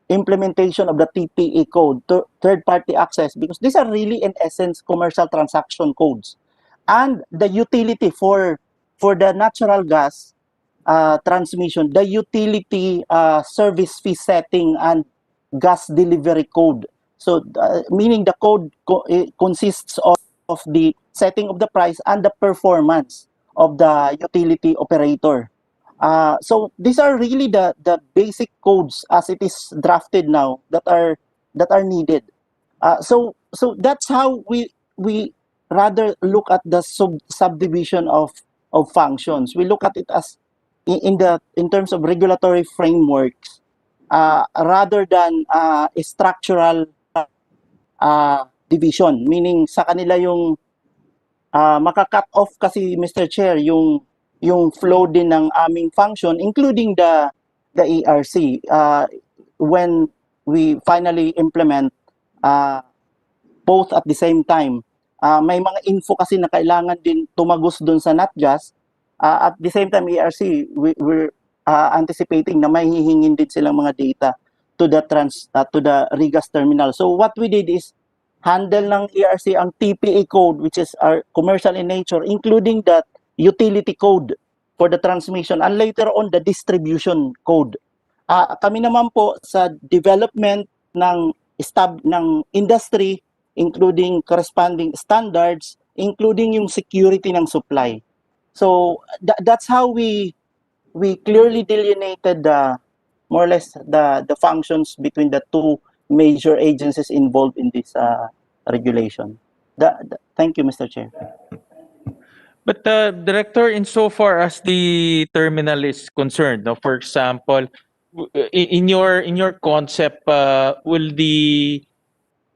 implementation of the TPA code, third-party access, because these are really in essence commercial transaction codes, and the utility for the natural gas transmission, the utility service fee setting and gas delivery code. So meaning the code consists of the setting of the price and the performance of the utility operator. So these are really the basic codes as it is drafted now that are needed. So that's how we rather look at the subdivision of functions. We look at it as in terms of regulatory frameworks rather than a structural division. Meaning sa kanila yung maka-cut off kasi, Mr. Chair, yung flow din ng aming function, including the ERC, when we finally implement both at the same time. May mga info kasi na kailangan din tumagos dun sa NatGas. At the same time, ERC, we're anticipating na may hihingin din silang mga data to the regas terminal. So what we did is handle ng ERC ang TPA code, which is our commercial in nature, including that utility code for the transmission, and later on the distribution code. Kami naman po sa development ng industry, including corresponding standards, including yung security ng supply. So that's how we clearly delineated more or less the functions between the two major agencies involved in this regulation. Thank you, Mr. Chair. But Director, insofar as the terminal is concerned, no, for example, in your concept, will the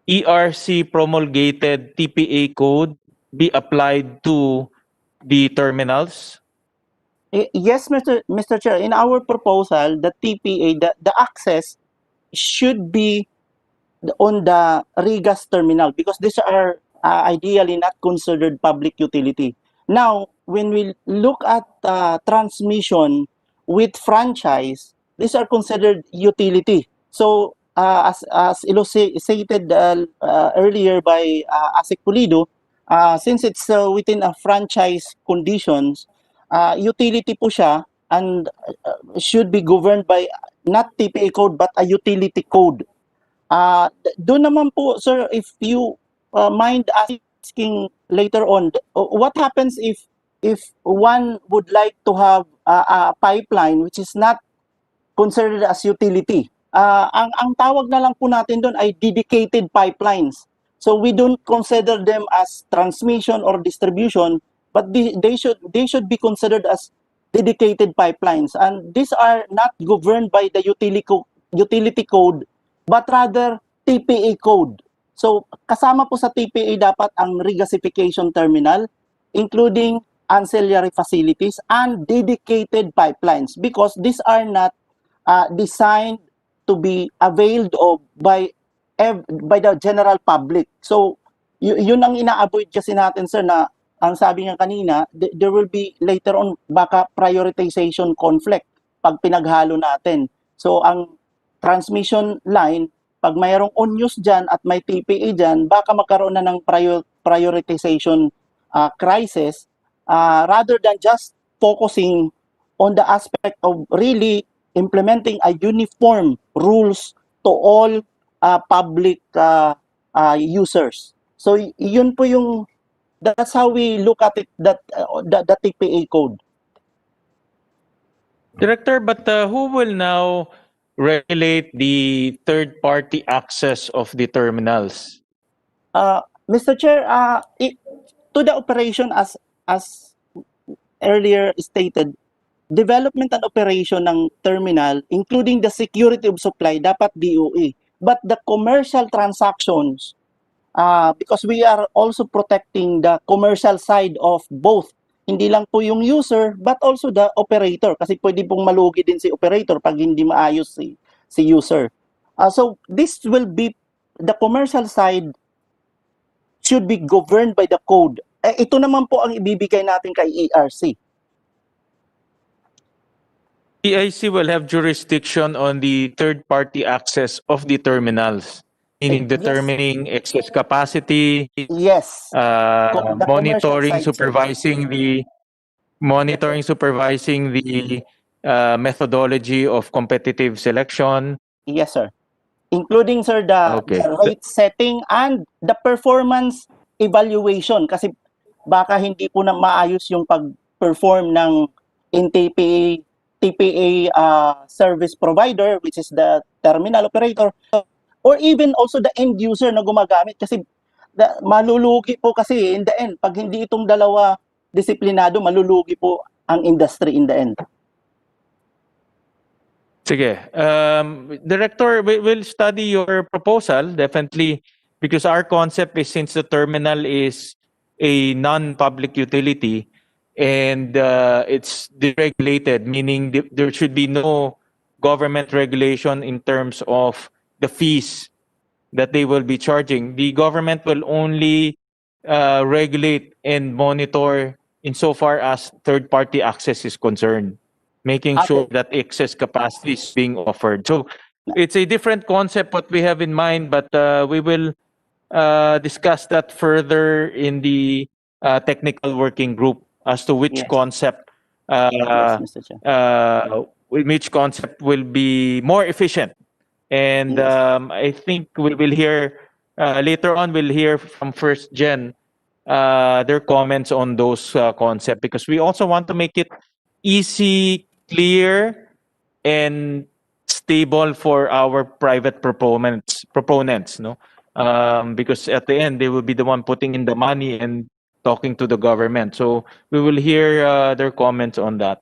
ERC promulgated TPA code be applied to the terminals? Yes, Mr. Chair. In our proposal, the TPA, the access should be on the regas terminal, because these are ideally not considered public utility. Now, when we look at transmission with franchise, these are considered utility. So, as elucidated earlier by ASEC Pulido, since it's within a franchise conditions, utility po siya, and should be governed by not TPA code but a utility code. Doon naman po, sir, if you mind asking later on, what happens if one would like to have a pipeline which is not considered as utility? Ang tawag na lang po natin doon ay dedicated pipelines. So we don't consider them as transmission or distribution, but they should be considered as dedicated pipelines. And these are not governed by the utility code, but rather TPA code. So kasama po sa TPA dapat ang regasification terminal, including ancillary facilities and dedicated pipelines, because these are not designed to be availed of by the general public. So yun ang ina-avoid kasi natin, sir, na ang sabi nga kanina, there will be later on baka prioritization conflict pag pinaghalo natin. So ang transmission line, pag mayroong on-use dyan at may TPA dyan, baka magkaroon na ng prioritization crisis rather than just focusing on the aspect of really implementing a uniform rules to all public users. So yun po yung, that's how we look at it, that the TPA code. Director, but who will now regulate the third-party access of the terminals? Mr. Chair, to the operation as earlier stated, development and operation ng terminal, including the security of supply, dapat DOE. But the commercial transactions, because we are also protecting the commercial side of both, hindi lang po yung user, but also the operator. Kasi pwede pong malugi din si operator pag hindi maayos si user. So this will be, the commercial side should be governed by the code. Ito naman po ang ibibigay natin kay ERC. EIC will have jurisdiction on the third-party access of the terminals, meaning Yes. determining excess capacity, Yes. The monitoring, commercial side, supervising the methodology of competitive selection. Yes, sir. Including, sir, the rate setting and the performance evaluation. Kasi baka hindi po na maayos yung pag-perform ng TPA service provider, which is the terminal operator, or even also the end user na gumagamit. Kasi malulugi po kasi in the end. Pag hindi itong dalawa disiplinado, malulugi po ang industry in the end. Sige. Director, we'll study your proposal, definitely, because our concept is, since the terminal is a non-public utility and it's deregulated, meaning there should be no government regulation in terms of the fees that they will be charging. The government will only regulate and monitor insofar as third-party access is concerned, making sure that excess capacity is being offered. So it's a different concept what we have in mind, but we will discuss that further in the technical working group as to which concept Yes, Mr. Chair. which concept will be more efficient. And I think we will hear later on, we'll hear from First Gen their comments on those concepts, because we also want to make it easy, clear, and stable for our private proponents, no? Because at the end, they will be the one putting in the money and talking to the government. So we will hear their comments on that.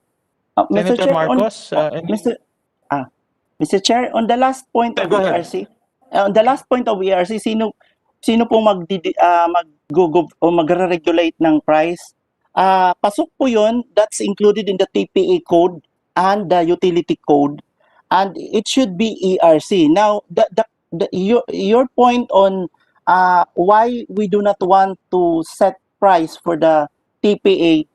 Mr. Senator Chair, Marcos? Mr. Chair, on the last point of Go ahead. ERC, sino pong magre-regulate ng price? Pasok po yun, that's included in the TPA code and the utility code, and it should be ERC. Now, your point on why we do not want to set price for the TPA,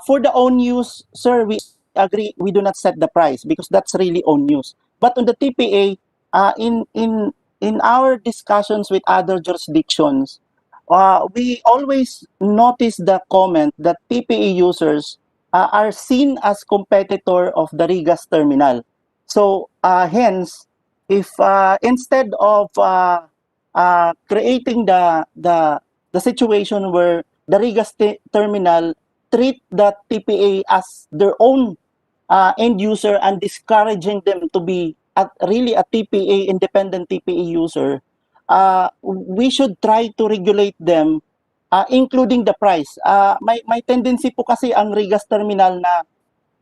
for the own use, sir, we agree we do not set the price because that's really own use. But on the TPA, in our discussions with other jurisdictions, we always notice the comment that TPA users are seen as competitor of the Rigas terminal. So hence, if instead of creating the situation where the Rigas terminal treat the TPA as their own end user and discouraging them to be really a TPA, independent TPA user, we should try to regulate them, including the price. May tendency po kasi ang Rigas terminal na,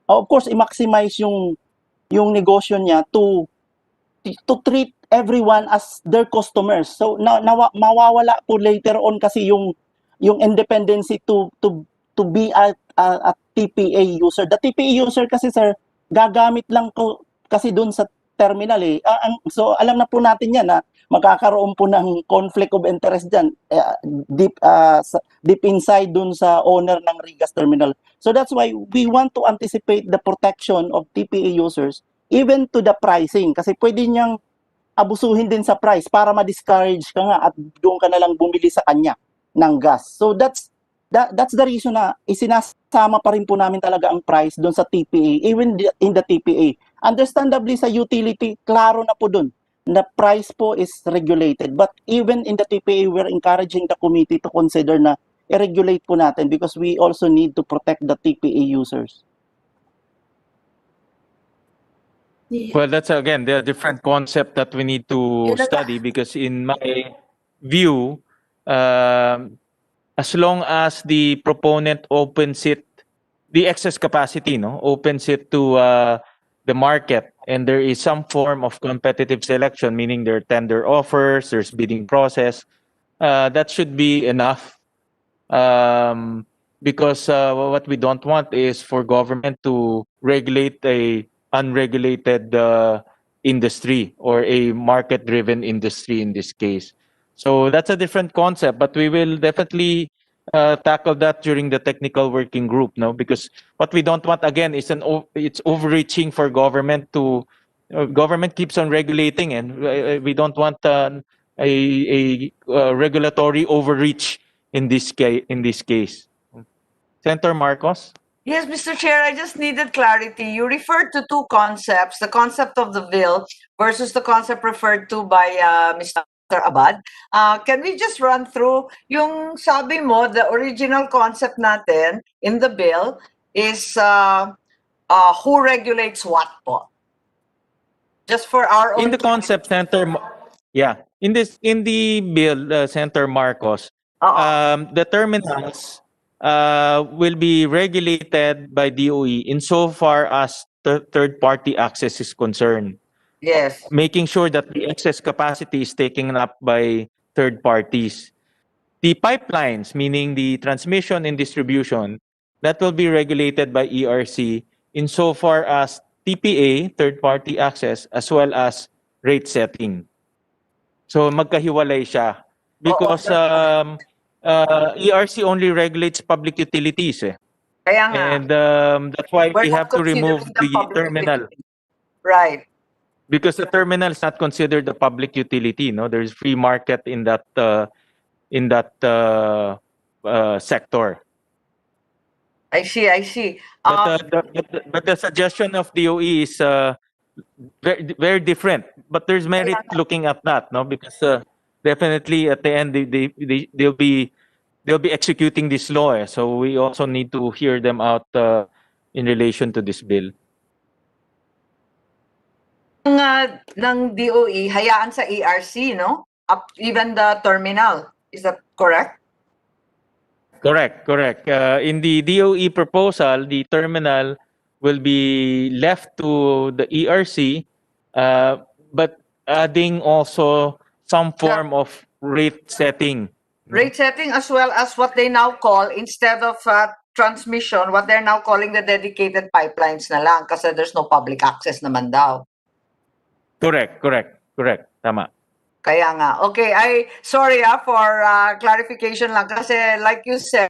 of course, i-maximize yung negosyo niya to treat everyone as their customers. So mawawala po later on kasi yung independency to be a TPA user. The TPA user kasi, sir, gagamit lang ko kasi doon sa terminal eh. So alam na po natin yan na magkakaroon po ng conflict of interest dyan deep inside doon sa owner ng Rigas terminal. So that's why we want to anticipate the protection of TPA users even to the pricing, kasi pwede niyang abusuhin din sa price para ma-discourage ka nga at doon ka na lang bumili sa kanya ng gas. So that's That's the reason na isinasama pa rin po namin talaga ang price doon sa TPA, even in the TPA. Understandably sa utility, klaro na po doon na price po is regulated. But even in the TPA, we're encouraging the committee to consider na i-regulate po natin because we also need to protect the TPA users. Well, that's again the different concept that we need to study because in my view, as long as the proponent opens it, the excess capacity, opens it to the market, and there is some form of competitive selection, meaning there are tender offers, there's bidding process, that should be enough. Because what we don't want is for government to regulate a unregulated industry or a market-driven industry in this case. So that's a different concept, but we will definitely tackle that during the technical working group, no? Because what we don't want again is it's overreaching for government to government keeps on regulating, and we don't want a regulatory overreach in this case. Senator Marcos? Yes, Mr. Chair, I just needed clarity. You referred to two concepts, the concept of the bill versus the concept referred to by Mr. Abad. Can we just run through yung sabi mo, the original concept natin in the bill is who regulates what po? Just for our own... In the concept, in the bill, Senator Marcos, the terminals will be regulated by DOE insofar as third-party access is concerned. Yes. Making sure that the excess capacity is taken up by third parties. The pipelines, meaning the transmission and distribution, that will be regulated by ERC insofar as TPA, third-party access, as well as rate setting. So magkahiwalay siya. Because ERC only regulates public utilities. Kaya nga. And that's why we have to remove the terminal. Right. Because the terminal is not considered a public utility. No, there is free market in that sector. I see. But the suggestion of DOE is very, very different. But there's merit looking at that, no? Because definitely at the end they'll be executing this law. So we also need to hear them out in relation to this bill. Ng DOE, hayaan sa ERC, no? Up even the terminal. Is that correct? Correct. In the DOE proposal, the terminal will be left to the ERC, but adding also some form of rate setting. Rate setting as well as what they now call, instead of transmission, what they're now calling the dedicated pipelines na lang kasi there's no public access naman daw. Correct. Tama. Kaya nga. Okay, sorry for clarification lang kasi like you said,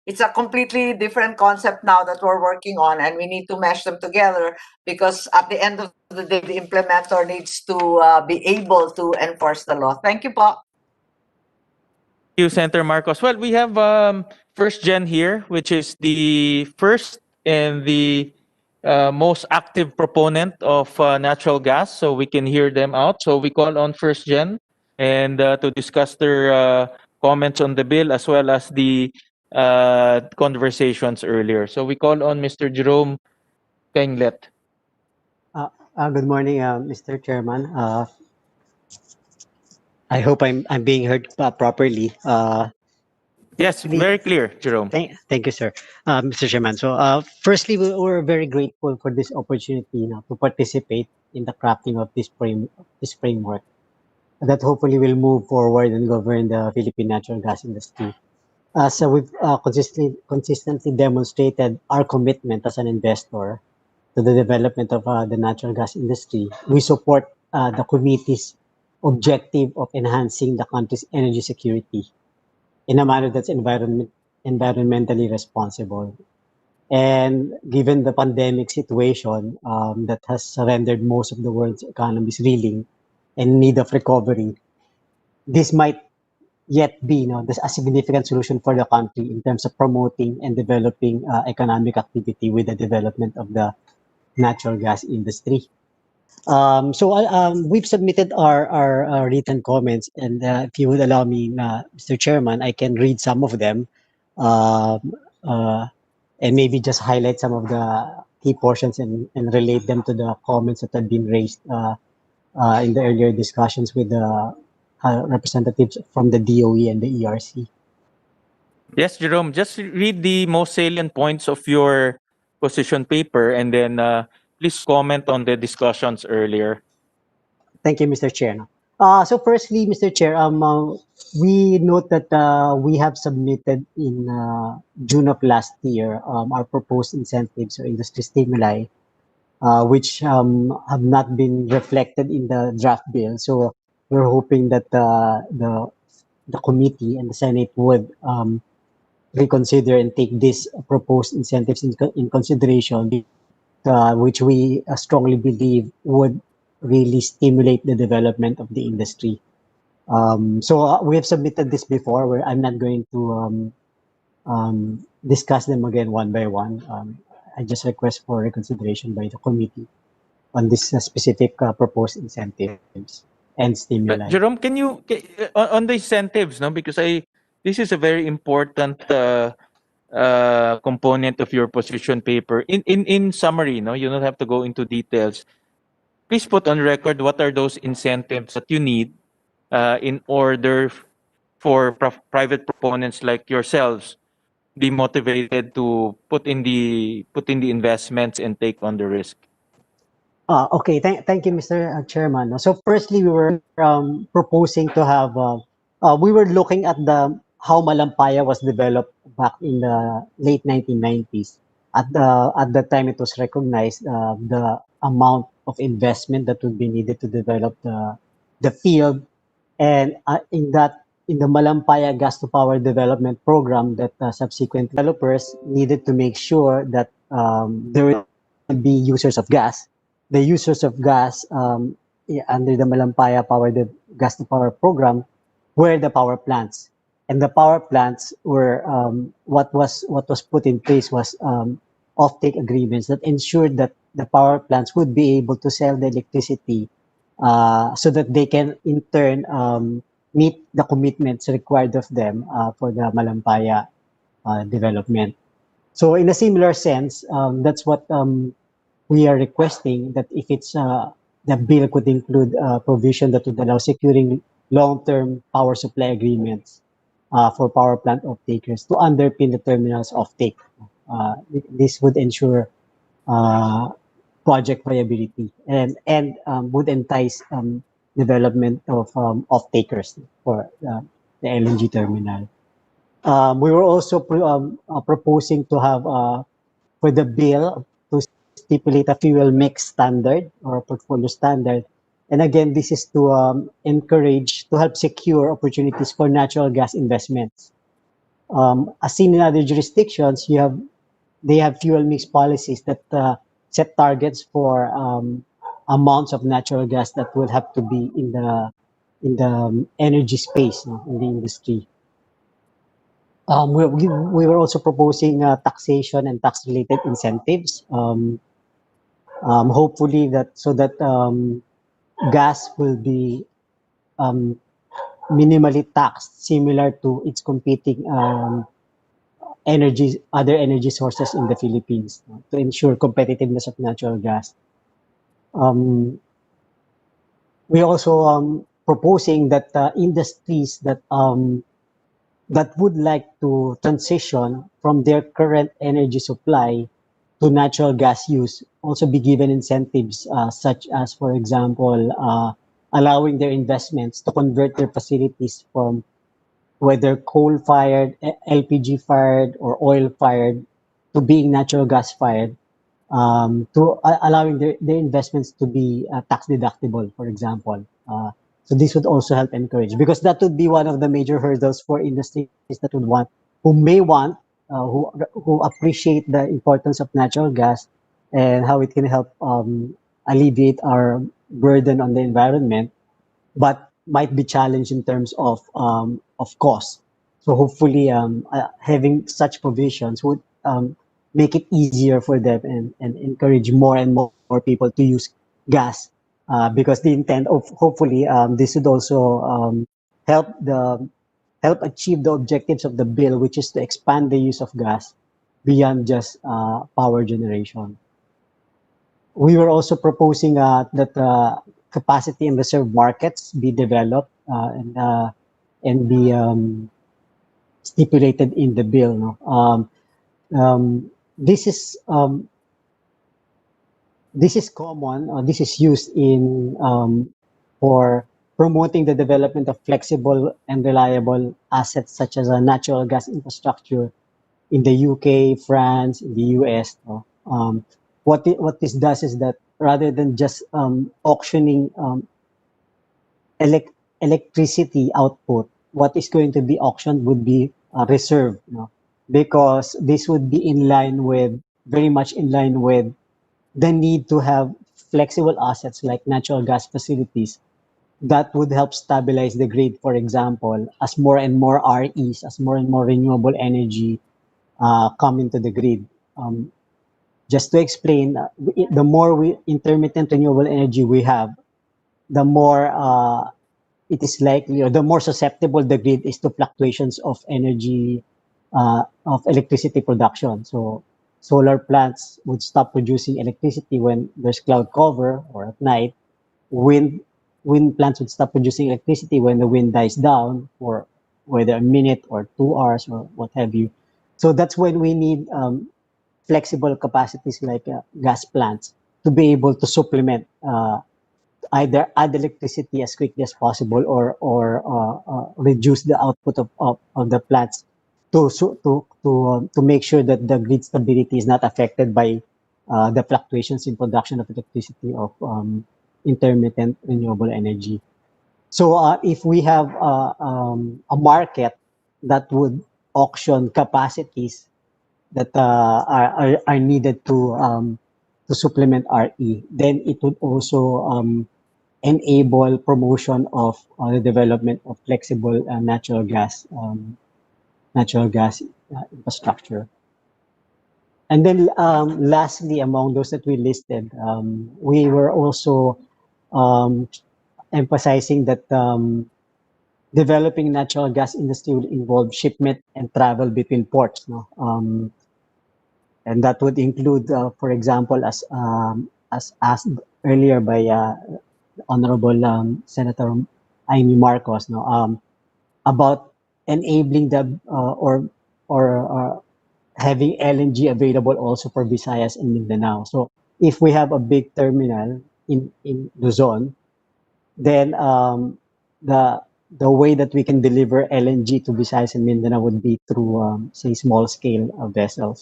it's a completely different concept now that we're working on and we need to mesh them together because at the end of the day, the implementer needs to be able to enforce the law. Thank you po. Thank you, Senator Marcos. Well, we have First Gen here, which is the first and the most active proponent of natural gas, so we can hear them out. So we call on First Gen and to discuss their comments on the bill as well as the conversations earlier. So we call on Mr. Jerome Kenglet. Good morning, Mr. Chairman. I hope I'm being heard properly. Yes, very clear, Jerome. Thank you, sir. Mr. Chairman. So, firstly, we're very grateful for this opportunity to participate in the crafting of this framework that hopefully will move forward and govern the Philippine natural gas industry. So we've consistently demonstrated our commitment as an investor to the development of the natural gas industry. We support the committee's objective of enhancing the country's energy security in a manner that's environmentally responsible. And given the pandemic situation that has rendered most of the world's economies reeling and in need of recovery, this might yet be, a significant solution for the country in terms of promoting and developing economic activity with the development of the natural gas industry. We've submitted our written comments, and if you would allow me, Mr. Chairman, I can read some of them, um, and maybe just highlight some of the key portions and relate them to the comments that have been raised in the earlier discussions with the representatives from the DOE and the ERC. Yes, Jerome, just read the most salient points of your position paper and then please comment on the discussions earlier. Thank you, Mr. Chair. So firstly, Mr. Chair, we note that we have submitted in June of last year our proposed incentives or industry stimuli, which have not been reflected in the draft bill. So we're hoping that the committee and the Senate would reconsider and take these proposed incentives in consideration, which we strongly believe would really stimulate the development of the industry. We have submitted this before, where I'm not going to discuss them again one by one. I just request for reconsideration by the committee on this specific proposed incentives and stimuli. Jerome, can you on the incentives, no? Because this is a very important component of your position paper. In summary, no, you don't have to go into details. Please put on record what are those incentives that you need in order for private proponents like yourselves be motivated to put in the investments and take on the risk. Okay, thank you, Mr. Chairman. So firstly, we were proposing to have, we were looking at how Malampaya was developed back in the late 1990s. At the time, it was recognized the amount of investment that would be needed to develop the field, and in the Malampaya gas to power development program, that subsequent developers needed to make sure that there would be users of gas. The users of gas under the Malampaya gas to power program were the power plants, and the power plants were what was put in place was offtake agreements that ensured that the power plants would be able to sell the electricity so that they can in turn meet the commitments required of them for the Malampaya development. So in a similar sense, that's what we are requesting, that if it's the bill could include a provision that would allow securing long-term power supply agreements for power plant off-takers to underpin the terminal's offtake. This would ensure project viability and would entice development of off-takers for the LNG terminal. We were also proposing to have for the bill to stipulate a fuel mix standard or a portfolio standard. And again, this is to help secure opportunities for natural gas investments. As seen in other jurisdictions, they have fuel mix policies that set targets for amounts of natural gas that will have to be in the energy space, in the industry. We were also proposing taxation and tax-related incentives. Hopefully that gas will be minimally taxed, similar to its competing other energy sources in the Philippines, to ensure competitiveness of natural gas. We also proposing that industries that would like to transition from their current energy supply to natural gas use also be given incentives, such as, for example, allowing their investments to convert their facilities from whether coal-fired, LPG-fired, or oil-fired to being natural gas-fired, to allowing their investments to be tax-deductible, for example. So this would also help encourage, because that would be one of the major hurdles for industries that who appreciate the importance of natural gas and how it can help alleviate our burden on the environment, but might be challenged in terms of cost. So hopefully, having such provisions would make it easier for them and encourage more and more people to use gas, because the intent of hopefully this would also help help achieve the objectives of the bill, which is to expand the use of gas beyond just power generation. We were also proposing that capacity and reserve markets be developed and be stipulated in the bill. No? This is common. This is used in for promoting the development of flexible and reliable assets such as a natural gas infrastructure in the UK, France, in the US. No? What this does is that rather than just auctioning electricity output, what is going to be auctioned would be reserve, you know, because this would be in line with, very much in line with the need to have flexible assets like natural gas facilities that would help stabilize the grid, for example, as more and more REs, as more and more renewable energy come into the grid. Just to explain, the more intermittent renewable energy we have, the more it is likely, or the more susceptible the grid is to fluctuations of energy, of electricity production. So solar plants would stop producing electricity when there's cloud cover or at night. Wind plants would stop producing electricity when the wind dies down for whether a minute or 2 hours or what have you. So that's when we need flexible capacities like gas plants to be able to supplement, either add electricity as quickly as possible or reduce the output of the plants to make sure that the grid stability is not affected by the fluctuations in production of electricity of intermittent renewable energy. So if we have a market that would auction capacities that are needed to supplement RE, then it would also enable promotion of the development of flexible natural gas infrastructure. And then lastly, among those that we listed, we were also emphasizing that developing natural gas industry will involve shipment and travel between ports. No? And that would include, for example, as asked earlier by Honorable Senator Amy Marcos, no, about enabling the or having LNG available also for Visayas and Mindanao. So if we have a big terminal in Luzon, then the way that we can deliver LNG to Visayas and Mindanao would be through say small scale vessels.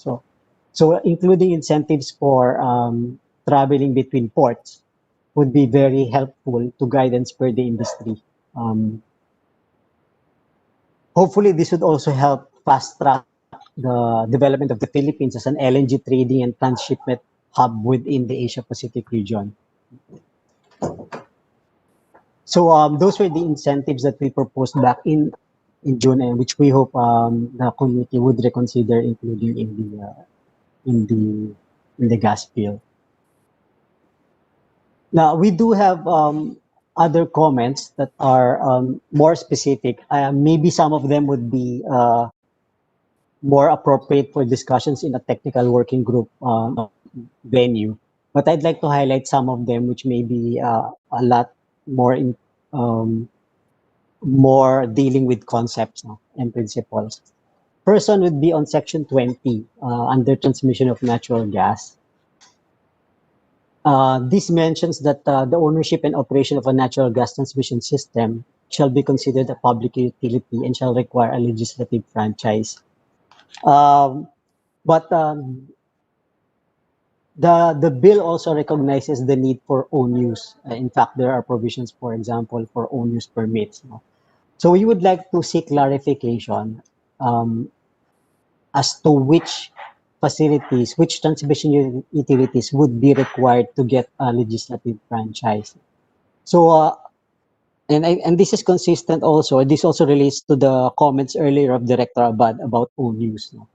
So including incentives for traveling between ports would be very helpful to guide and spur the industry. Hopefully, this would also help fast track the development of the Philippines as an LNG trading and transshipment hub within the Asia Pacific region. So those were the incentives that we proposed back in June, and which we hope the committee would reconsider including in the gas bill. Now we do have other comments that are more specific. Maybe some of them would be more appropriate for discussions in a technical working group venue. But I'd like to highlight some of them, which may be a lot more more dealing with concepts and principles. First one would be on Section 20 under transmission of natural gas. This mentions that the ownership and operation of a natural gas transmission system shall be considered a public utility and shall require a legislative franchise. But the bill also recognizes the need for own use. In fact, there are provisions, for example, for own use permits. So we would like to seek clarification as to which facilities, which transmission utilities would be required to get a legislative franchise. So and this is consistent also. This also relates to the comments earlier of Director Abad about own use. No?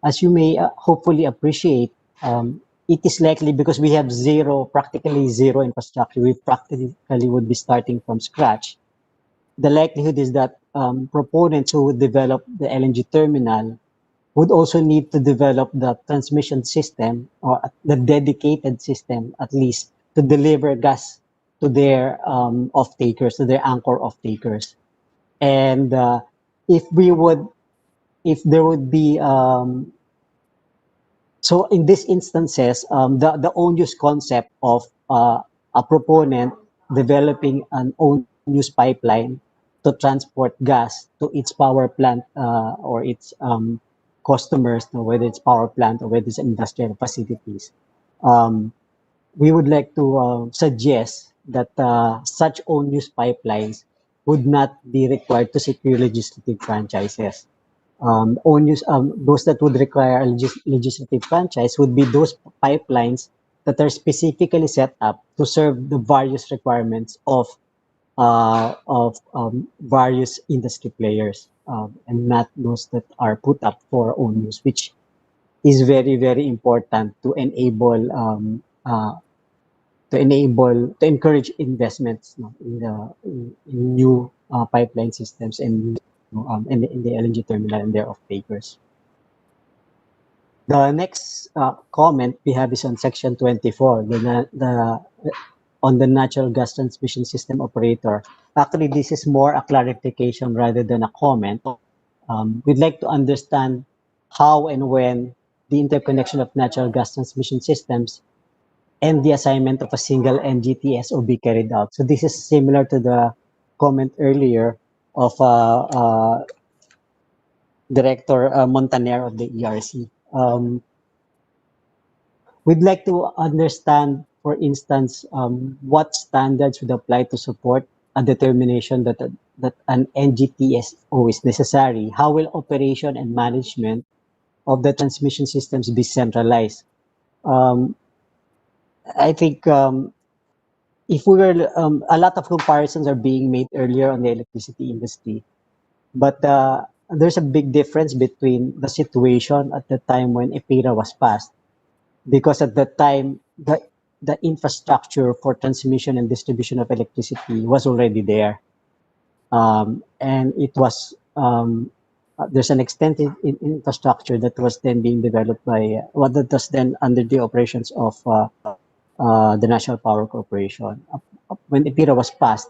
As you may hopefully appreciate, it is likely because we have practically zero infrastructure. We practically would be starting from scratch. The likelihood is that proponents who would develop the LNG terminal would also need to develop the transmission system or the dedicated system, at least, to deliver gas to their off-takers, to their anchor off-takers. And if there would be, so in these instances, the own use concept of a proponent developing an own use pipeline to transport gas to its power plant or its customers, whether it's power plant or whether it's industrial facilities. We would like to suggest that such own use pipelines would not be required to secure legislative franchises. Own use, those that would require a legislative franchise would be those pipelines that are specifically set up to serve the various requirements of various industry players, and not those that are put up for own use, which is very, very important to encourage investments, in new pipeline systems and in the LNG terminal and their off-takers. The next comment we have is on section 24, on the natural gas transmission system operator. Actually, this is more a clarification rather than a comment. We'd like to understand how and when the interconnection of natural gas transmission systems and the assignment of a single NGTS will be carried out. So this is similar to the comment earlier of Director Montaner of the ERC. We'd like to understand, for instance, what standards would apply to support a determination that an NGTSO is necessary. How will operation and management of the transmission systems be centralized? I think if we were, a lot of comparisons are being made earlier on the electricity industry, but there's a big difference between the situation at the time when EPIRA was passed, because at that time, the infrastructure for transmission and distribution of electricity was already there. And it was, there's an extensive infrastructure that was then being developed by, that was then under the operations of the National Power Corporation. When EPIRA was passed,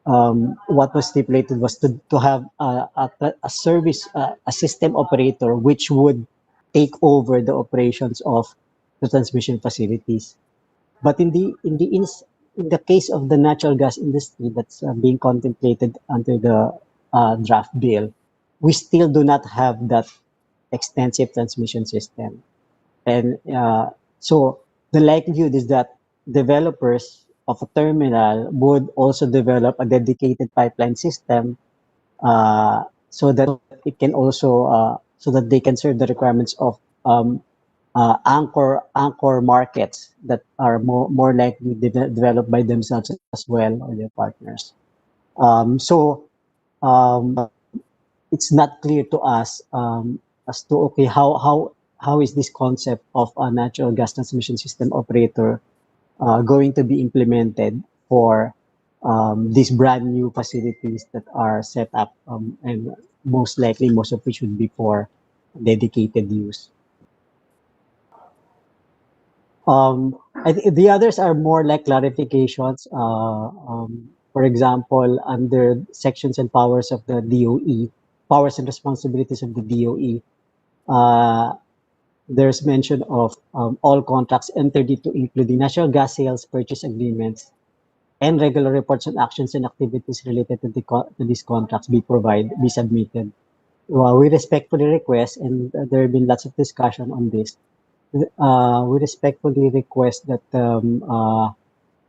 what was stipulated was to have a service, a system operator which would take over the operations of the transmission facilities. But in the case of the natural gas industry that's being contemplated under the draft bill, we still do not have that extensive transmission system. And so the likelihood is that developers of a terminal would also develop a dedicated pipeline system so that it can also so that they can serve the requirements of anchor markets that are more likely developed by themselves as well or their partners. So it's not clear to us as to okay how is this concept of a natural gas transmission system operator going to be implemented for these brand new facilities that are set up, and most likely most of which would be for dedicated use. I think the others are more like clarifications. For example, under sections and powers of the DOE, powers and responsibilities of the DOE, there's mention of all contracts entered into, including natural gas sales purchase agreements, and regular reports on actions and activities related to these contracts be submitted. We respectfully request, and there have been lots of discussion on this. We respectfully request that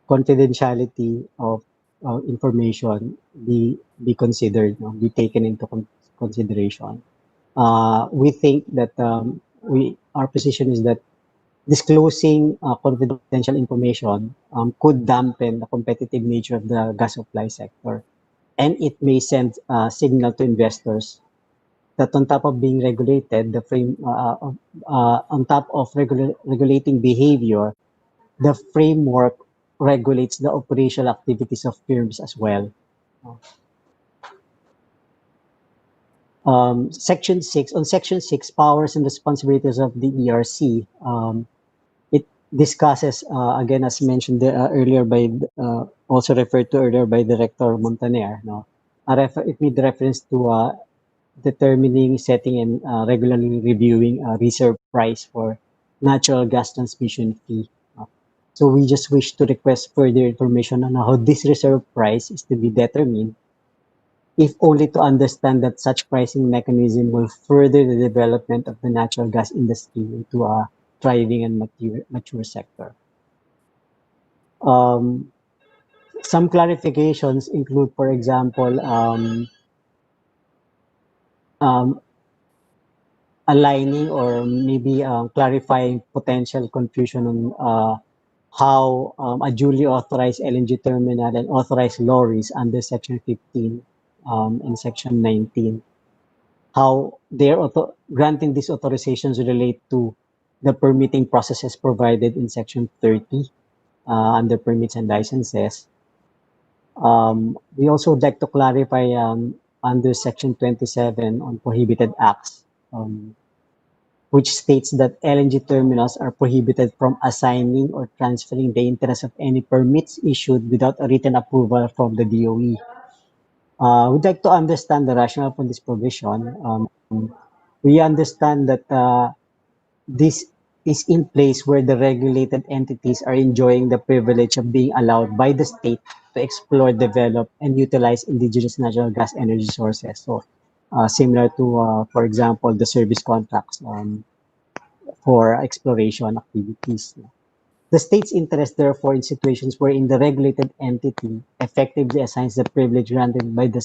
confidentiality of information be considered, be taken into consideration. We think that our position is that disclosing confidential information could dampen the competitive nature of the gas supply sector, and it may send a signal to investors that on top of being regulated, on top of regulating behavior, the framework regulates the operational activities of firms as well. Section 6, on Section 6, powers and responsibilities of the ERC, it discusses, again, as mentioned earlier by, also referred to earlier by Director Montaner, no? It made reference to determining, setting, and regularly reviewing a reserve price for natural gas transmission fee. So we just wish to request further information on how this reserve price is to be determined, if only to understand that such pricing mechanism will further the development of the natural gas industry into a thriving and mature sector. Some clarifications include, for example, aligning or maybe clarifying potential confusion on how a duly authorized LNG terminal and authorized lorries under Section 15 and Section 19, how they're granting these authorizations relate to the permitting processes provided in Section 30 under permits and licenses. We also would like to clarify under Section 27 on prohibited acts, which states that LNG terminals are prohibited from assigning or transferring the interest of any permits issued without a written approval from the DOE. We'd like to understand the rationale for this provision. We understand that this is in place where the regulated entities are enjoying the privilege of being allowed by the state to explore, develop, and utilize indigenous natural gas energy sources. So, similar to, for example, the service contracts for exploration activities. The state's interest, therefore, in situations wherein the regulated entity effectively assigns the privilege granted by the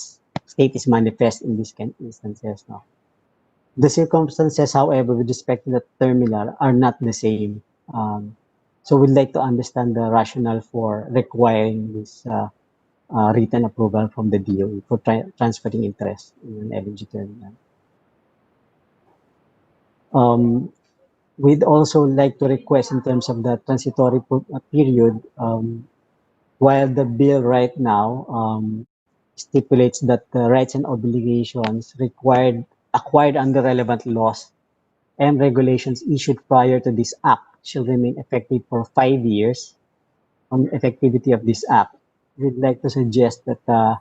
state is manifest in these instances. No? The circumstances, however, with respect to the terminal are not the same. So we'd like to understand the rationale for requiring this written approval from the DOE for transferring interest in an LNG terminal. We'd also like to request in terms of the transitory period, while the bill right now stipulates that the rights and obligations acquired under relevant laws and regulations issued prior to this act shall remain effective for 5 years on effectivity of this act. We'd like to suggest that the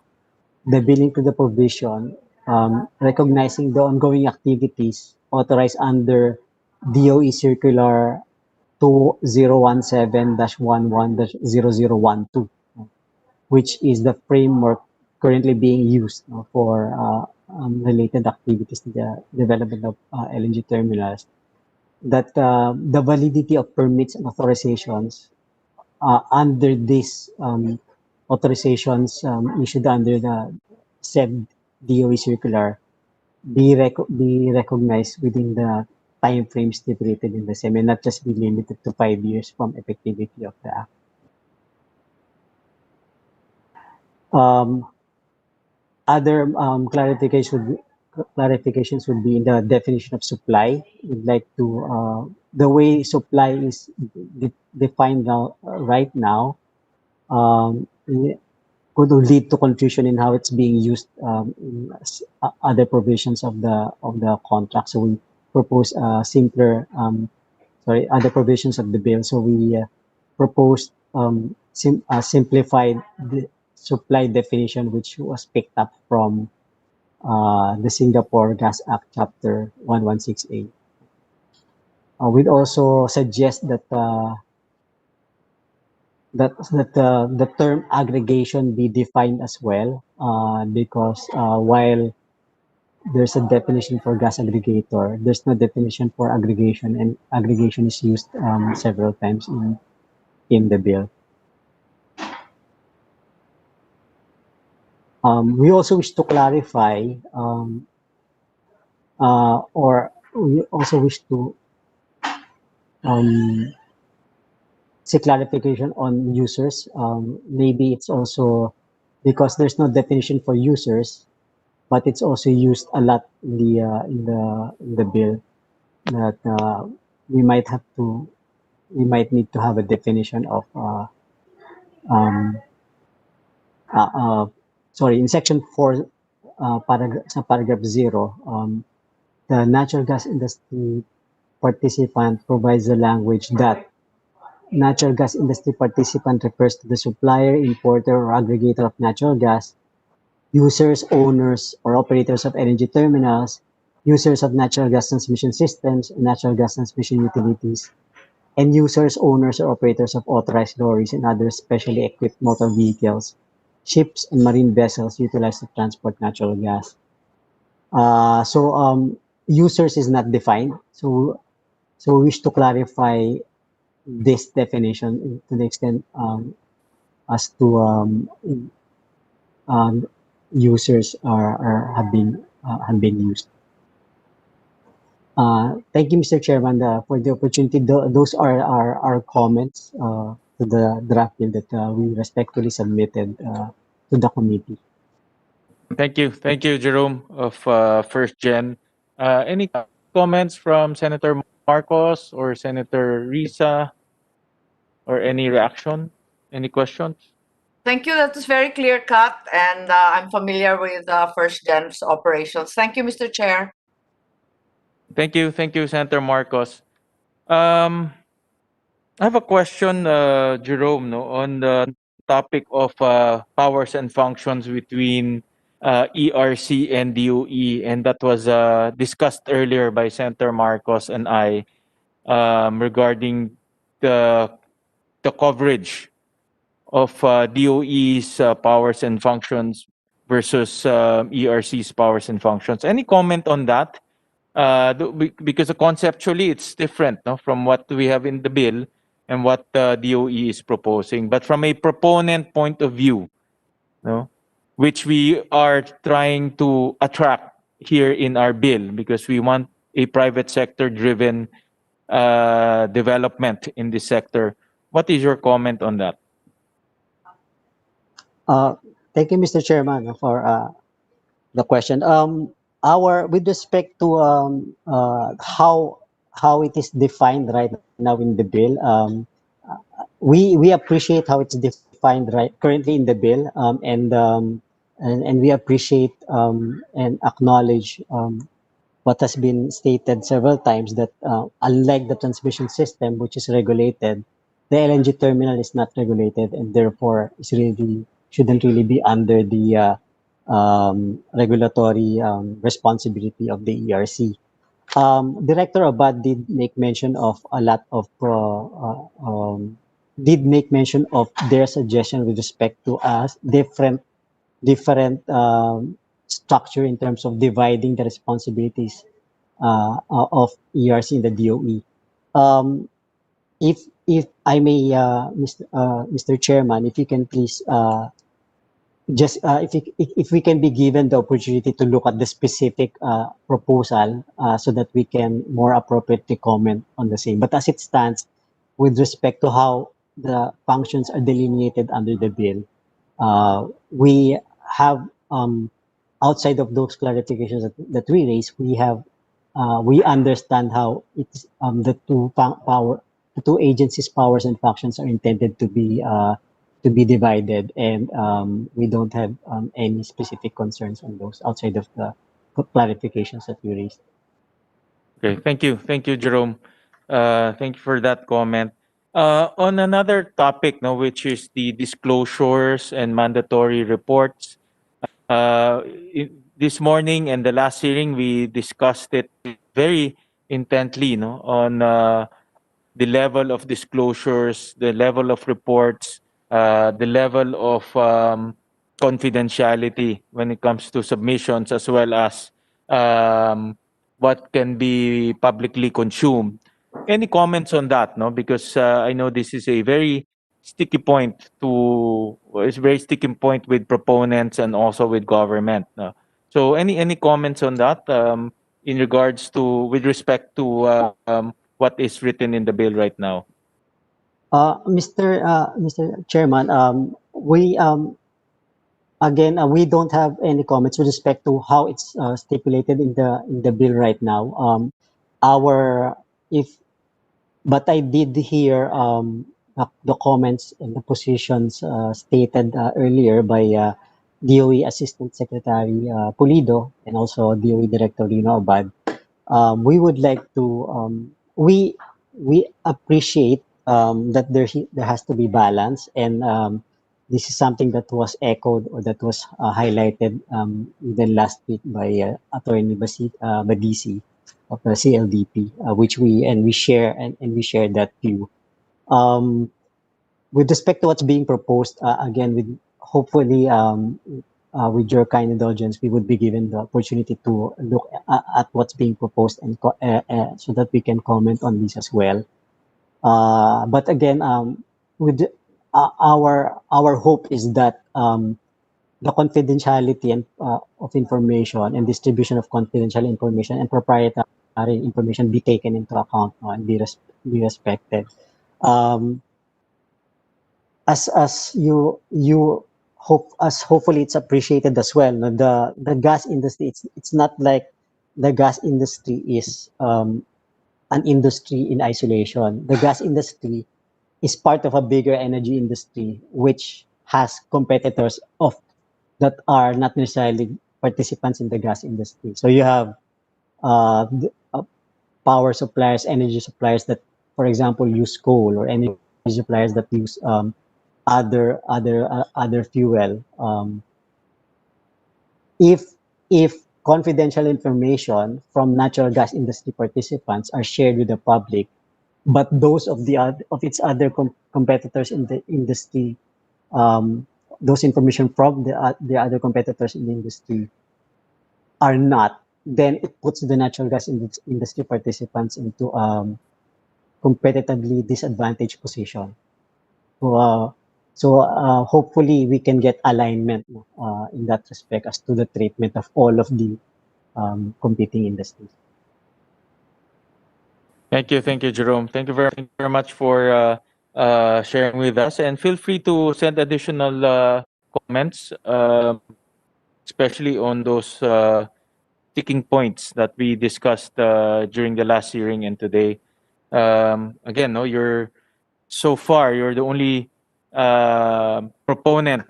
billing to the provision, recognizing the ongoing activities authorized under DOE Circular 2017-11-0012, which is the framework currently being used for related activities to the development of LNG terminals, that the validity of permits and authorizations under these authorizations issued under the said DOE circular be recognized within the time frame stipulated in the same, and not just be limited to 5 years from effectivity of the act. Other clarifications would be in the definition of supply. We'd like to, the way supply is defined now, right now, could lead to confusion in how it's being used in other provisions of the contract. So we propose simpler, other provisions of the bill. So we proposed simplified the supply definition, which was picked up from the Singapore Gas Act Chapter 116A. We'd also suggest that the term aggregation be defined as well, because while there's a definition for gas aggregator, there's no definition for aggregation, and aggregation is used several times in the bill. We also wish to clarify, or we also wish to um, seek clarification on users. Maybe it's also because there's no definition for users, but it's also used a lot in the bill that we might have to we might need to have a definition of um, uh, uh, sorry, in section 4 paragraph 0, the natural gas industry participant provides the language that natural gas industry participant refers to the supplier, importer, or aggregator of natural gas, users, owners, or operators of energy terminals, users of natural gas transmission systems, and natural gas transmission utilities, and users, owners, or operators of authorized lorries and other specially equipped motor vehicles, ships, and marine vessels utilized to transport natural gas. Users is not defined. So we wish to clarify this definition to the extent as to users have been used. Thank you, Mr. Chairman, for the opportunity. Those are our comments to the draft bill that we respectfully submitted to the committee. Thank you, Jerome of First Gen. Any comments from Senator Marcos or Senator Risa, or any reaction, any questions? Thank you. That is very clear cut, and I'm familiar with First Gen's operations. Thank you, Mr. Chair. Thank you, Senator Marcos. I have a question, Jerome, no, on the topic of powers and functions between ERC and DOE, and that was discussed earlier by Senator Marcos and I regarding the coverage of DOE's powers and functions versus ERC's powers and functions. Any comment on that? Because conceptually it's different, no, from what we have in the bill and what DOE is proposing. But from a proponent point of view, no, which we are trying to attract here in our bill, because we want a private sector driven development in this sector. What is your comment on that? Thank you, Mr. Chairman, for the question. With respect to how it is defined right now in the bill, we appreciate how it's defined right currently in the bill, and we appreciate and acknowledge what has been stated several times, that unlike the transmission system, which is regulated, the LNG terminal is not regulated, and therefore shouldn't really be under the regulatory responsibility of the ERC. Director Abad did make mention of their suggestion with respect to us different structure in terms of dividing the responsibilities of ERC and the DOE. If I may, Mr. Chairman, if you can please if we can be given the opportunity to look at the specific proposal so that we can more appropriately comment on the same. But as it stands, with respect to how the functions are delineated under the bill, we have outside of those clarifications that we raised, we understand how it's the two agencies' powers and functions are intended to be divided, and we don't have any specific concerns on those outside of the clarifications that we raised. Okay, thank you, Jerome. Thank you for that comment. On another topic, no, which is the disclosures and mandatory reports. This morning and the last hearing, we discussed it very intently, no, on the level of disclosures, the level of reports, the level of confidentiality when it comes to submissions, as well as what can be publicly consumed. Any comments on that? No, because I know this is a very sticky point it's a very sticky point with proponents and also with government. No? So any comments on that in regards to with respect to what is written in the bill right now? Mr. Chairman, we don't have any comments with respect to how it's stipulated in the bill right now. Our if But I did hear the comments and the positions stated earlier by DOE Assistant Secretary Pulido and also DOE Director Rino Abad. We would like to we appreciate that there has to be balance, and this is something that was echoed or that was highlighted even last week by Attorney Badisi of the CLDP, which we share and we share that view. With respect to what's being proposed, again, with hopefully with your kind indulgence, we would be given the opportunity to look at what's being proposed and so that we can comment on this as well. But again, with our hope is that the confidentiality and of information and distribution of confidential information and proprietary information be taken into account and be respected. As you hopefully it's appreciated as well. No? The gas industry, it's not like the gas industry is an industry in isolation. The gas industry is part of a bigger energy industry which has competitors that are not necessarily participants in the gas industry. So you have power suppliers, energy suppliers that, for example, use coal, or energy suppliers that use other fuel. If confidential information from natural gas industry participants are shared with the public, but those of its other competitors in the industry, those information from the other competitors in the industry are not, then it puts the natural gas industry participants into competitively disadvantaged position. So hopefully we can get alignment in that respect as to the treatment of all of the competing industries. Thank you, Jerome. Thank you very much for sharing with us, and feel free to send additional comments, especially on those sticking points that we discussed during the last hearing and today. Again, no, you're the only proponent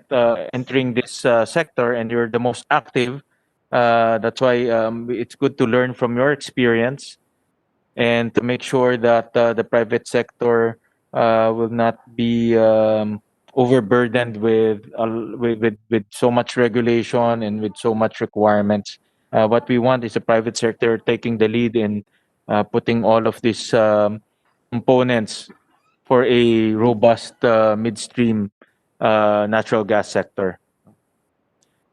entering this sector, and you're the most active. That's why it's good to learn from your experience and to make sure that the private sector will not be overburdened with so much regulation and with so much requirements. What we want is the private sector taking the lead in putting all of these components for a robust midstream natural gas sector.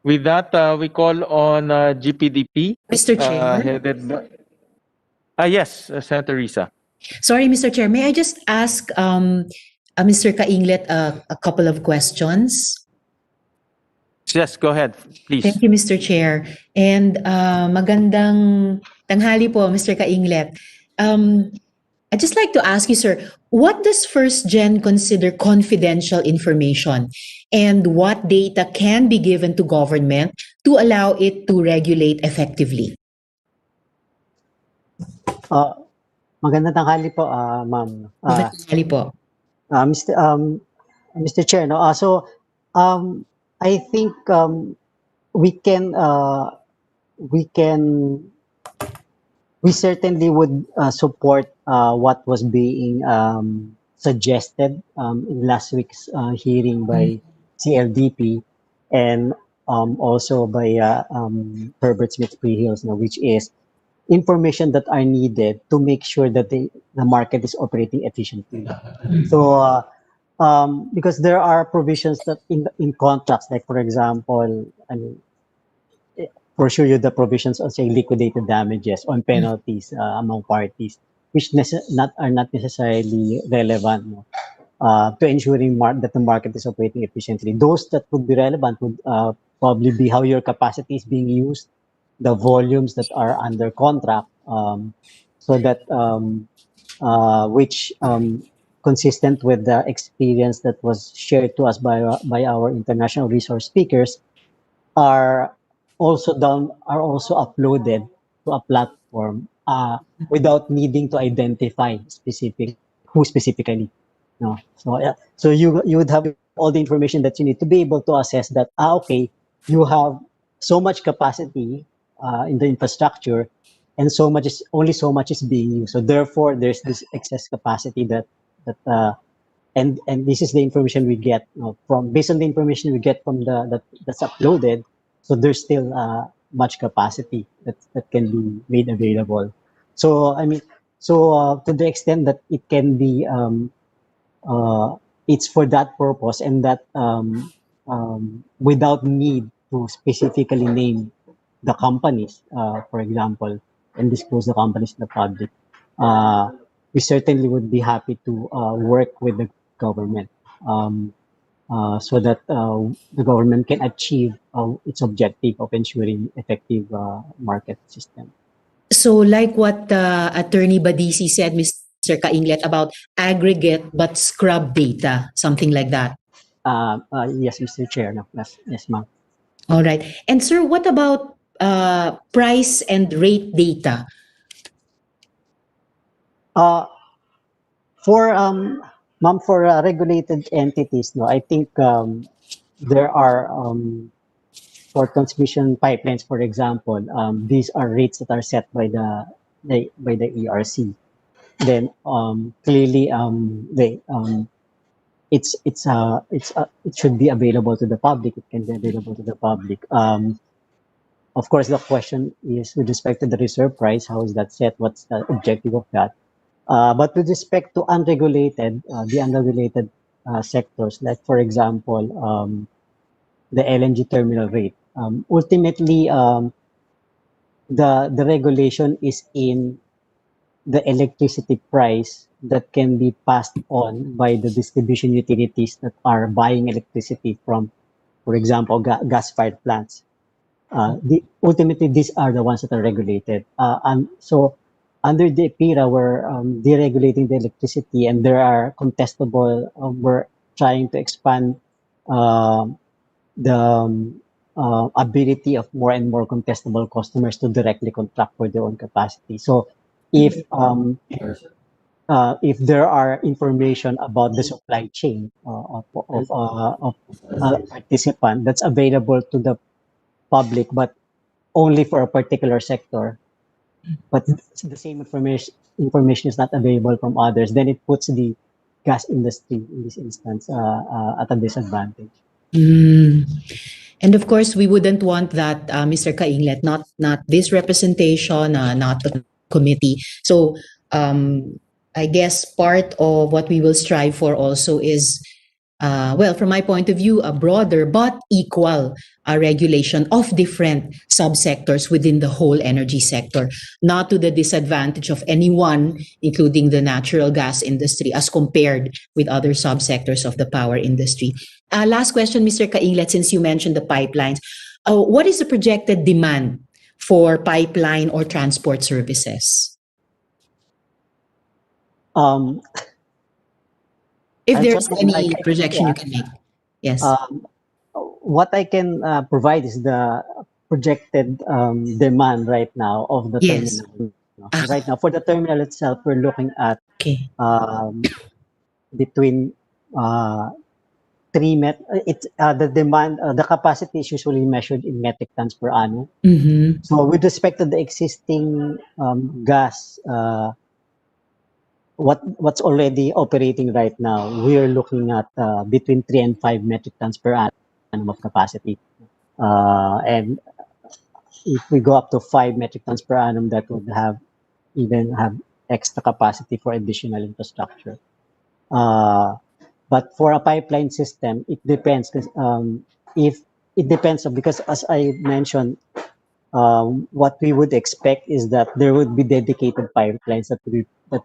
With that, we call on GPDP. Mr. Chair? Headed by... yes, Senator Risa. Sorry, Mr. Chair. May I just ask Mr. Kainglet a couple of questions? Yes, go ahead, please. Thank you, Mr. Chair. And magandang tanghali po, Mr. Kainglet. I'd just like to ask you, sir, what does First Gen consider confidential information, and what data can be given to government to allow it to regulate effectively? Magandang tanghali po, ma'am. Magandang tanghali po. Mr. Chair, no? I think we certainly would support what was being suggested in last week's hearing by CLDP and also by Herbert Smith Freehills, which is information that are needed to make sure that the market is operating efficiently. So, because there are provisions that in contracts, like for example, I mean, for sure, the provisions on say liquidated damages on penalties among parties, which are not necessarily relevant to ensuring that the market is operating efficiently. Those that would be relevant would probably be how your capacity is being used, the volumes that are under contract, so that which consistent with the experience that was shared to us by our international resource speakers, are also uploaded to a platform without needing to identify who specifically. No, so yeah, so you would have all the information that you need to be able to assess that. Okay, you have so much capacity in the infrastructure, and so much is being used. So therefore, there's this excess capacity that and this is the information we get from based on the information we get from that's uploaded. So there's still much capacity that can be made available. So I mean, to the extent that it can be it's for that purpose, and that without need to specifically name the companies, for example, and disclose the companies to the public. We certainly would be happy to work with the government so that the government can achieve its objective of ensuring effective market system. So like what Attorney Badisi said, Mr. Kainglet, about aggregate but scrub data, something like that. Yes, Mr. Chair. No, yes, ma'am. All right. And sir, what about price and rate data? For ma'am, for regulated entities, no, I think there are for transmission pipelines, for example, these are rates that are set by the ERC. Then clearly it should be available to the public. It can be available to the public. Of course, the question is with respect to the reserve price, how is that set? What's the objective of that? But with respect to the unregulated sectors, like for example, the LNG terminal rate, ultimately, the regulation is in the electricity price that can be passed on by the distribution utilities that are buying electricity from, for example, gas-fired plants. Ultimately, these are the ones that are regulated. And so under the EPIRA, we're deregulating the electricity, and there are contestable, we're trying to expand the ability of more and more contestable customers to directly contract for their own capacity. So if there are information about the supply chain of participant that's available to the public, but only for a particular sector, but the same information is not available from others, then it puts the gas industry in this instance at a disadvantage. Mm. And of course, we wouldn't want that, Mr. Kainglet, not this representation, not the committee. So I guess part of what we will strive for also is, well, from my point of view, a broader but equal regulation of different subsectors within the whole energy sector, not to the disadvantage of anyone, including the natural gas industry, as compared with other subsectors of the power industry. Last question, Mr. Kainglet, since you mentioned the pipelines, what is the projected demand for pipeline or transport services? If there's any projection you can make. Yes. What I can provide is the projected demand right now of the terminal. Right now, for the terminal itself, we're looking at between the demand, the capacity is usually measured in metric tons per annum. Mm-hmm. So with respect to the existing gas, what's already operating right now, we are looking at between 3 and 5 metric tons per annum of capacity. And if we go up to 5 metric tons per annum, that would even have extra capacity for additional infrastructure. But for a pipeline system, it depends because as I mentioned, what we would expect is that there would be dedicated pipelines that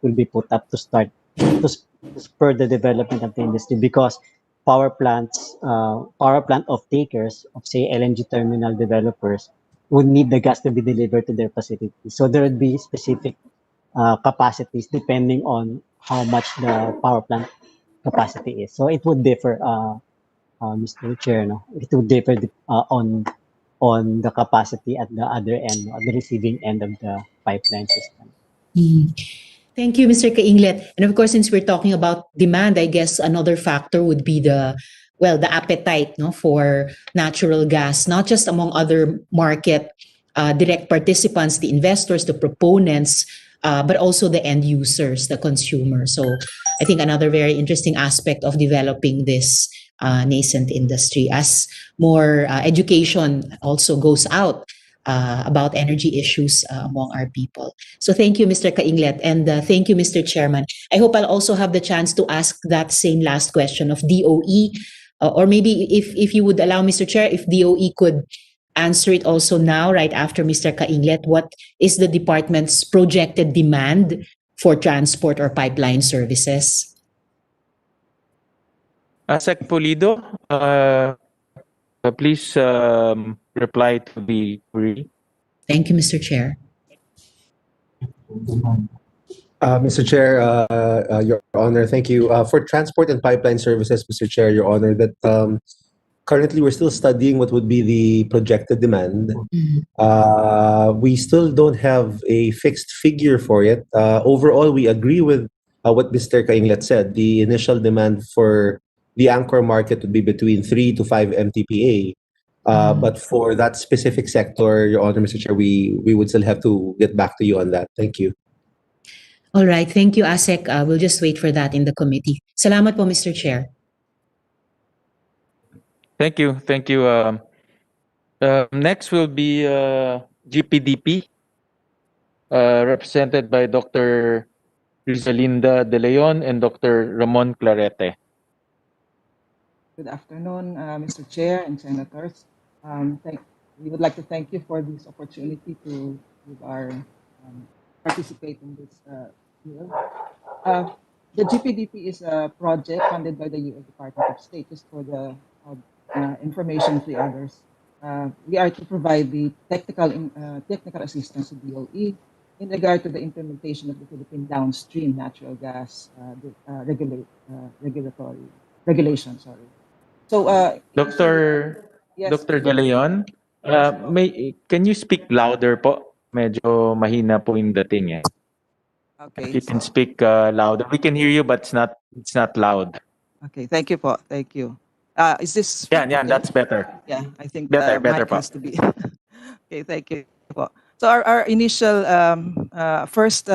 will be put up to spur the development of the industry, because power plant off-takers of, say, LNG terminal developers would need the gas to be delivered to their facilities. So there would be specific capacities depending on how much the power plant capacity is. So it would differ, Mr. Chair, no? It would differ on the capacity at the other end, at the receiving end of the pipeline system. Thank you, Mr. Kainglet. And of course, since we're talking about demand, I guess another factor would be the appetite, no, for natural gas, not just among other market direct participants, the investors, the proponents, but also the end users, the consumers. So I think another very interesting aspect of developing this nascent industry as more education also goes out about energy issues among our people. So thank you, Mr. Kainglet, and thank you, Mr. Chairman. I hope I'll also have the chance to ask that same last question of DOE, or maybe if you would allow, Mr. Chair, if DOE could answer it also now, right after Mr. Kainglet. What is the department's projected demand for transport or pipeline services? Sec Pulido, please reply to the query. Thank you, Mr. Chair. Mr. Chair, Your Honor, thank you. For transport and pipeline services, Mr. Chair, Your Honor, that currently we're still studying what would be the projected demand. We still don't have a fixed figure for it. Overall, we agree with what Mr. Kainglet said. The initial demand for the anchor market would be between 3 to 5 MTPA. But for that specific sector, Your Honor, Mr. Chair, we would still have to get back to you on that. Thank you. All right. Thank you, ASEC. We'll just wait for that in the committee. Salamat po, Mr. Chair. Thank you. Thank you. Next will be GPDP, represented by Dr. Rizalinda De Leon and Dr. Ramon Clarete. Good afternoon, Mr. Chair and Senators. We would like to thank you for this opportunity to participate in this bill. The GPDP is a project funded by the U.S. Department of State, just for the information to the others. We are to provide the technical assistance to DOE in regard to the implementation of the Philippine downstream natural gas regulation. Sorry. So, yes. Dr. De Leon, can you speak louder po? Medyo mahina po yung dating eh. Okay. If you can speak louder. We can hear you, but it's not loud. Okay, thank you po. Thank you. Is this? Yeah, okay? that's better. Yeah, I think Better mic po. has to be. Okay, thank you po. So our initial first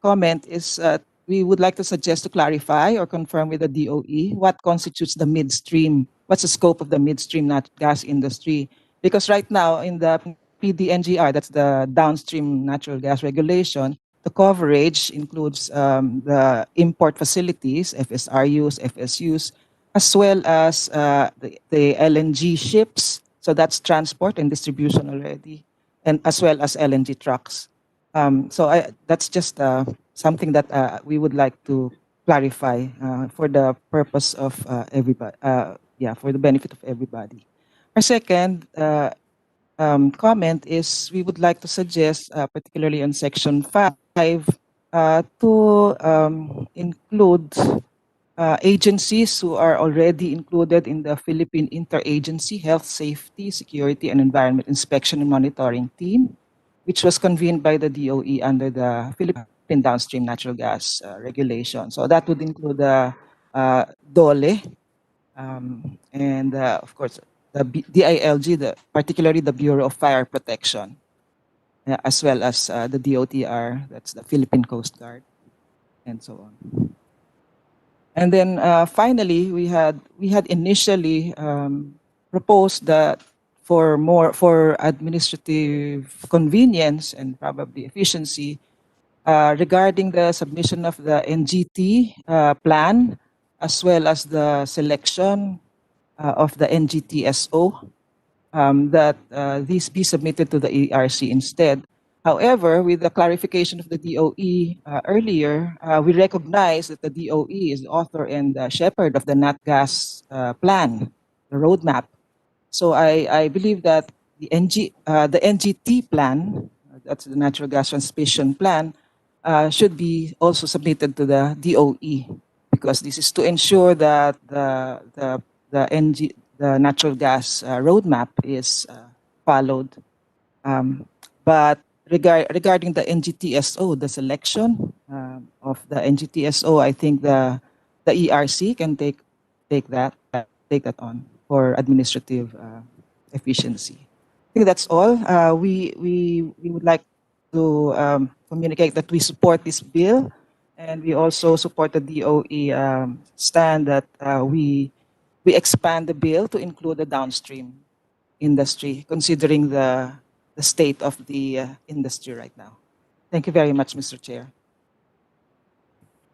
comment is we would like to suggest to clarify or confirm with the DOE what constitutes the midstream. What's the scope of the midstream gas industry? Because right now in the PDNGR, that's the downstream natural gas regulation, the coverage includes the import facilities, FSRUs, FSUs, as well as the LNG ships. So that's transport and distribution already, and as well as LNG trucks. That's just something that we would like to clarify for the purpose of everybody. For the benefit of everybody. Our second comment is we would like to suggest, particularly on Section 5, to include agencies who are already included in the Philippine Interagency Health, Safety, Security, and Environment Inspection and Monitoring Team, which was convened by the DOE under the Philippine Downstream Natural Gas Regulation. So that would include the DOLE, and of course, the DILG, particularly the Bureau of Fire Protection, as well as the DOTR, that's the Philippine Coast Guard, and so on. And then finally, we had initially proposed that for administrative convenience and probably efficiency, regarding the submission of the NGT plan, as well as the selection of the NGTSO, that these be submitted to the ERC instead. However, with the clarification of the DOE earlier, we recognize that the DOE is the author and the shepherd of the NatGas plan, the roadmap. So I believe that the NGT plan, that's the Natural Gas Transmission Plan, should be also submitted to the DOE, because this is to ensure that the natural gas roadmap is followed. But regarding the NGTSO, the selection of the NGTSO, I think the ERC can take that on for administrative efficiency. I think that's all. We would like to communicate that we support this bill, and we also support the DOE stand that we expand the bill to include the downstream industry, considering the state of the industry right now. Thank you very much, Mr. Chair.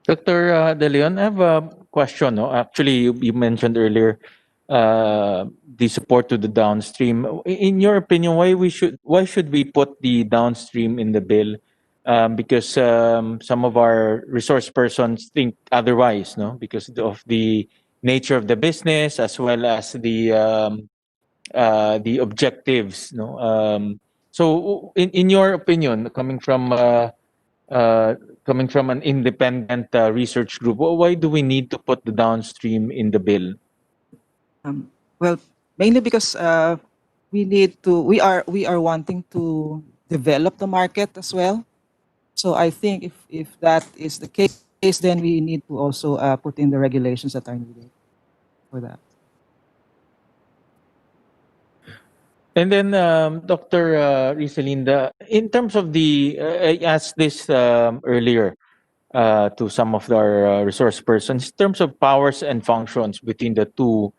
Dr. De Leon, I have a question. No? Actually, you mentioned earlier the support to the downstream. In your opinion, why should we put the downstream in the bill? Because some of our resource persons think otherwise, no? Because of the nature of the business as well as the objectives, no? So, in your opinion, coming from an independent research group, why do we need to put the downstream in the bill? Well, mainly because we are wanting to develop the market as well. So I think if that is the case, then we need to also put in the regulations that are needed for that. And then, Dr. Rizalinda, in terms of I asked this earlier to some of our resource persons, in terms of powers and functions between the two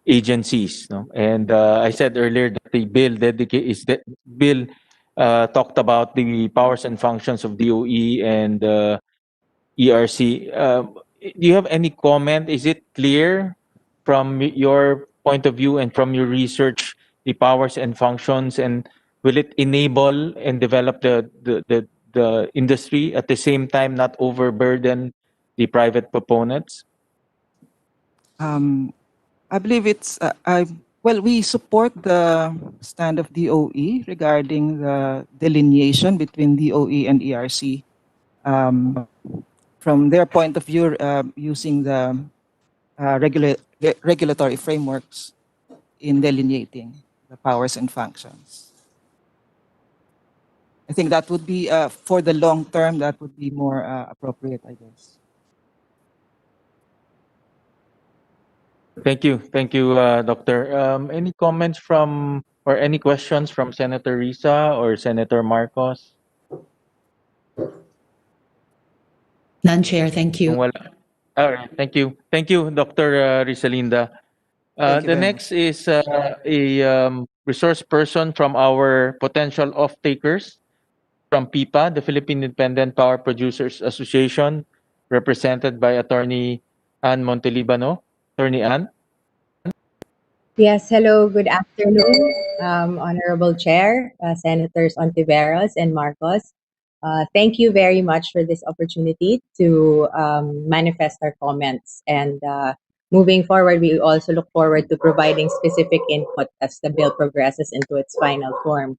agencies, no? And I said earlier that the bill talked about the powers and functions of DOE and ERC. Do you have any comment? Is it clear from your point of view and from your research the powers and functions, and will it enable and develop the industry at the same time, not overburden the private proponents? I believe it's well, we support the stand of DOE regarding the delineation between DOE and ERC. From their point of view, using the regulatory frameworks in delineating the powers and functions. I think that would be, for the long term, that would be more appropriate, I guess. Thank you, Doctor. Any comments or any questions from Senator Risa or Senator Marcos? None, Chair. Thank you. All right, thank you, Dr. Rizalinda. Thank you The very next is a resource person from our potential off-takers from PIPA, the Philippine Independent Power Producers Association, represented by Attorney Ann Montelibano. Attorney Ann? Yes, hello, good afternoon, Honorable Chair, Senators Ontiveros and Marcos. Thank you very much for this opportunity to manifest our comments. And moving forward, we also look forward to providing specific input as the bill progresses into its final form.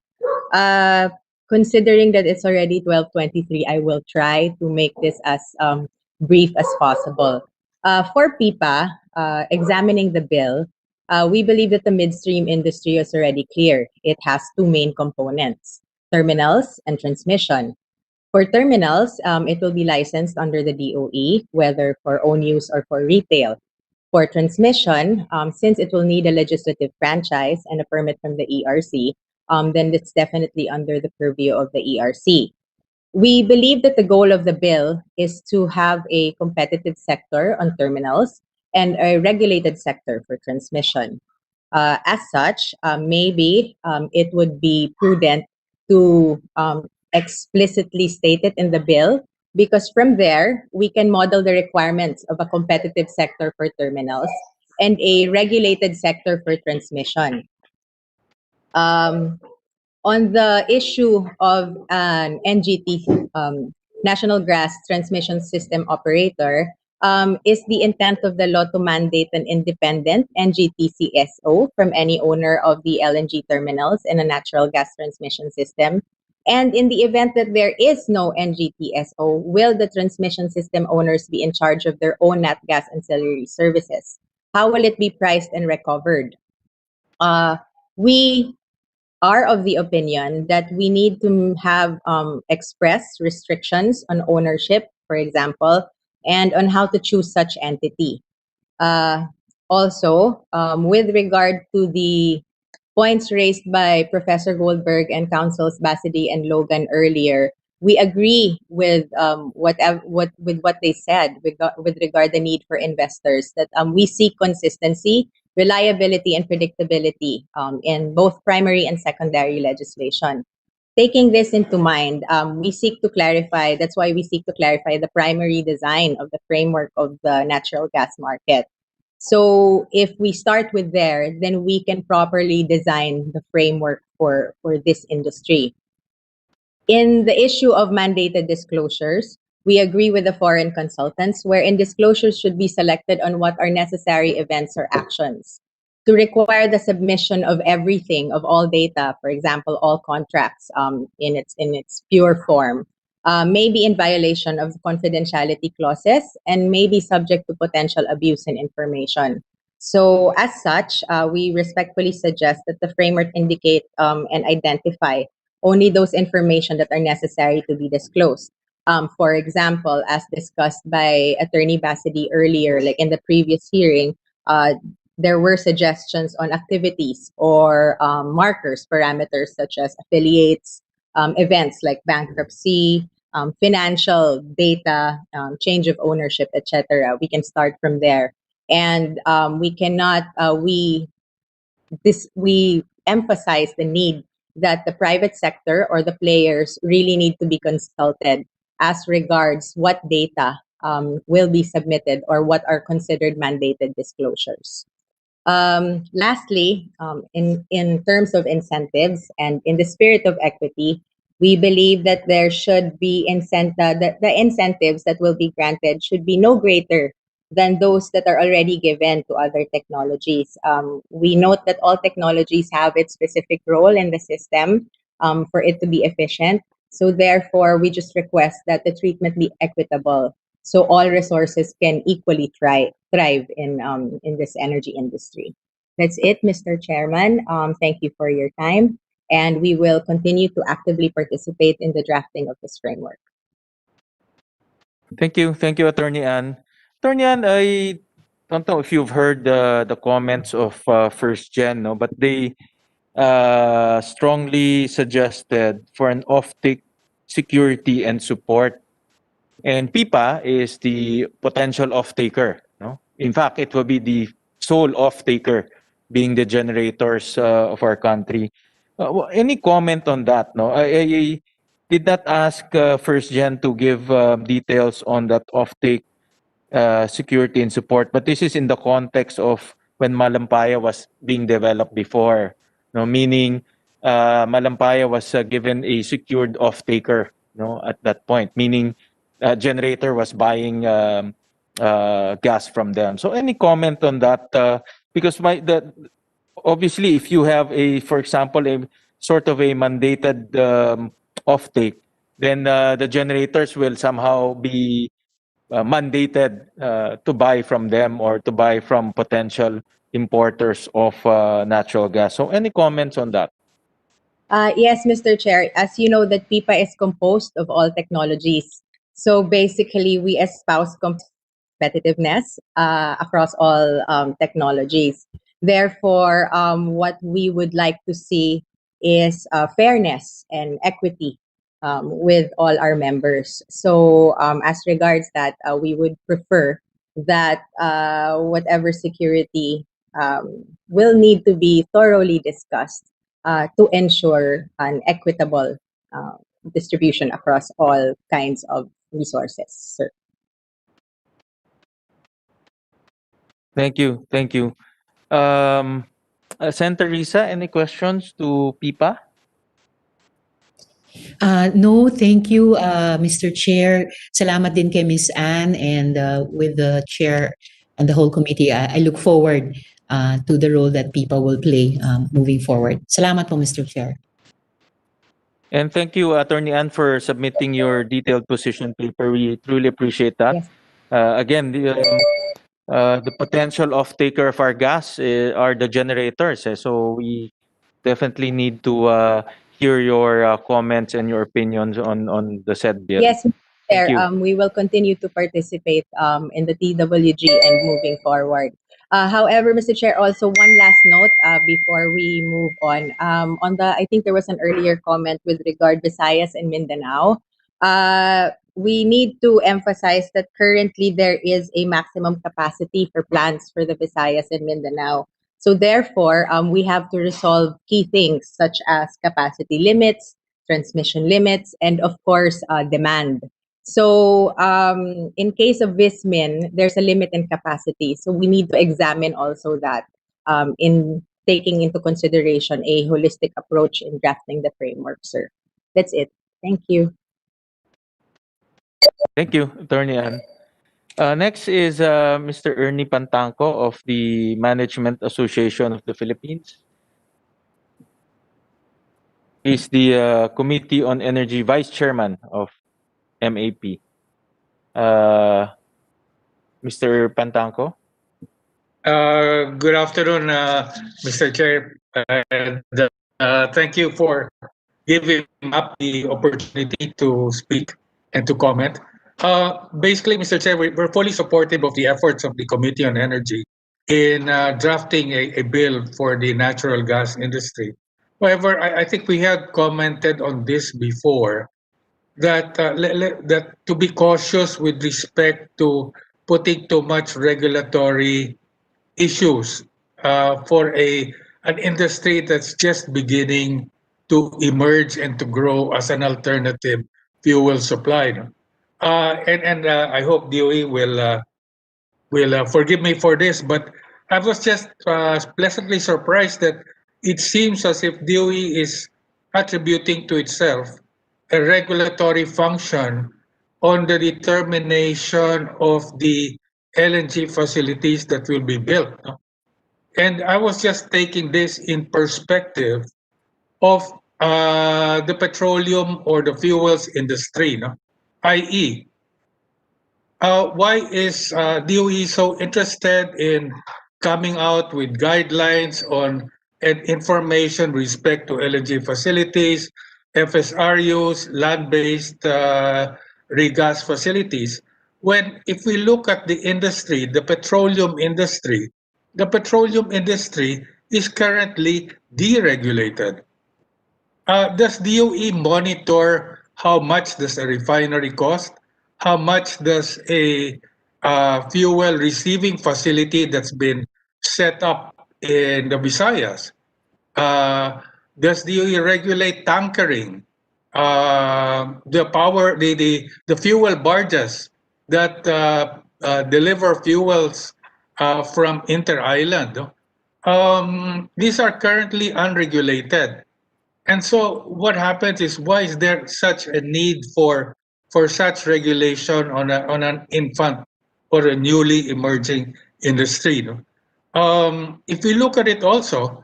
Considering that it's already 12:23, I will try to make this as brief as possible. For PIPA, examining the bill, we believe that the midstream industry is already clear. It has two main components, terminals and transmission. For terminals, it will be licensed under the DOE, whether for own use or for retail. For transmission, since it will need a legislative franchise and a permit from the ERC, then it's definitely under the purview of the ERC. We believe that the goal of the bill is to have a competitive sector on terminals and a regulated sector for transmission. As such, maybe it would be prudent to explicitly state it in the bill, because from there, we can model the requirements of a competitive sector for terminals and a regulated sector for transmission. On the issue of an NGT, National Gas Transmission System Operator, is the intent of the law to mandate an independent NGTCSO from any owner of the LNG terminals in a natural gas transmission system. And in the event that there is no NGTSO, will the transmission system owners be in charge of their own nat gas ancillary services? How will it be priced and recovered? We are of the opinion that we need to have express restrictions on ownership, for example, and on how to choose such entity. Also, with regard to the points raised by Professor Goldberg and Councils Basidi and Logan earlier, we agree with what they said with regard the need for investors, that we seek consistency, reliability, and predictability in both primary and secondary legislation. Taking this into mind, we seek to clarify, that's why we seek to clarify the primary design of the framework of the natural gas market. So if we start with there, then we can properly design the framework for this industry. In the issue of mandated disclosures, we agree with the foreign consultants wherein disclosures should be selected on what are necessary events or actions. To require the submission of everything, of all data, for example, all contracts in its pure form, may be in violation of confidentiality clauses and may be subject to potential abuse in information. So as such, we respectfully suggest that the framework indicate and identify only those information that are necessary to be disclosed. For example, as discussed by Attorney Basidi earlier, like in the previous hearing, there were suggestions on activities or markers, parameters such as affiliates, events like bankruptcy, financial data, change of ownership, etc. We can start from there. And we emphasize the need that the private sector or the players really need to be consulted as regards what data will be submitted or what are considered mandated disclosures. Lastly, in terms of incentives and in the spirit of equity, we believe that there should be the incentives that will be granted should be no greater than those that are already given to other technologies. We note that all technologies have its specific role in the system for it to be efficient. So therefore, we just request that the treatment be equitable, so all resources can equally thrive in this energy industry. That's it, Mr. Chairman. Thank you for your time, and we will continue to actively participate in the drafting of this framework. Thank you, Attorney Ann. Attorney Ann, I don't know if you've heard the comments of First Gen, no, but they strongly suggested for an off-take security and support. And PIPA is the potential off-taker. No? In fact, it will be the sole off-taker, being the generators of our country. Any comment on that? No, I did not ask First Gen to give details on that off-take security and support, but this is in the context of when Malampaya was being developed before. No, meaning Malampaya was given a secured off-taker. No, at that point, meaning generator was buying gas from them. So any comment on that? Because obviously, if you have for example, a sort of a mandated offtake, then the generators will somehow be mandated to buy from them or to buy from potential importers of natural gas. So any comments on that? Yes, Mr. Chair. As you know, that PIPA is composed of all technologies. So basically, we espouse competitiveness across all technologies. Therefore, what we would like to see is fairness and equity with all our members. So as regards that, we would prefer that whatever security will need to be thoroughly discussed to ensure an equitable distribution across all kinds of resources, sir. Thank you. Senator Risa, any questions to PIPA? No, thank you, Mr. Chair. Salamat din kay Ms. Ann and with the chair and the whole committee. I look forward to the role that PIPA will play moving forward. Salamat po, Mr. Chair. And thank you, Attorney Ann, for submitting your detailed position paper. We truly appreciate that. Yes. Again, the potential off taker of our gas are the generators. So we definitely need to hear your comments and your opinions on the said bill. Yes, Mr. Thank Chair. you. We will continue to participate in the TWG and moving forward. However, Mr. Chair, also one last note before we move on the, I think there was an earlier comment with regard Visayas and Mindanao. We need to emphasize that currently there is a maximum capacity for plants for the Visayas and Mindanao. So therefore, we have to resolve key things such as capacity limits, transmission limits, and of course, demand. So in case of Vismin, there's a limit in capacity. So we need to examine also that in taking into consideration a holistic approach in drafting the framework, sir. That's it. Thank you. Thank you, Attorney Ann. Next is Mr. Ernie Pantanco of the Management Association of the Philippines. He's the Committee on Energy Vice Chairman of MAP. Mr. Pantanco. Good afternoon, Mr. Chair. And, thank you for giving up the opportunity to speak and to comment. Basically, Mr. Chair, we're fully supportive of the efforts of the Committee on Energy in drafting a bill for the natural gas industry. However, I think we had commented on this before, that that to be cautious with respect to putting too much regulatory issues for an industry that's just beginning to emerge and to grow as an alternative fuel supply. No? And I hope DOE will forgive me for this, but I was just pleasantly surprised that it seems as if DOE is attributing to itself a regulatory function on the determination of the LNG facilities that will be built. No? And I was just taking this in perspective of the petroleum or the fuels industry, no? i.e., why is DOE so interested in coming out with guidelines on and information respect to LNG facilities, FSRUs, land-based regas facilities? When if we look at the industry, the petroleum industry is currently deregulated. Does DOE monitor how much does a refinery cost? How much does a fuel receiving facility that's been set up in the Visayas? Does DOE regulate tankering? The fuel barges that deliver fuels from inter-island. These are currently unregulated. And so what happens is, why is there such a need for such regulation on an infant or a newly emerging industry? No? If we look at it also,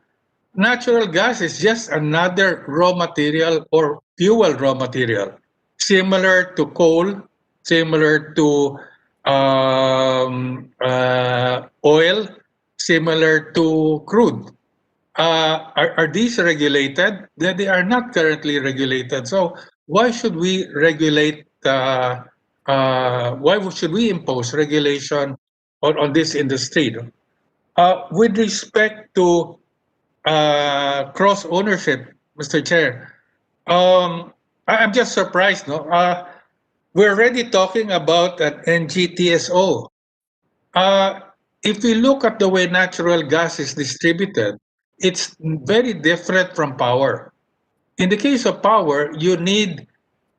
natural gas is just another raw material or fuel raw material, similar to coal, similar to oil, similar to crude. Are these regulated? They are not currently regulated. So why should we regulate? Why should we impose regulation on this industry? With respect to cross ownership, Mr. Chair, I'm just surprised. No, we're already talking about an NGTSO. If we look at the way natural gas is distributed, it's very different from power. In the case of power, you need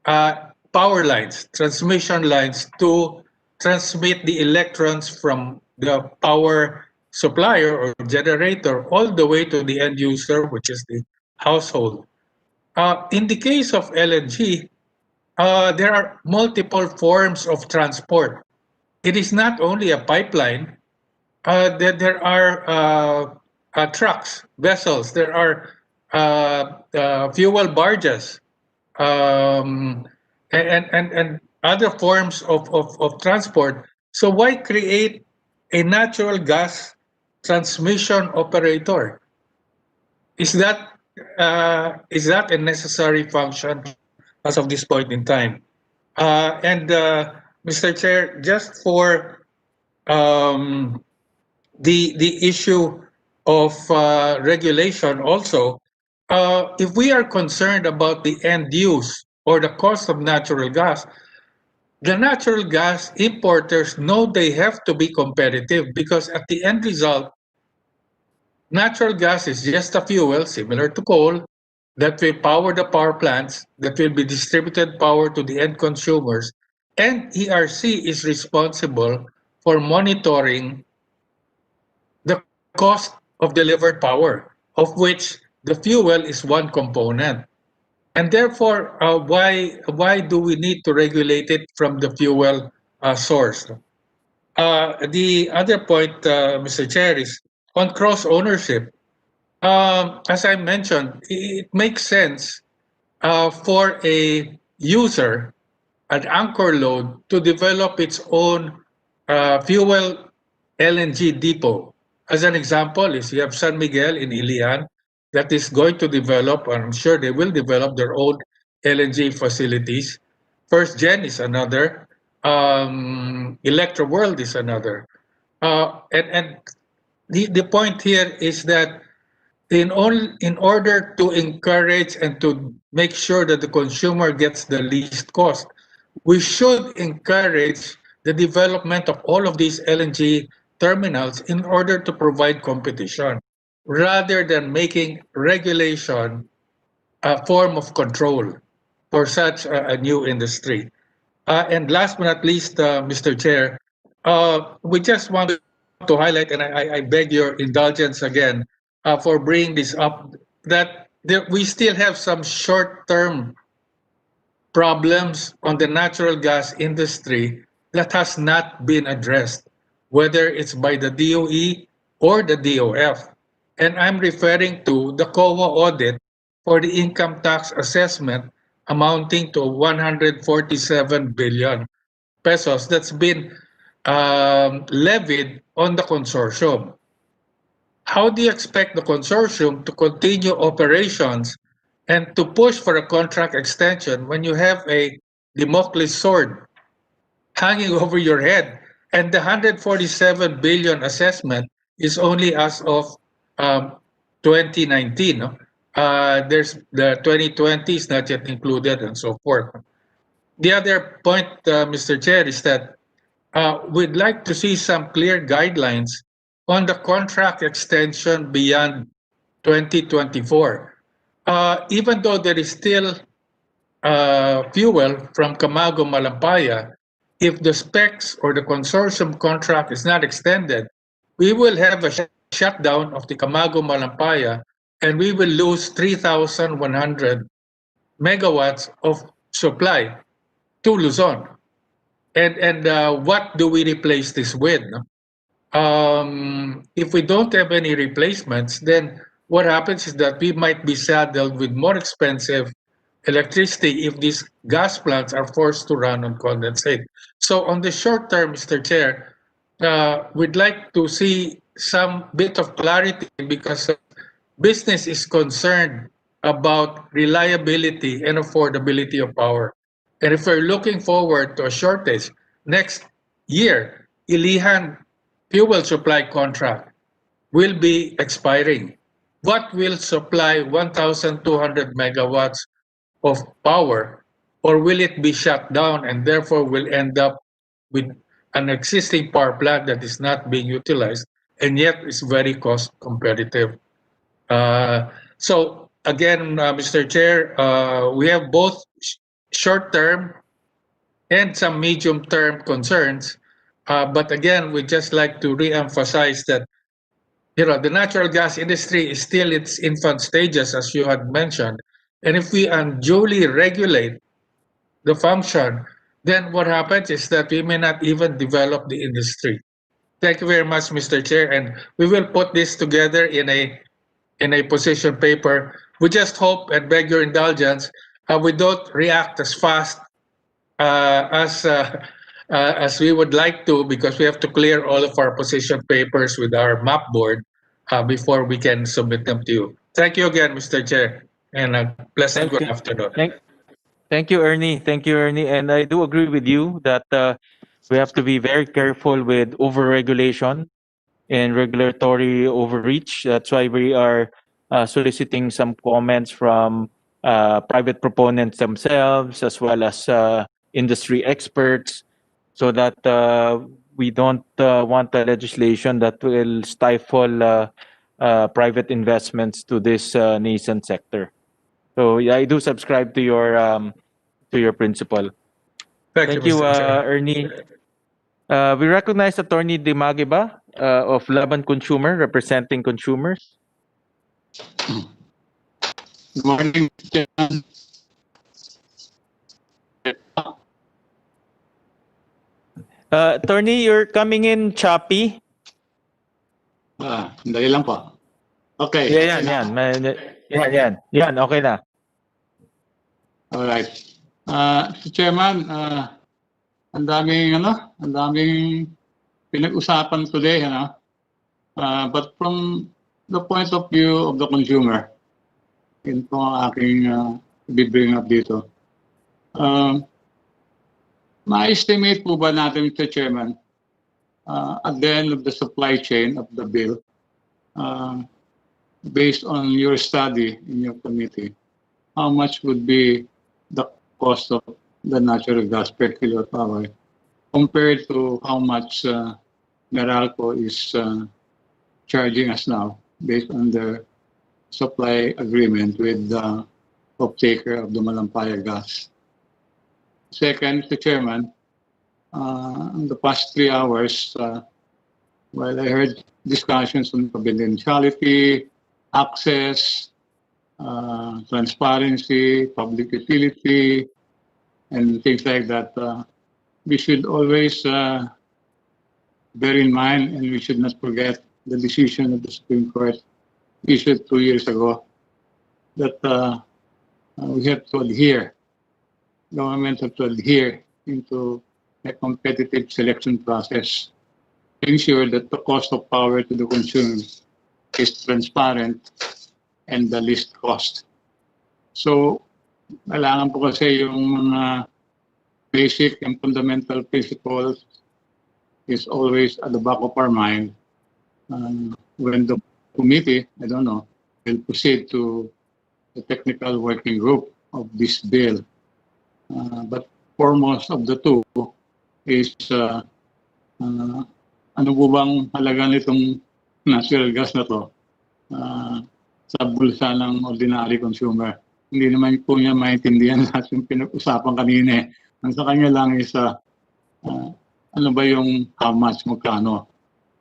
power lines, transmission lines to transmit the electrons from the power supplier or generator all the way to the end user, which is the household. In the case of LNG, there are multiple forms of transport. It is not only a pipeline. There are trucks, vessels. There are fuel barges. and other forms of transport. So why create a natural gas transmission operator? Is that a necessary function as of this point in time? And Mr. Chair, just for the issue of regulation also, if we are concerned about the end use or the cost of natural gas, the natural gas importers know they have to be competitive, because at the end result, natural gas is just a fuel similar to coal that will power the power plants, that will be distributed power to the end consumers, and ERC is responsible for monitoring the cost of delivered power, of which the fuel is one component. And therefore, why do we need to regulate it from the fuel source? The other point, Mr. Chair, is on cross ownership. As I mentioned, it makes sense for a user, an anchor load, to develop its own fuel LNG depot. As an example, is you have San Miguel in Ilian that is going to develop, and I'm sure they will develop their own LNG facilities. First Gen is another. Electro World is another. And the point here is that in order to encourage and to make sure that the consumer gets the least cost, we should encourage the development of all of these LNG terminals in order to provide competition, rather than making regulation a form of control for such a new industry. And last but not least, Mr. Chair, we just want to highlight, and I beg your indulgence again for bringing this up, that we still have some short-term problems on the natural gas industry that has not been addressed, whether it's by the DOE or the DOF. And I'm referring to the COA audit for the income tax assessment amounting to 147 billion pesos that's been levied on the consortium. How do you expect the consortium to continue operations and to push for a contract extension when you have a Damocles sword hanging over your head? And the 147 billion assessment is only as of 2019. No? There's the 2020 is not yet included, and so forth. The other point, Mr. Chair, is that we'd like to see some clear guidelines on the contract extension beyond 2024. Even though there is still fuel from Camago Malampaya, if the specs or the consortium contract is not extended, we will have a shutdown of the Camago Malampaya, and we will lose 3,100 megawatts of supply to Luzon. And what do we replace this with? No? If we don't have any replacements, then what happens is that we might be saddled with more expensive electricity if these gas plants are forced to run on condensate. So on the short term, Mr. Chair, we'd like to see some bit of clarity, because business is concerned about reliability and affordability of power. And if we're looking forward to a shortage next year, Ilihan fuel supply contract will be expiring. What will supply 1,200 megawatts of power, or will it be shut down and therefore will end up with an existing power plant that is not being utilized and yet is very cost competitive? So again, Mr. Chair, we have both short-term and some medium-term concerns. But again, we just like to re-emphasize that the natural gas industry is still its infant stages, as you had mentioned. And if we unduly regulate the function, then what happens is that we may not even develop the industry. Thank you very much, Mr. Chair, and we will put this together in a position paper. We just hope and beg your indulgence. we don't react as fast as we would like to, because we have to clear all of our position papers with our map board before we can submit them to you. Thank you again, Mr. Chair, and a pleasant good afternoon. Thank you, Ernie. Thank you, Ernie. And I do agree with you that we have to be very careful with overregulation and regulatory overreach. That's why we are soliciting some comments from private proponents themselves, as well as industry experts, so that we don't want a legislation that will stifle private investments to this nascent sector. So yeah, I do subscribe to your principle. Thank you, Mr. Chair. Ernie. We recognize Attorney Dimagiba of Laban Consumer, representing consumers. Good morning, Chairman. Attorney, you're coming in choppy. Dali lang po. Okay. Yeah, yan. Okay na. Alright. Chairman, ang daming pinag-usapan today, but from the point of view of the consumer, yun po ang aking bibring up dito. Ma-estimate po ba natin, Mr. Chairman, at the end of the supply chain of the bill, based on your study in your committee, how much would be the cost of the natural gas per kilowatt hour compared to how much Meralco is charging us now based on the supply agreement with the off-taker of the Malampaya gas? Second, Mr. Chairman, in the past 3 hours, while I heard discussions on confidentiality, access, transparency, public utility, and things like that, we should always bear in mind, and we should not forget the decision of the Supreme Court issued 2 years ago, that we have to adhere, government have to adhere into a competitive selection process to ensure that the cost of power to the consumer is transparent and the least cost. So, kailangan po kasi yung mga basic and fundamental principles is always at the back of our mind when the committee, I don't know, will proceed to the technical working group of this bill. But foremost of the two is ano po bang halaga nitong natural gas na to sa bulsa ng ordinary consumer. Hindi naman po niya maintindihan lahat yung pinag-usapan kanina. Ang sa kanya lang is ano ba yung how much, magkano.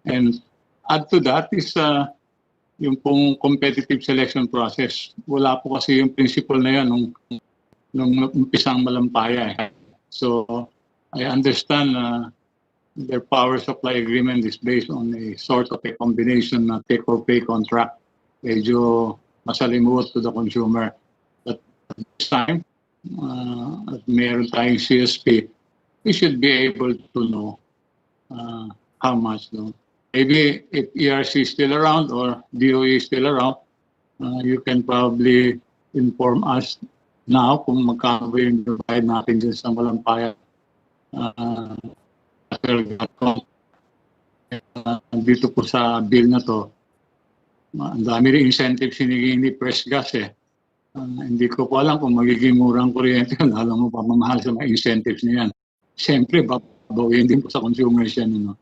And add to that is yung pong competitive selection process. Wala po kasi yung principle na yan nung umpisang Malampaya. So I understand their power supply agreement is based on a sort of a combination na take-or-pay contract. Medyo masalimuot to the consumer. But at this time, at meron tayong CSP, we should be able to know how much. No? Maybe if ERC is still around or DOE is still around, you can probably inform us now kung magkano ba yung provide natin dyan sa Malampaya. Dito po sa bill na to, ang dami rin incentive siniging ni Press Gas eh. Hindi ko po alam kung magiging murang kuryente yun. Alam mo pa, mamahal sa mga incentives na yan. Siyempre, babawiin din po sa consumers yan. Ano?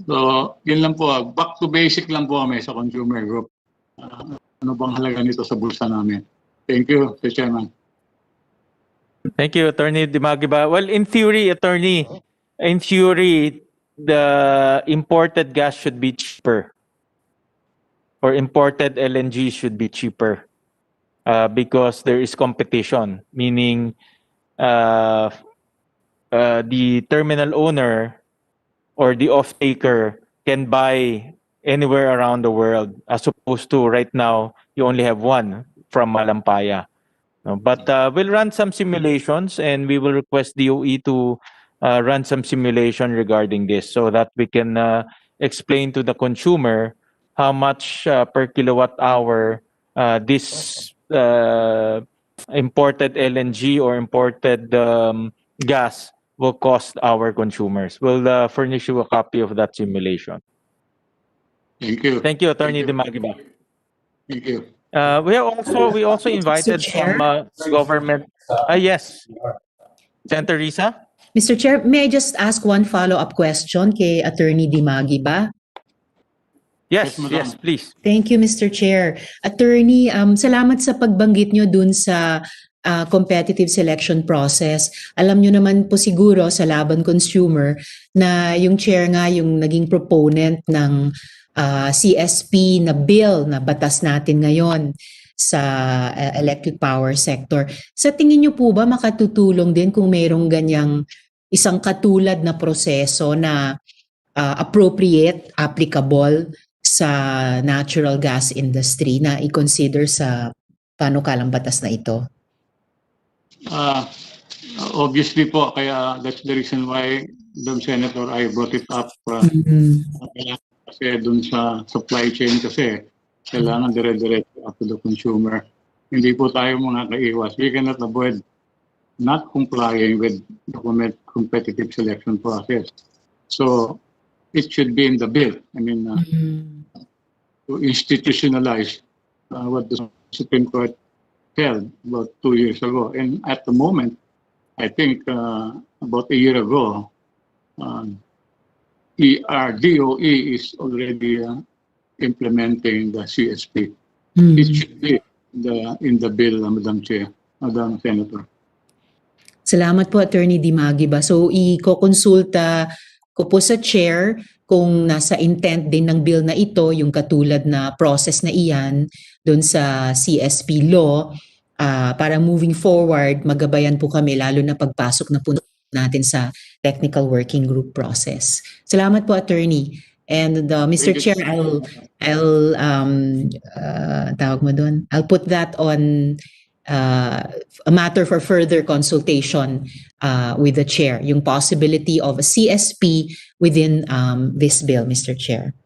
So, yun lang po. Back to basic lang po kami sa consumer group. Ano bang halaga nito sa bulsa namin? Thank you, Mr. Chairman. Thank you, Attorney Dimagiba. Well, in theory, Attorney, the imported gas should be cheaper, or imported LNG should be cheaper, because there is competition, meaning the terminal owner or the off-taker can buy anywhere around the world, as opposed to right now, you only have one from Malampaya. No, but we'll run some simulations, and we will request DOE to run some simulation regarding this so that we can explain to the consumer how much per kilowatt hour this imported LNG or imported gas will cost our consumers. We'll furnish you a copy of that simulation. Thank you. Thank you, Attorney Thank you. Dimagiba. Thank you. We also invited Chair? some government. Yes, Senator Risa. Mr. Chair, may I just ask one follow-up question kay Attorney Dimagiba? Yes, Yes, yes, madam. please. Thank you, Mr. Chair. Attorney, salamat sa pagbanggit nyo dun sa competitive selection process. Alam nyo naman po siguro sa Laban Consumer na yung chair nga yung naging proponent ng CSP na bill na batas natin ngayon sa electric power sector. Sa tingin nyo po ba makatutulong din kung mayroong ganyang isang katulad na proseso na appropriate, applicable sa natural gas industry na i-consider sa panukalang batas na ito? Obviously po, kaya that's the reason why, Senator, I brought it up. Kasi dun sa supply chain kasi, kailangan dire-diretso up to the consumer. Hindi po tayo mga kaiwas. We cannot avoid not complying with the competitive selection process. So, it should be in the bill. I mean, to institutionalize what the Supreme Court held about 2 years ago. And at the moment, I think about a year ago, DOE is already implementing the CSP. It should be in the bill, Madam Chair, Madam Senator. Salamat po, Attorney Dimagiba. So, i-konsulta ko po sa chair kung nasa intent din ng bill na ito, yung katulad na process na iyan doon sa CSP law, para moving forward, magabayan po kami lalo na pagpasok na po natin sa technical working group process. Salamat po, Attorney. And Mr. Chair, I'll put that on a matter for further consultation with the chair, yung possibility of a CSP within this bill, Mr. Chair.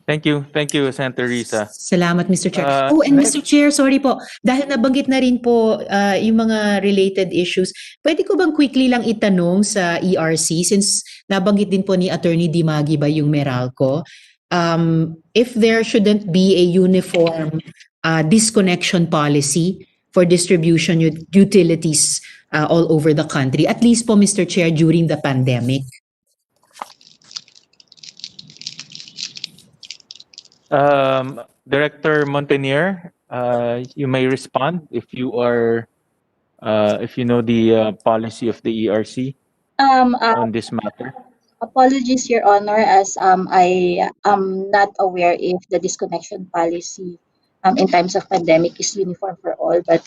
Thank you, Senator Risa. Salamat, Mr. Chair. And Mr. Chair, sorry po, dahil nabanggit na rin po yung mga related issues, pwede ko bang quickly lang itanong sa ERC, since nabanggit din po ni Attorney Dimagiba yung Meralco, if there shouldn't be a uniform disconnection policy for distribution utilities all over the country, at least po, Mr. Chair, during the pandemic? Director Montenier, you may respond if you are, if you know the policy of the ERC on this matter. Apologies, Your Honor, as I am not aware if the disconnection policy in times of pandemic is uniform for all, but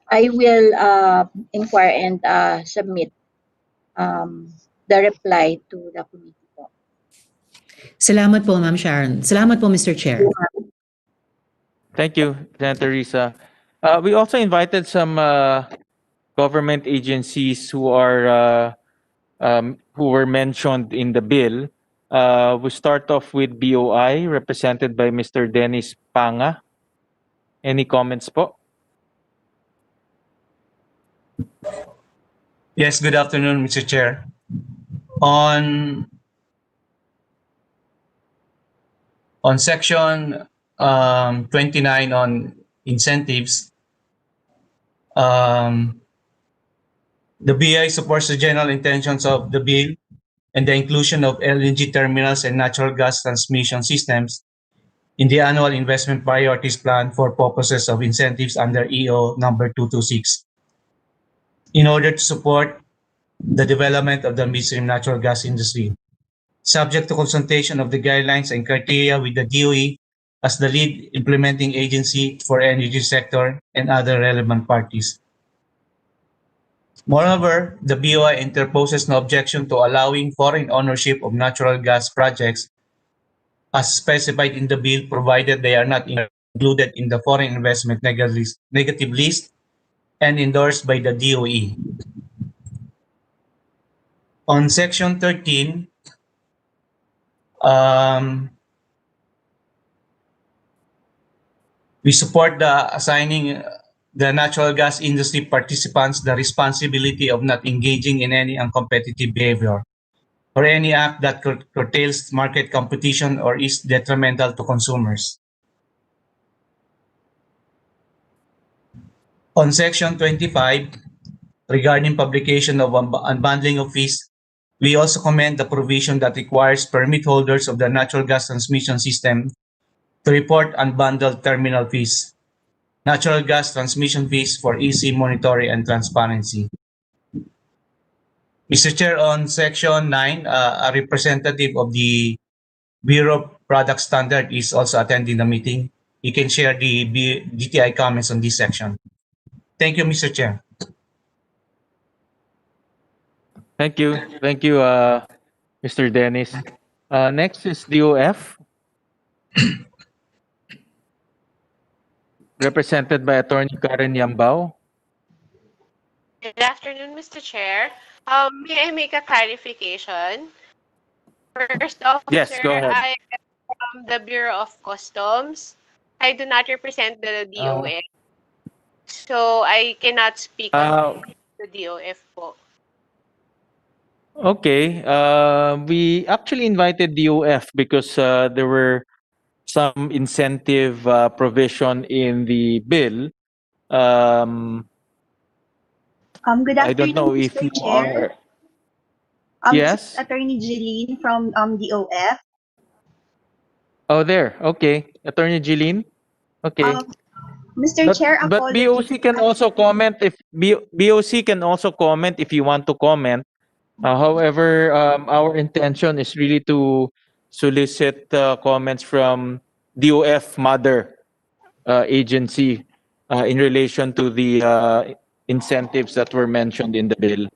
I will inquire and submit the reply to the committee. Salamat po, Ma'am Sharon. Salamat po, Mr. Chair. Thank you, Senator Risa. We also invited some government agencies who are who were mentioned in the bill. We start off with BOI, represented by Mr. Dennis Panga. Any comments po? Yes, good afternoon, Mr. Chair. On section 29 on incentives, the BI supports the general intentions of the bill and the inclusion of LNG terminals and natural gas transmission systems in the annual investment priorities plan for purposes of incentives under EO number 226 in order to support the development of the midstream natural gas industry, subject to consultation of the guidelines and criteria with the DOE as the lead implementing agency for energy sector and other relevant parties. Moreover, the BOI interposes no objection to allowing foreign ownership of natural gas projects as specified in the bill, provided they are not included in the foreign investment negative list and endorsed by the DOE. On Section 13, we support the assigning the natural gas industry participants the responsibility of not engaging in any uncompetitive behavior or any act that curtails market competition or is detrimental to consumers. On Section 25, regarding publication of unbundling of fees, we also commend the provision that requires permit holders of the natural gas transmission system to report unbundled terminal fees, natural gas transmission fees for easy monitoring and transparency. Mr. Chair, on Section 9, a representative of the Bureau of Product Standard is also attending the meeting. He can share the DTI comments on this section. Thank you, Mr. Chair. Thank you. Thank you, Mr. Dennis. Next is DOF, represented by Attorney Karen Yambao. Good afternoon, Mr. Chair. May I make a clarification? First off, Yes, sir, go ahead. I am from the Bureau of Customs. I do not represent the DOF, so I cannot speak on the DOF po. Okay. We actually invited DOF because there were some incentive provision in the bill. Good I don't know afternoon, if Mr. you Chair. are. This Yes. is Attorney Jeline from DOF. Oh, there. Okay. Attorney Jeline. Okay. Mr. Chair, But BOC can also comment if BOC can also comment if you want to comment. However, our intention is really to solicit comments from DOF mother agency in relation to the incentives that were mentioned in the bill.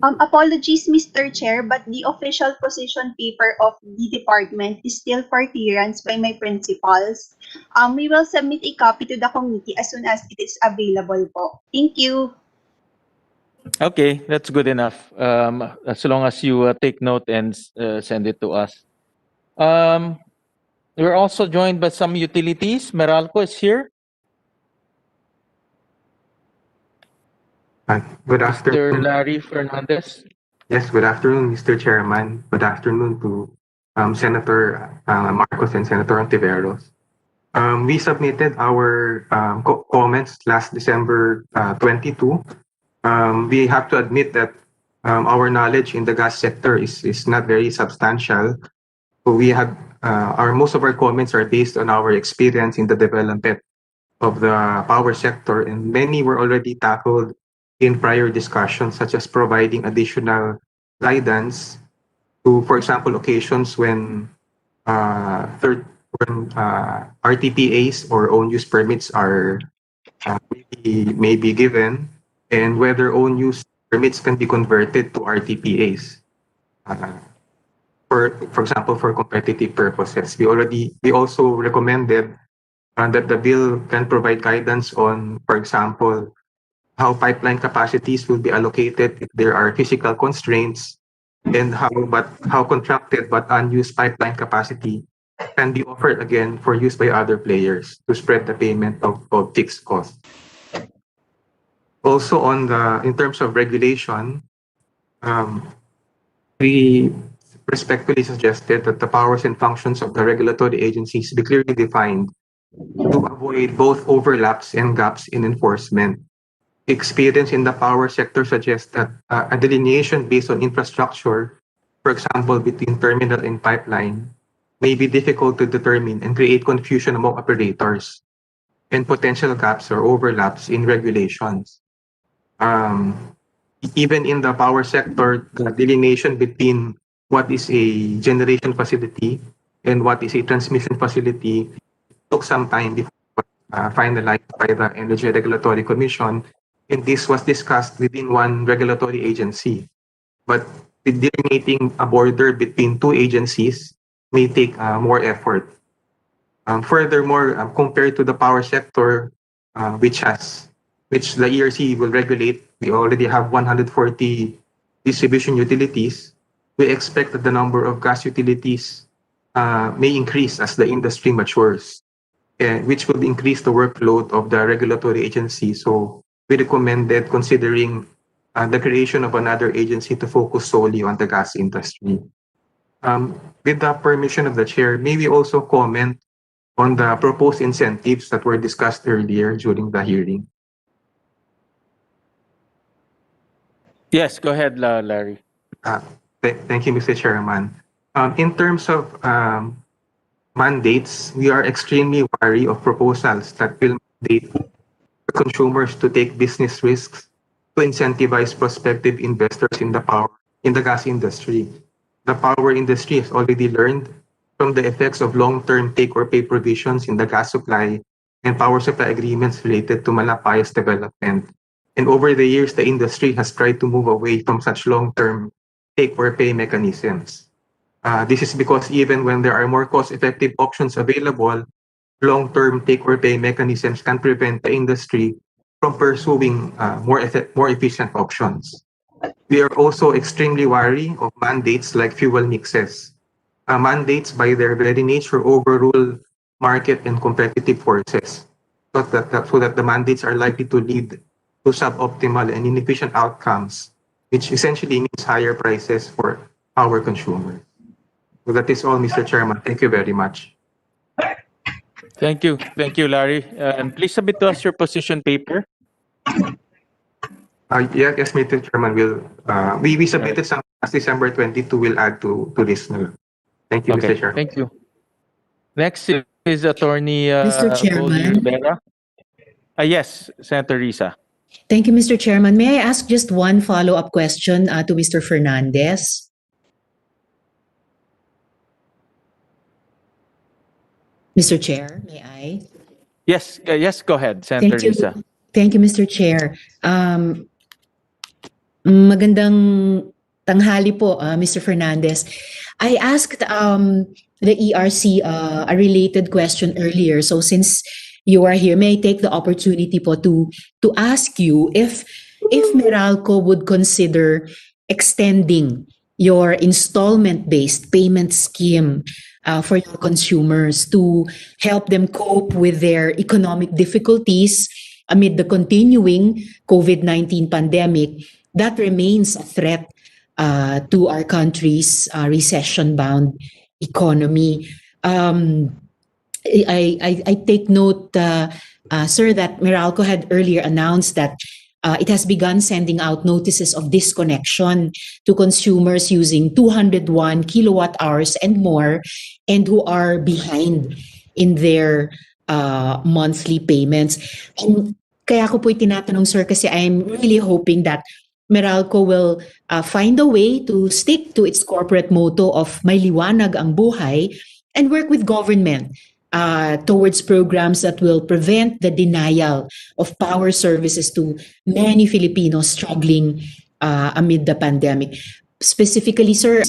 Apologies, Mr. Chair, but the official position paper of the department is still for clearance by my principals. We will submit a copy to the committee as soon as it is available po. Thank you. Okay, that's good enough. As long as you take note and send it to us. We're also joined by some utilities. Meralco is here. Good afternoon. Mr. Larry Fernandez. Yes, good afternoon, Mr. Chairman. Good afternoon to Senator Marcos and Senator Ontiveros. We submitted our comments last December 22. We have to admit that our knowledge in the gas sector is not very substantial. So we have most of our comments are based on our experience in the development of the power sector, and many were already tackled in prior discussions, such as providing additional guidance to, for example, occasions when RTPAs or own use permits are may be given, and whether own use permits can be converted to RTPAs. For example, for competitive purposes. We also recommended that the bill can provide guidance on, for example, how pipeline capacities will be allocated if there are physical constraints, and how contracted but unused pipeline capacity can be offered again for use by other players to spread the payment of fixed costs. Also, in terms of regulation, we respectfully suggested that the powers and functions of the regulatory agencies be clearly defined to avoid both overlaps and gaps in enforcement. Experience in the power sector suggests that a delineation based on infrastructure, for example, between terminal and pipeline, may be difficult to determine and create confusion among operators and potential gaps or overlaps in regulations. Even in the power sector, the delineation between what is a generation facility and what is a transmission facility took some time before finalized by the Energy Regulatory Commission, and this was discussed within one regulatory agency. But delineating a border between two agencies may take more effort. Furthermore, compared to the power sector, which the ERC will regulate, we already have 140 distribution utilities. We expect that the number of gas utilities may increase as the industry matures, which will increase the workload of the regulatory agency. So we recommended considering the creation of another agency to focus solely on the gas industry. With the permission of the chair, may we also comment on the proposed incentives that were discussed earlier during the hearing? Yes, go ahead, Larry. Thank you, Mr. Chairman. In terms of mandates, we are extremely wary of proposals that will mandate consumers to take business risks to incentivize prospective investors in the gas industry. The power industry has already learned from the effects of long-term take-or-pay provisions in the gas supply and power supply agreements related to Malapaya's development. And over the years, the industry has tried to move away from such long-term take-or-pay mechanisms. This is because even when there are more cost-effective options available, long-term take-or-pay mechanisms can prevent the industry from pursuing more efficient options. We are also extremely wary of mandates like fuel mixes. Mandates, by their very nature, overrule market and competitive forces, so that the mandates are likely to lead to suboptimal and inefficient outcomes, which essentially means higher prices for our consumers. So that is all, Mr. Chairman. Thank you very much. Thank you, Larry. And please submit to us your position paper. Yes, Mr. Chairman. We submitted some last December 22. We'll add to this. Thank you, Okay, Mr. Chairman. thank you. Next is Attorney Mr. Goldie Chairman. Rivera. Yes, Senator Risa. Thank you, Mr. Chairman. May I ask just one follow-up question to Mr. Fernandez? Mr. Chair, may I? Yes, go ahead, Senator Thank you. Risa. Thank you, Mr. Chair. Magandang tanghali po, Mr. Fernandez. I asked the ERC a related question earlier. So since you are here, may I take the opportunity po to ask you if Meralco would consider extending your installment-based payment scheme for your consumers to help them cope with their economic difficulties amid the continuing COVID-19 pandemic that remains a threat to our country's recession-bound economy. I take note, sir, that Meralco had earlier announced that it has begun sending out notices of disconnection to consumers using 201 kilowatt hours and more and who are behind in their monthly payments. And kaya ko po'y tinatanong, sir, kasi I'm really hoping that Meralco will find a way to stick to its corporate motto of may liwanag ang buhay and work with government towards programs that will prevent the denial of power services to many Filipinos struggling amid the pandemic. Specifically, sir,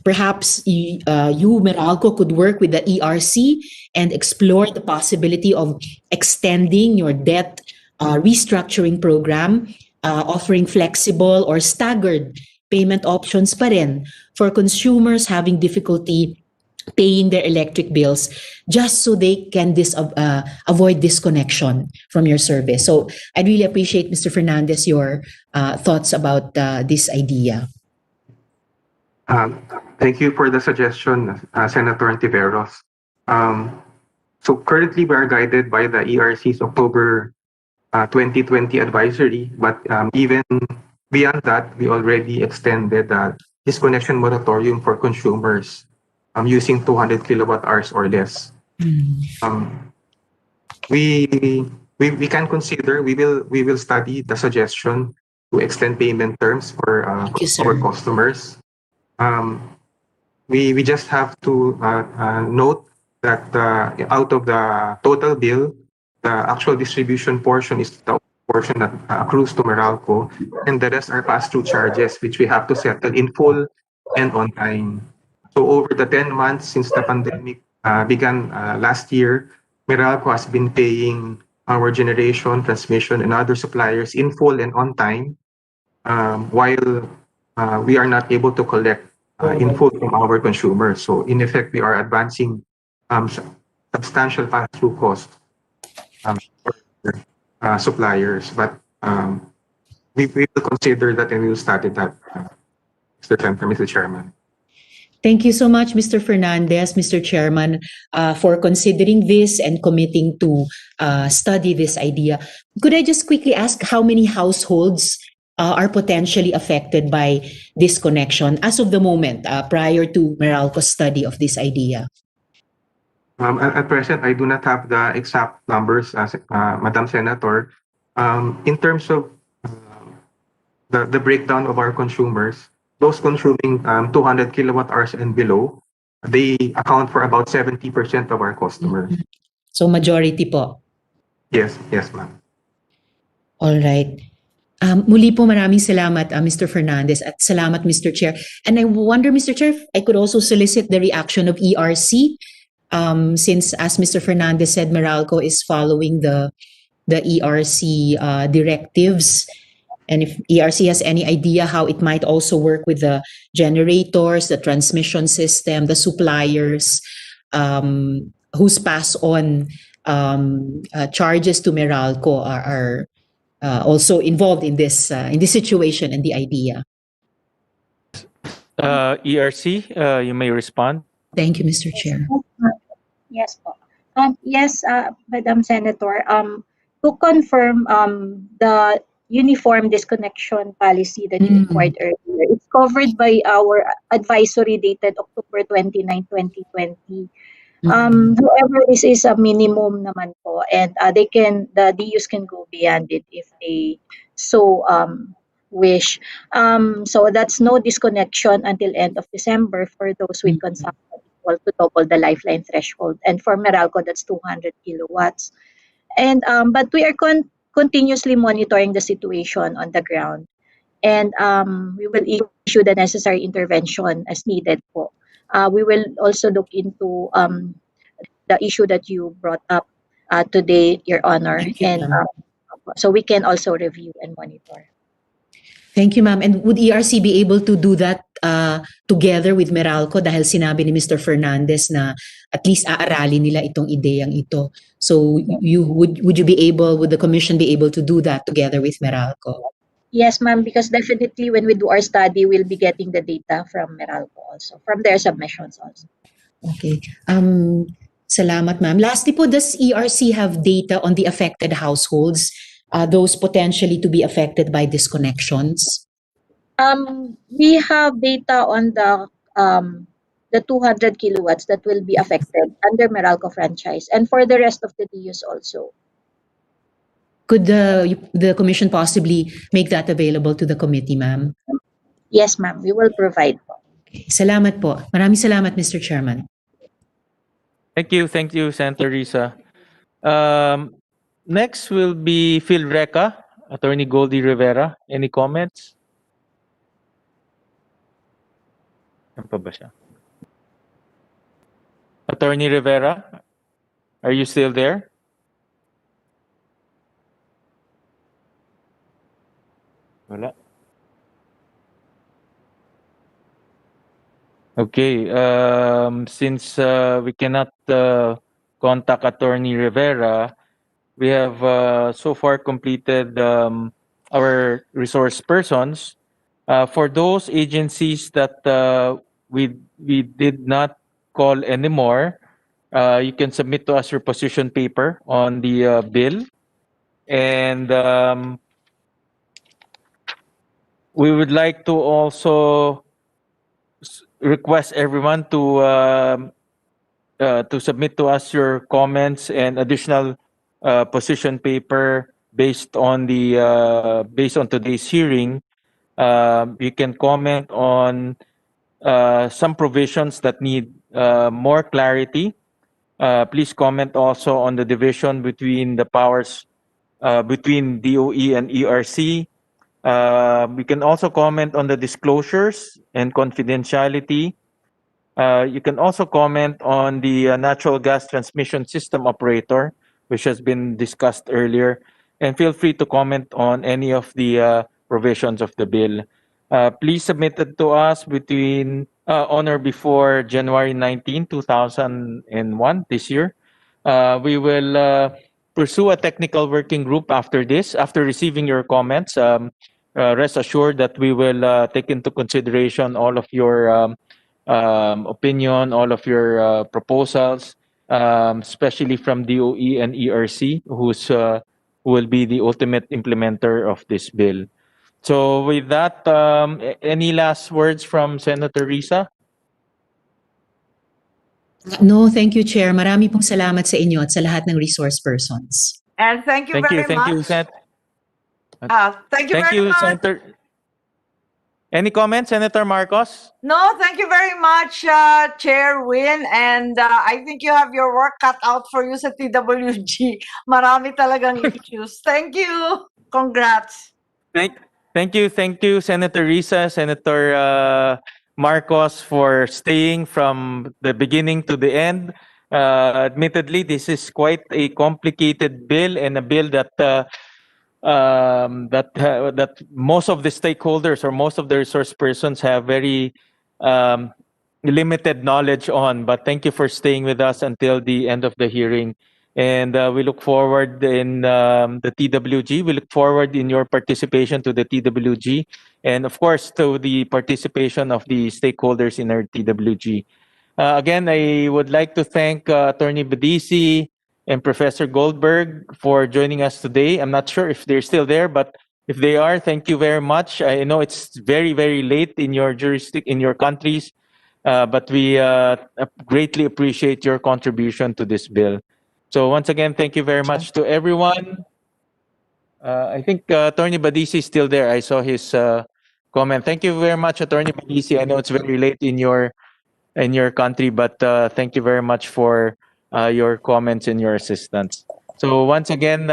perhaps you, Meralco, could work with the ERC and explore the possibility of extending your debt restructuring program, offering flexible or staggered payment options pa rin for consumers having difficulty paying their electric bills, just so they can avoid disconnection from your service. So I'd really appreciate, Mr. Fernandez, your thoughts about this idea. Thank you for the suggestion, Senator Antiveros. So currently we are guided by the ERC's October 2020 advisory, but even beyond that, we already extended the disconnection moratorium for consumers using 200 kilowatt hours or less. We can consider, we will study the suggestion to extend payment terms for our customers. We just have to note that out of the total bill, the actual distribution portion is the portion that accrues to Meralco, and the rest are pass-through charges, which we have to settle in full and on time. So over the 10 months since the pandemic began last year, Meralco has been paying our generation, transmission, and other suppliers in full and on time, while we are not able to collect in full from our consumers. So in effect, we are advancing substantial pass-through costs for suppliers. But we will consider that and we will study that, Mr. Chairman. Thank you so much, Mr. Fernandez, Mr. Chairman, for considering this and committing to study this idea. Could I just quickly ask how many households are potentially affected by disconnection as of the moment, prior to Meralco's study of this idea? At present, I do not have the exact numbers, Madam Senator. In terms of the breakdown of our consumers, those consuming 200 kilowatt hours and below, they account for about 70% of our customers. So majority po. Yes, ma'am. All right. Muli po maraming salamat, Mr. Fernandez, at salamat, Mr. Chair. And I wonder, Mr. Chair, if I could also solicit the reaction of ERC, since, as Mr. Fernandez said, Meralco is following the ERC directives. And if ERC has any idea how it might also work with the generators, the transmission system, the suppliers, whose pass on charges to Meralco are also involved in this situation and the idea. ERC, you may respond. Thank you, Mr. Chair. Yes po. Yes, Madam Senator, to confirm the uniform disconnection policy that you inquired earlier, it's covered by our advisory dated October 29, 2020. However, this is a minimum naman po, and the DUs can go beyond it if they so wish. So that's no disconnection until end of December for those with consumption equal to double the lifeline threshold, and for Meralco that's 200 kilowatts. And but we are continuously monitoring the situation on the ground, and we will issue the necessary intervention as needed po. We will also look into the issue that you brought up today, Your Honor, and so we can also review and monitor. Thank you, ma'am. And would ERC be able to do that together with Meralco, dahil sinabi ni Mr. Fernandez na at least aaralin nila itong ideyang ito. So would the commission be able to do that together with Meralco? Yes, ma'am, because definitely when we do our study, we'll be getting the data from Meralco also, from their submissions also. Okay. Salamat, ma'am. Lastly po, does ERC have data on the affected households, those potentially to be affected by disconnections? We have data on the 200 kilowatts that will be affected under Meralco franchise, and for the rest of the DUs also. Could the commission possibly make that available to the committee, ma'am? Yes, ma'am. We will provide. Okay. Salamat po. Maraming salamat, Mr. Chairman. Thank you, Senator Risa. Next will be Phil Reca, Attorney Goldie Rivera. Any comments? Ano pa ba siya? Attorney Rivera, are you still there? Wala. Okay, since we cannot contact Attorney Rivera, we have so far completed our resource persons. For those agencies that we did not call anymore, you can submit to us your position paper on the bill, and we would like to also request everyone to submit to us your comments and additional position paper based on today's hearing. You can comment on some provisions that need more clarity. Please comment also on the division between the powers between DOE and ERC. We can also comment on the disclosures and confidentiality. You can also comment on the natural gas transmission system operator, which has been discussed earlier, and feel free to comment on any of the provisions of the bill. Please submit it to us between on or before January 19, 2001, this year. We will pursue a technical working group after this. After receiving your comments, rest assured that we will take into consideration all of your opinion, all of your proposals, especially from DOE and ERC, who will be the ultimate implementer of this bill. So with that, any last words from Senator Risa? No, thank you, Chair. Marami pong salamat sa inyo at sa lahat ng resource persons. And thank you very Thank you, much. Sen. Thank you Thank very you, much. Senator. Any comments, Senator Marcos? No, thank you very much, Chair Win. And I think you have your work cut out for you sa TWG. Marami talagang issues. Thank you. Congrats. Thank you, Senator Risa, Senator Marcos, for staying from the beginning to the end. Admittedly, this is quite a complicated bill, and a bill that that most of the stakeholders or most of the resource persons have very limited knowledge on. But thank you for staying with us until the end of the hearing. And we look forward in the TWG. We look forward in your participation to the TWG, and of course to the participation of the stakeholders in our TWG. Again, I would like to thank Attorney Badisi and Professor Goldberg for joining us today. I'm not sure if they're still there, but if they are, thank you very much. I know it's very, very late in your in your countries, but we greatly appreciate your contribution to this bill. So once again, thank you very much to everyone. I think Attorney Badisi is still there. I saw his comment. Thank you very much, Attorney Badisi. I know it's very late in your country, but thank you very much for your comments and your assistance. So once again,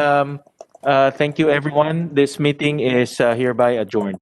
thank you everyone. This meeting is hereby adjourned.